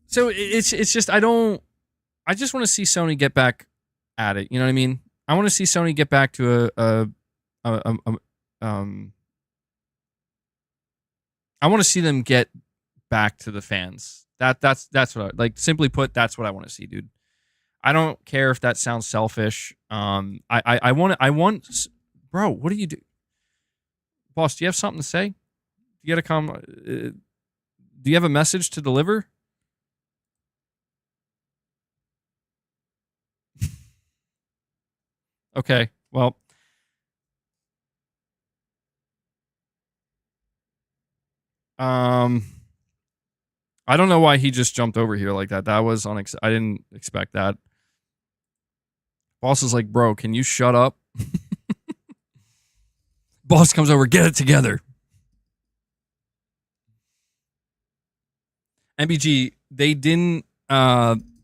so it's just I just want to see Sony get back at it. You know what I mean? I want to see Sony get back to I want to see them get back to the fans. That's what I, like, simply put, that's what I want to see, dude. I don't care if that sounds selfish. I want bro, what do you do? Boss, do you have something to say? You gotta come. Do you have a message to deliver? Okay, well. I don't know why he just jumped over here like that. That was I didn't expect that. Boss is like, bro, can you shut up? Boss comes over, get it together. MBG, they didn't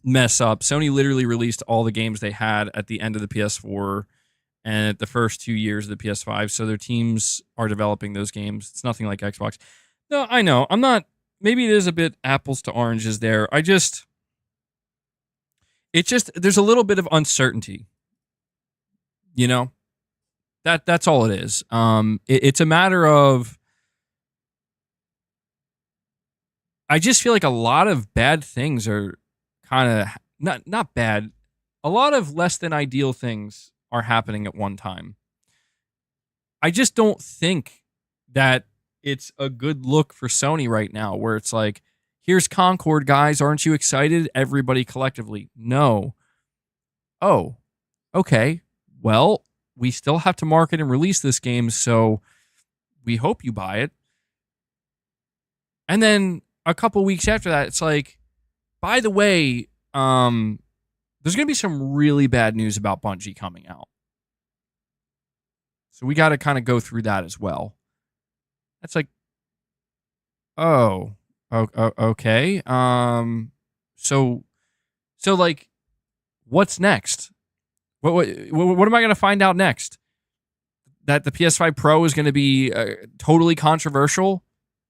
mess up. Sony literally released all the games they had at the end of the PS4 and at the first 2 years of the PS5. So their teams are developing those games. It's nothing like Xbox. No, I know. I'm not. Maybe it is a bit apples to oranges there. There's a little bit of uncertainty. You know? That's all it is. It's a matter of, I just feel like a lot of bad things are kind of not bad. A lot of less than ideal things are happening at one time. I just don't think that it's a good look for Sony right now, where it's like, here's Concord, guys. Aren't you excited? Everybody collectively. No. Oh, okay. Well, we still have to market and release this game, so we hope you buy it. And then a couple weeks after that, it's like, by the way, there's going to be some really bad news about Bungie coming out. So we got to kind of go through that as well. That's like, oh, okay. So like, what's next? What am I going to find out next? That the PS5 Pro is going to be totally controversial,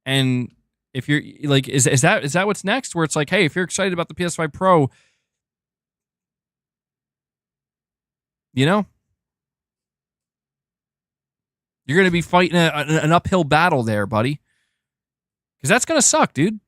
and if you're like, is that what's next? Where it's like, hey, if you're excited about the PS5 Pro, you know, you're going to be fighting an uphill battle there, buddy. Because that's going to suck, dude.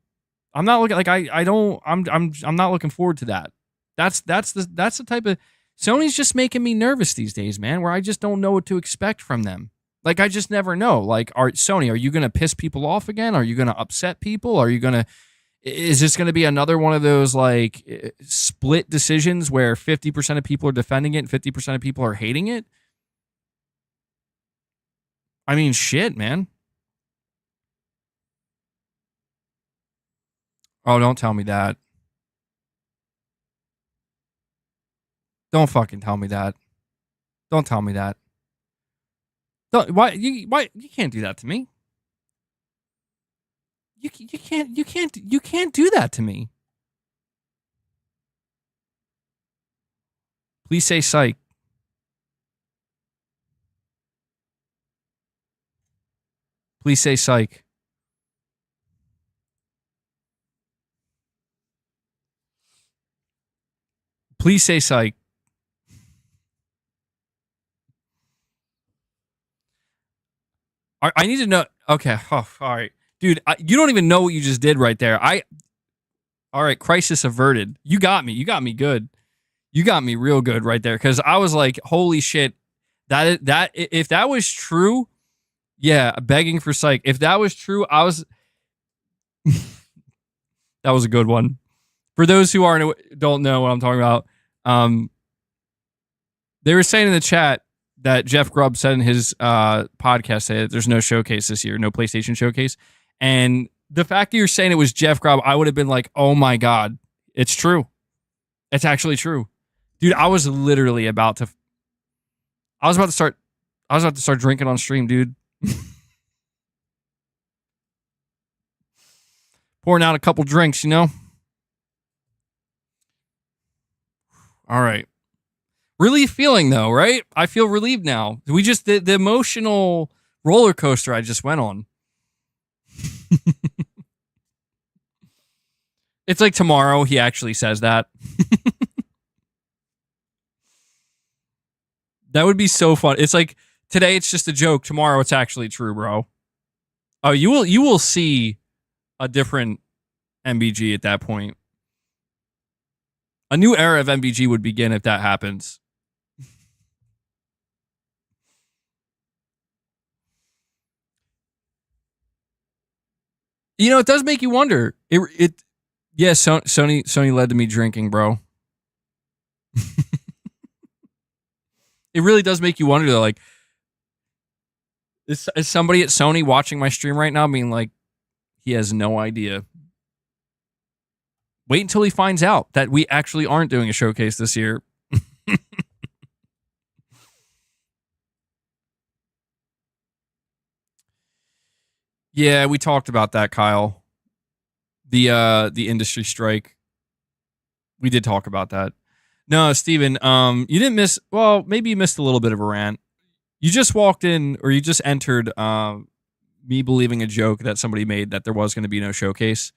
I'm not looking like I'm not looking forward to that. That's the type of, Sony's just making me nervous these days, man, where I just don't know what to expect from them. Like, I just never know. Like, Sony, are you going to piss people off again? Are you going to upset people? Is this going to be another one of those, like, split decisions where 50% of people are defending it and 50% of people are hating it? I mean, shit, man. Oh, don't tell me that. Don't fucking tell me that. Don't tell me that. Why you can't do that to me? You can't do that to me. Please say psych. Please say psych. Please say psych. I need to know. Okay. Oh, all right. Dude, you don't even know what you just did right there. All right. Crisis averted. You got me. You got me good. You got me real good right there. Because I was like, holy shit. That if that was true, yeah, begging for psych. If that was true, that That was a good one. For those who don't know what I'm talking about, they were saying in the chat that Jeff Grubb said in his podcast that there's no showcase this year, no PlayStation showcase. And the fact that you're saying it was Jeff Grubb, I would have been like, oh my God, it's true. It's actually true. Dude, I was about to start drinking on stream, dude. Pouring out a couple drinks, you know? All right. Really feeling though, right? I feel relieved now. We just the emotional roller coaster I just went on. It's like tomorrow he actually says that. That would be so fun. It's like today it's just a joke. Tomorrow it's actually true, bro. Oh, you will see a different MBG at that point. A new era of MBG would begin if that happens. You know, it does make you wonder. Sony led to me drinking, bro. It really does make you wonder, though. Like, is somebody at Sony watching my stream right now being like, he has no idea? Wait until he finds out that we actually aren't doing a showcase this year. Yeah, we talked about that, Kyle. The industry strike. We did talk about that. No, Steven, you didn't miss, well, maybe you missed a little bit of a rant. You just walked in, or you just entered me believing a joke that somebody made that there was going to be no showcase,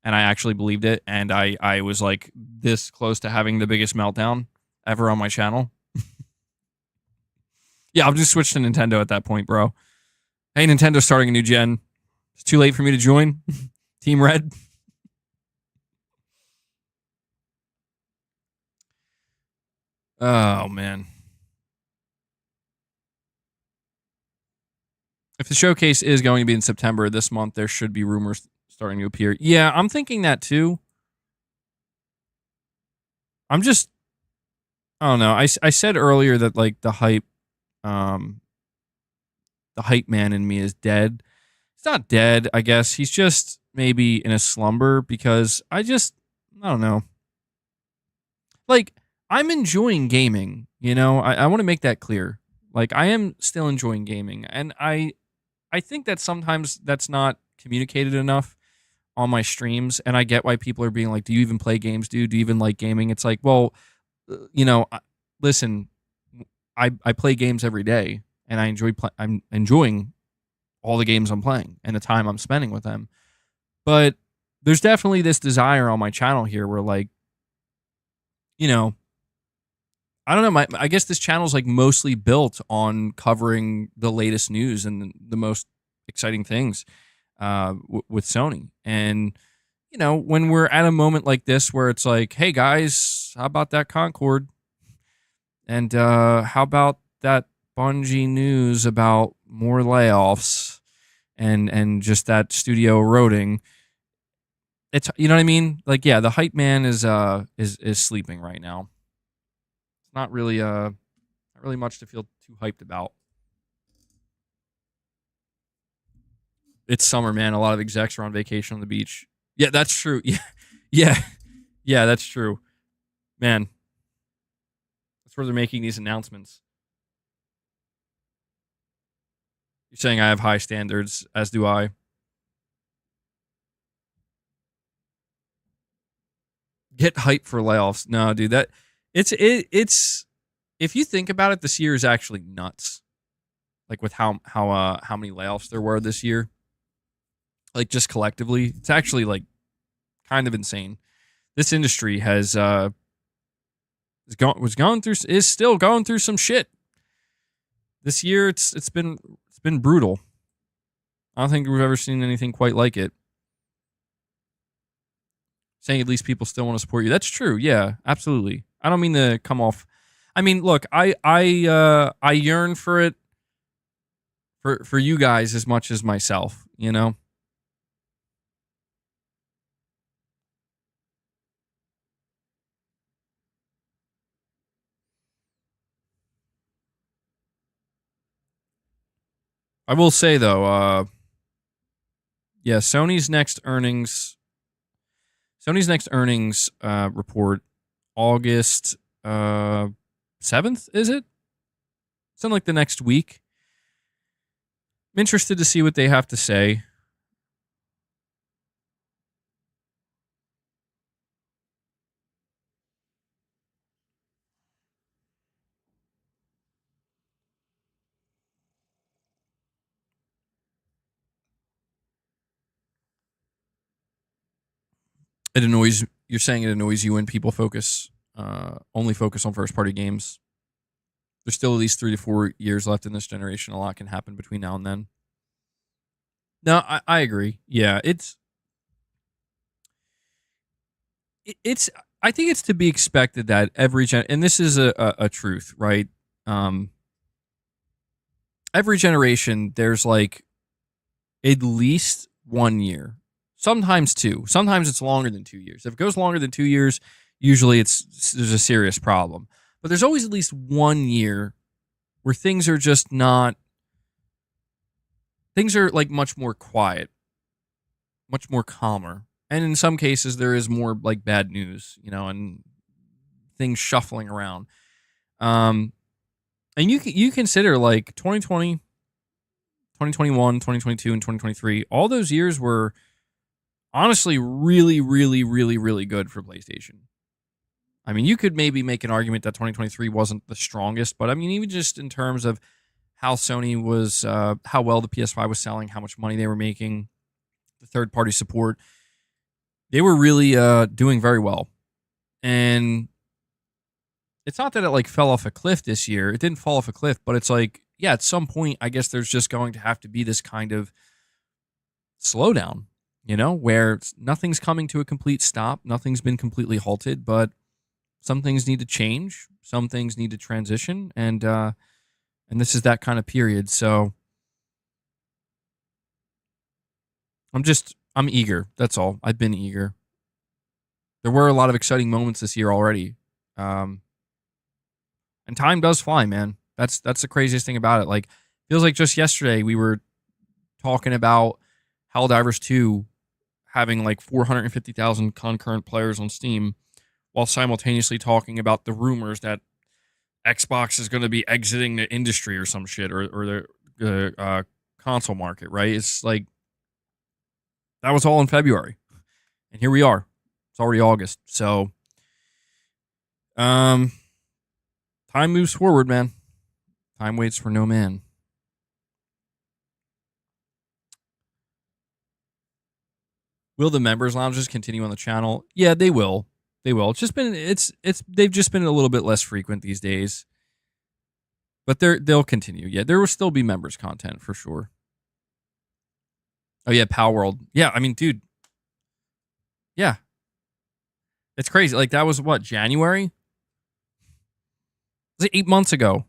and I actually believed it, and I was like this close to having the biggest meltdown ever on my channel. Yeah, I'll just switch to Nintendo at that point, bro. Hey, Nintendo's starting a new gen. It's too late for me to join. Team Red. Oh, man. If the showcase is going to be in September this month, there should be rumors starting to appear. Yeah, I'm thinking that too. I don't know. I said earlier that like the hype man in me is dead. It's not dead, I guess. He's just maybe in a slumber because I don't know. Like, I'm enjoying gaming, you know? I want to make that clear. Like, I am still enjoying gaming, and I think that sometimes that's not communicated enough on my streams, and I get why people are being like, do you even play games, dude? Do you even like gaming? It's like, well, you know, listen, I play games every day, and I'm enjoying all the games I'm playing and the time I'm spending with them. But there's definitely this desire on my channel here where, like, you know, I don't know. I guess this channel is like mostly built on covering the latest news and the most exciting things with Sony. And, you know, when we're at a moment like this where it's like, hey, guys, how about that Concord? And how about that Bungie news about more layoffs and just that studio eroding? It's, you know what I mean? Like, yeah, the hype man is sleeping right now. Not really much to feel too hyped about. It's summer, man. A lot of execs are on vacation on the beach. Yeah, that's true. Yeah, that's true. Man, that's where they're making these announcements. You're saying I have high standards, as do I. Get hyped for layoffs. No, dude, it's if you think about it, this year is actually nuts. Like with how many layoffs there were this year. Like just collectively, it's actually like kind of insane. This industry is still going through some shit. This year it's been brutal. I don't think we've ever seen anything quite like it. Saying at least people still want to support you. That's true. Yeah, absolutely. I don't mean to come off. I mean, look, I yearn for it for you guys as much as myself, you know? I will say though, yeah, Sony's next earnings report, August 7th, is it? Something like the next week. I'm interested to see what they have to say. You're saying it annoys you when people only focus on first party games. There's still at least 3 to 4 years left in this generation. A lot can happen between now and then. No, I agree. Yeah, I think it's to be expected that and this is a truth, right? Every generation, there's like at least 1 year, sometimes 2. Sometimes it's longer than 2 years. If it goes longer than 2 years, usually there's a serious problem. But there's always at least 1 year where things are just not. Things are like much more quiet, much more calmer. And in some cases, there is more like bad news, and things shuffling around. And you consider like 2020, 2021, 2022, and 2023. All those years were honestly really, really, really, really good for PlayStation. I mean, you could maybe make an argument that 2023 wasn't the strongest, but I mean, even just in terms of how Sony was, how well the PS5 was selling, how much money they were making, the third-party support, they were really doing very well. And it's not that it like fell off a cliff this year. It didn't fall off a cliff, but it's like, yeah, at some point, I guess there's just going to have to be this kind of slowdown, where nothing's coming to a complete stop. Nothing's been completely halted, but some things need to change. Some things need to transition. And this is that kind of period. So I'm eager. That's all. I've been eager. There were a lot of exciting moments this year already. And time does fly, man. That's the craziest thing about it. Like, feels like just yesterday we were talking about Helldivers 2 having like 450,000 concurrent players on Steam, while simultaneously talking about the rumors that Xbox is going to be exiting the industry or some shit, or the console market, right? It's like, that was all in February. And here we are. It's already August. So, time moves forward, man. Time waits for no man. Will the members lounges continue on the channel? Yeah, they will. They will. They've just been a little bit less frequent these days. But they'll continue. Yeah, there will still be members content for sure. Oh yeah, Pal World. Yeah, I mean, dude. Yeah. It's crazy. Like, that was what, January? Was it 8 months ago?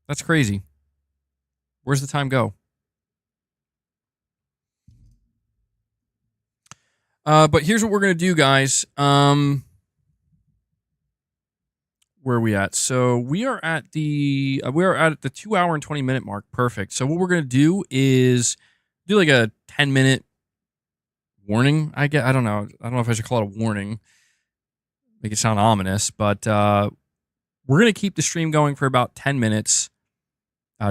That's crazy. Where's the time go? But here's what we're gonna do, guys. Where are we at? So we are at the 2 hour and 20 minute mark. Perfect. So what we're gonna do is do like a 10-minute warning. I don't know if I should call it a warning. Make it sound ominous, but we're gonna keep the stream going for about 10 minutes.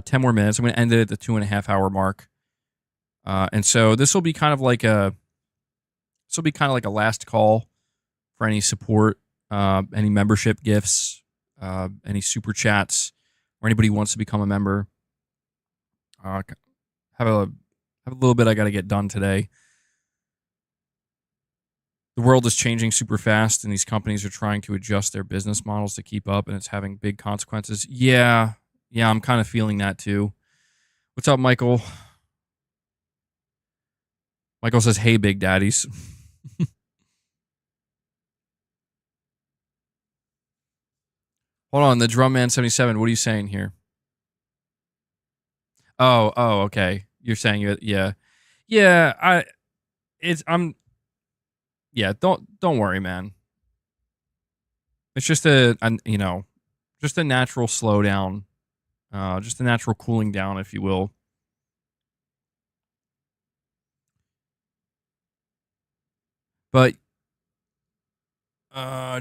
10 more minutes. I'm gonna end it at the 2.5 hour mark. And so this will be kind of like a last call for any support, any membership gifts, any super chats, or anybody who wants to become a member. Have a little bit I got to get done today. The world is changing super fast, and these companies are trying to adjust their business models to keep up, and it's having big consequences. Yeah, I'm kind of feeling that too. What's up, Michael? Michael says, "Hey, big daddies." Hold on, the Drumman 77. What are you saying here? Oh, okay. You're saying it. Yeah. Don't worry, man. It's just just a natural slowdown just a natural cooling down, if you will. But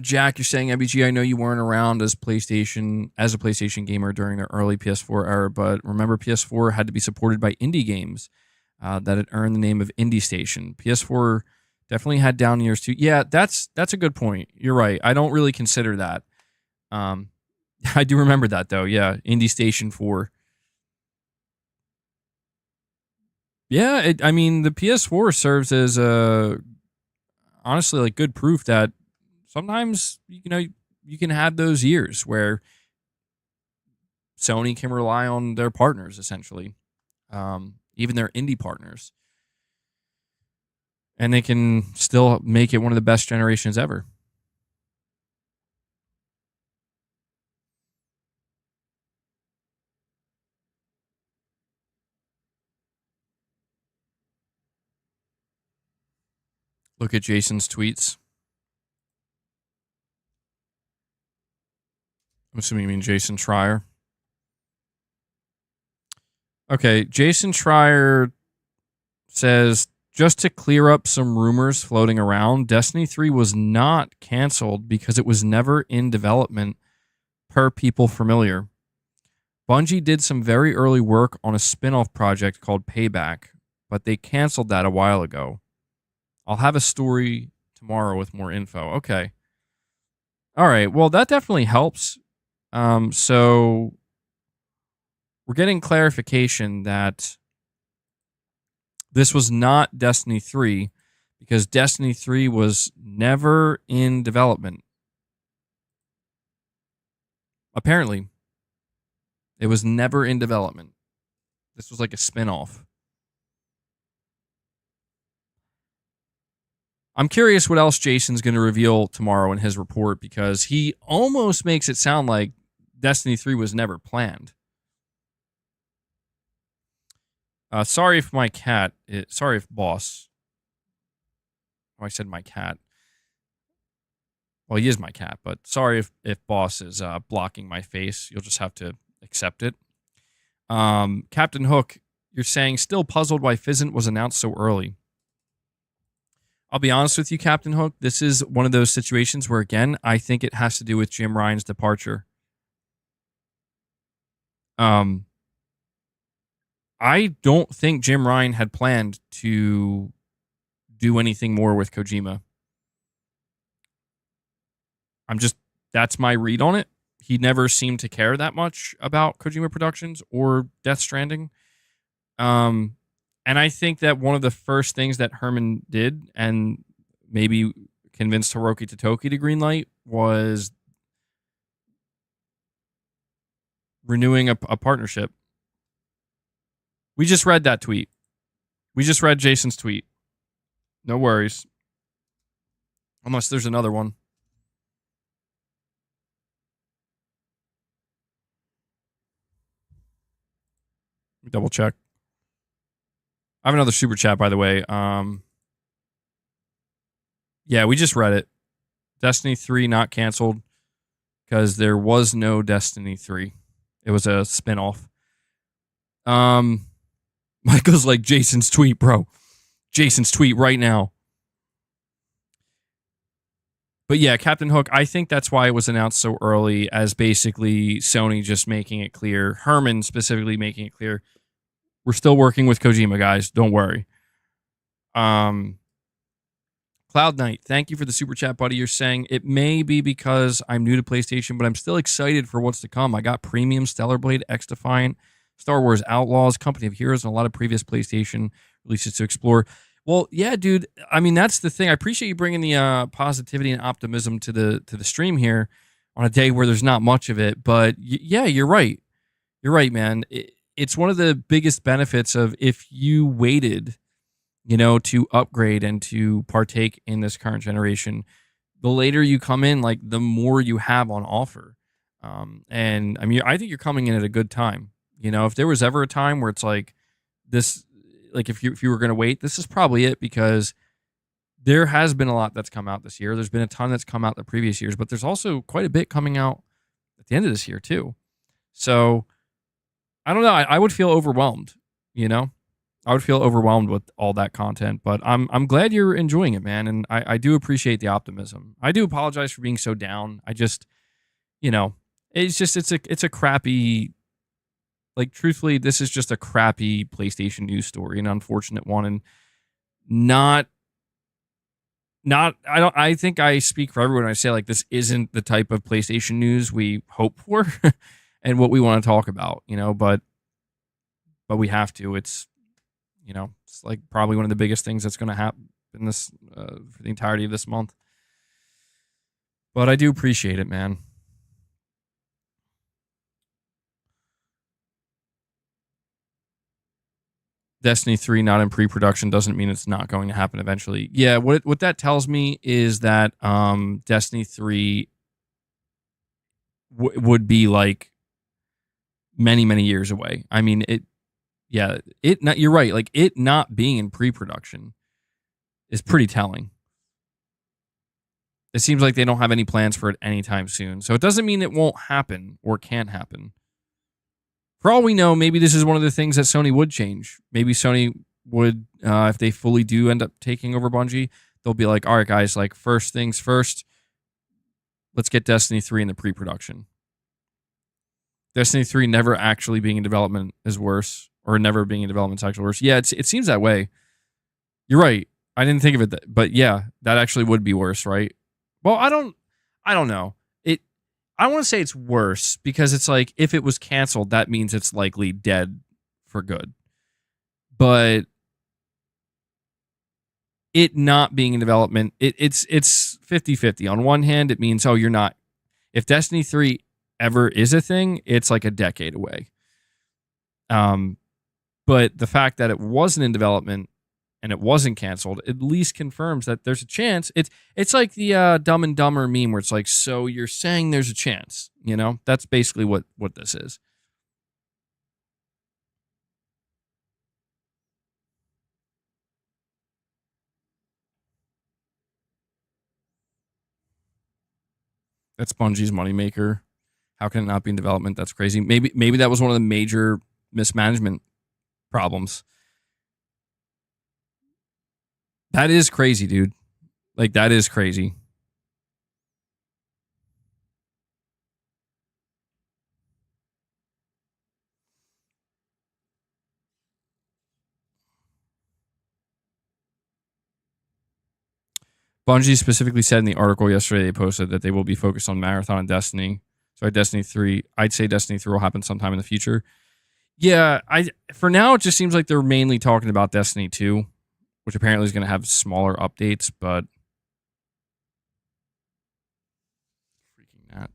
Jack, you're saying MBG. I know you weren't around as a PlayStation gamer during the early PS4 era, but remember PS4 had to be supported by indie games that had earned the name of Indie Station. PS4 definitely had down years too. Yeah, that's a good point. You're right. I don't really consider that. I do remember that though. Yeah, Indie Station 4. Yeah, I mean the PS4 serves as honestly like good proof that sometimes you can have those years where Sony can rely on their partners essentially, even their indie partners, and they can still make it one of the best generations ever. Look at Jason's tweets. I'm assuming you mean Jason Schreier. Okay, Jason Schreier says, just to clear up some rumors floating around, Destiny 3 was not canceled because it was never in development, per people familiar. Bungie did some very early work on a spin-off project called Payback, but they canceled that a while ago. I'll have a story tomorrow with more info. Okay. All right. Well, that definitely helps. So we're getting clarification that this was not Destiny 3 because Destiny 3 was never in development. Apparently, it was never in development. This was like a spin-off. I'm curious what else Jason's going to reveal tomorrow in his report because he almost makes it sound like Destiny 3 was never planned. Sorry if boss. Oh, I said my cat. Well, he is my cat, but sorry if boss is blocking my face. You'll just have to accept it. Captain Hook, you're saying still puzzled why Fizzant was announced so early. I'll be honest with you, Captain Hook. This is one of those situations where, again, I think it has to do with Jim Ryan's departure. I don't think Jim Ryan had planned to do anything more with Kojima. That's my read on it. He never seemed to care that much about Kojima Productions or Death Stranding. And I think that one of the first things that Herman did and maybe convinced Hiroki Totoki to greenlight was renewing a partnership. We just read that tweet. We just read Jason's tweet. No worries. Unless there's another one. Double check. I have another super chat, by the way. Yeah, we just read it. Destiny 3 not canceled because there was no Destiny 3. It was a spinoff. Michael's like, Jason's tweet, bro. Jason's tweet right now. But yeah, Captain Hook, I think that's why it was announced so early, as basically Sony just making it clear, Herman specifically making it clear, we're still working with Kojima, guys. Don't worry. Cloud Knight, thank you for the super chat, buddy. You're saying it may be because I'm new to PlayStation, but I'm still excited for what's to come. I got Premium, Stellar Blade, X Defiant, Star Wars Outlaws, Company of Heroes, and a lot of previous PlayStation releases to explore. Well, yeah, dude. I mean, that's the thing. I appreciate you bringing the positivity and optimism to the stream here on a day where there's not much of it. But yeah, you're right. You're right, man. It's one of the biggest benefits of if you waited, to upgrade and to partake in this current generation. The later you come in, like the more you have on offer. And I mean, I think you're coming in at a good time. If there was ever a time where it's like this. Like if you were going to wait, this is probably it because there has been a lot that's come out this year. There's been a ton that's come out the previous years, but there's also quite a bit coming out at the end of this year too. So I don't know. I would feel overwhelmed, you know? I would feel overwhelmed with all that content, but I'm glad you're enjoying it, man. And I do appreciate the optimism. I do apologize for being so down. I just, you know, it's a crappy, like, truthfully, this is just a crappy PlayStation news story, an unfortunate one, and not I think I speak for everyone when I say, like, this isn't the type of PlayStation news we hope for and what we want to talk about, but we have to. It's it's like probably one of the biggest things that's going to happen in this for the entirety of this month. But I do appreciate it, man. Destiny 3 not in pre-production doesn't mean it's not going to happen eventually. Yeah, what that tells me is that Destiny 3 would be like many, many years away. I mean, you're right. Like, it not being in pre-production is pretty telling. It seems like they don't have any plans for it anytime soon. So it doesn't mean it won't happen or can't happen. For all we know, maybe this is one of the things that Sony would change. Maybe Sony would, if they fully do end up taking over Bungie, they'll be like, all right, guys, like, first things first, let's get Destiny 3 in the pre-production. Destiny 3 never actually being in development is worse, or never being in development is actually worse. Yeah, it seems that way. You're right. I didn't think of it, but yeah, that actually would be worse, right? Well, I don't know. I want to say it's worse because it's like, if it was canceled, that means it's likely dead for good. But it not being in development, it's 50-50. On one hand, it means, you're not. If Destiny 3 ever is a thing, it's like a decade away. But the fact that it wasn't in development and it wasn't canceled at least confirms that there's a chance. It's like the Dumb and Dumber meme where it's like, so you're saying there's a chance, That's basically what this is. That's Bungie's moneymaker. How can it not be in development? That's crazy. Maybe that was one of the major mismanagement problems. That is crazy, dude. Like, that is crazy. Bungie specifically said in the article yesterday they posted that they will be focused on Marathon and Destiny. So Destiny 3, I'd say Destiny 3 will happen sometime in the future. Yeah, for now it just seems like they're mainly talking about Destiny 2, which apparently is going to have smaller updates, but freaking that.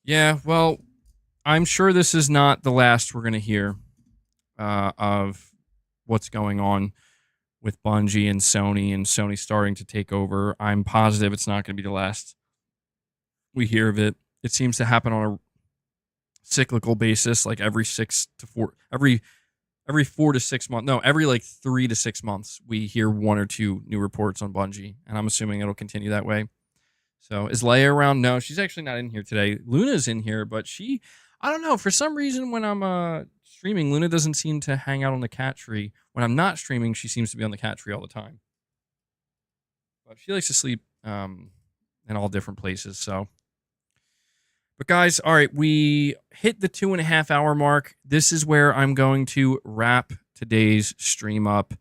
Yeah, well, I'm sure this is not the last we're going to hear of what's going on with Bungie and Sony starting to take over. I'm positive it's not going to be the last we hear of it. It seems to happen on a cyclical basis, like every 4 to 6 months. No, every like 3 to 6 months, we hear one or two new reports on Bungie, and I'm assuming it'll continue that way. So is Leia around? No, she's actually not in here today. Luna's in here, but I don't know, for some reason when I'm streaming, Luna doesn't seem to hang out on the cat tree. When I'm not streaming, she seems to be on the cat tree all the time. But she likes to sleep in all different places. So, but guys, all right, we hit the 2.5 hour mark. This is where I'm going to wrap today's stream up.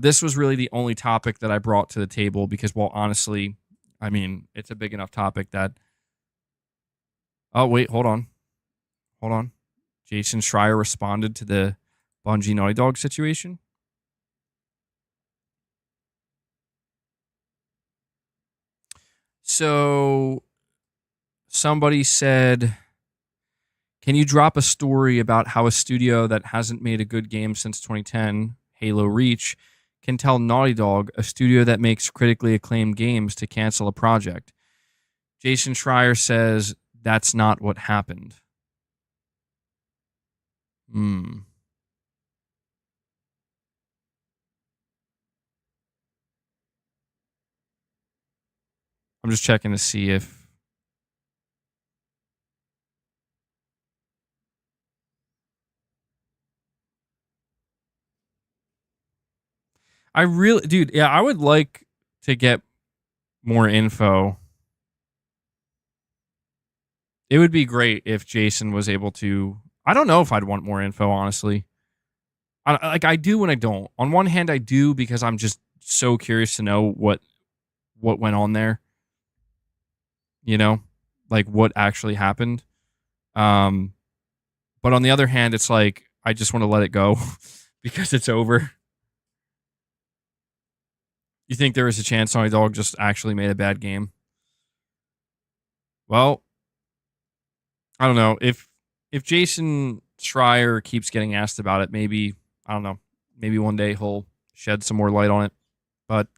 This was really the only topic that I brought to the table because, well, honestly, I mean, it's a big enough topic that. Oh, wait, hold on. Jason Schreier responded to the Bungie Naughty Dog situation. So somebody said, can you drop a story about how a studio that hasn't made a good game since 2010, Halo Reach, can tell Naughty Dog, a studio that makes critically acclaimed games, to cancel a project? Jason Schreier says that's not what happened. I'm just checking to see if I really, dude, yeah, I would like to get more info. It would be great if Jason was able to. I don't know if I'd want more info, honestly. I do and I don't. On one hand, I do because I'm just so curious to know what went on there. You know, like what actually happened. Um, but on the other hand, it's like I just want to let it go because it's over. You think there is a chance Naughty Dog just actually made a bad game? Well, I don't know. If Jason Schreier keeps getting asked about it, maybe, I don't know, maybe one day he'll shed some more light on it. But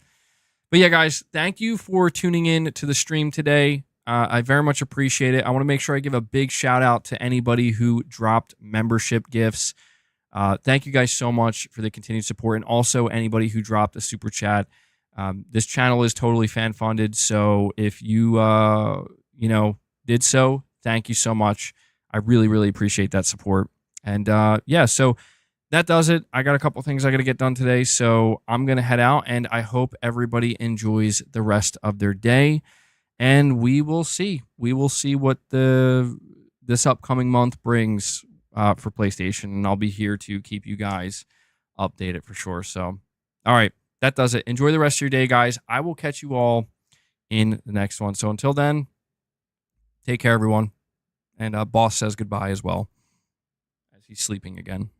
yeah, guys, thank you for tuning in to the stream today. I very much appreciate it. I want to make sure I give a big shout out to anybody who dropped membership gifts. Thank you guys so much for the continued support, and also anybody who dropped a super chat. This channel is totally fan funded, so if you did so, thank you so much. I really, really appreciate that support. And yeah, so that does it. I got a couple things I got to get done today, so I'm gonna head out, and I hope everybody enjoys the rest of their day. And we will see. We will see what this upcoming month brings for PlayStation, and I'll be here to keep you guys updated for sure. So, all right, that does it. Enjoy the rest of your day, guys. I will catch you all in the next one. So until then, take care, everyone. And Boss says goodbye as well, as he's sleeping again.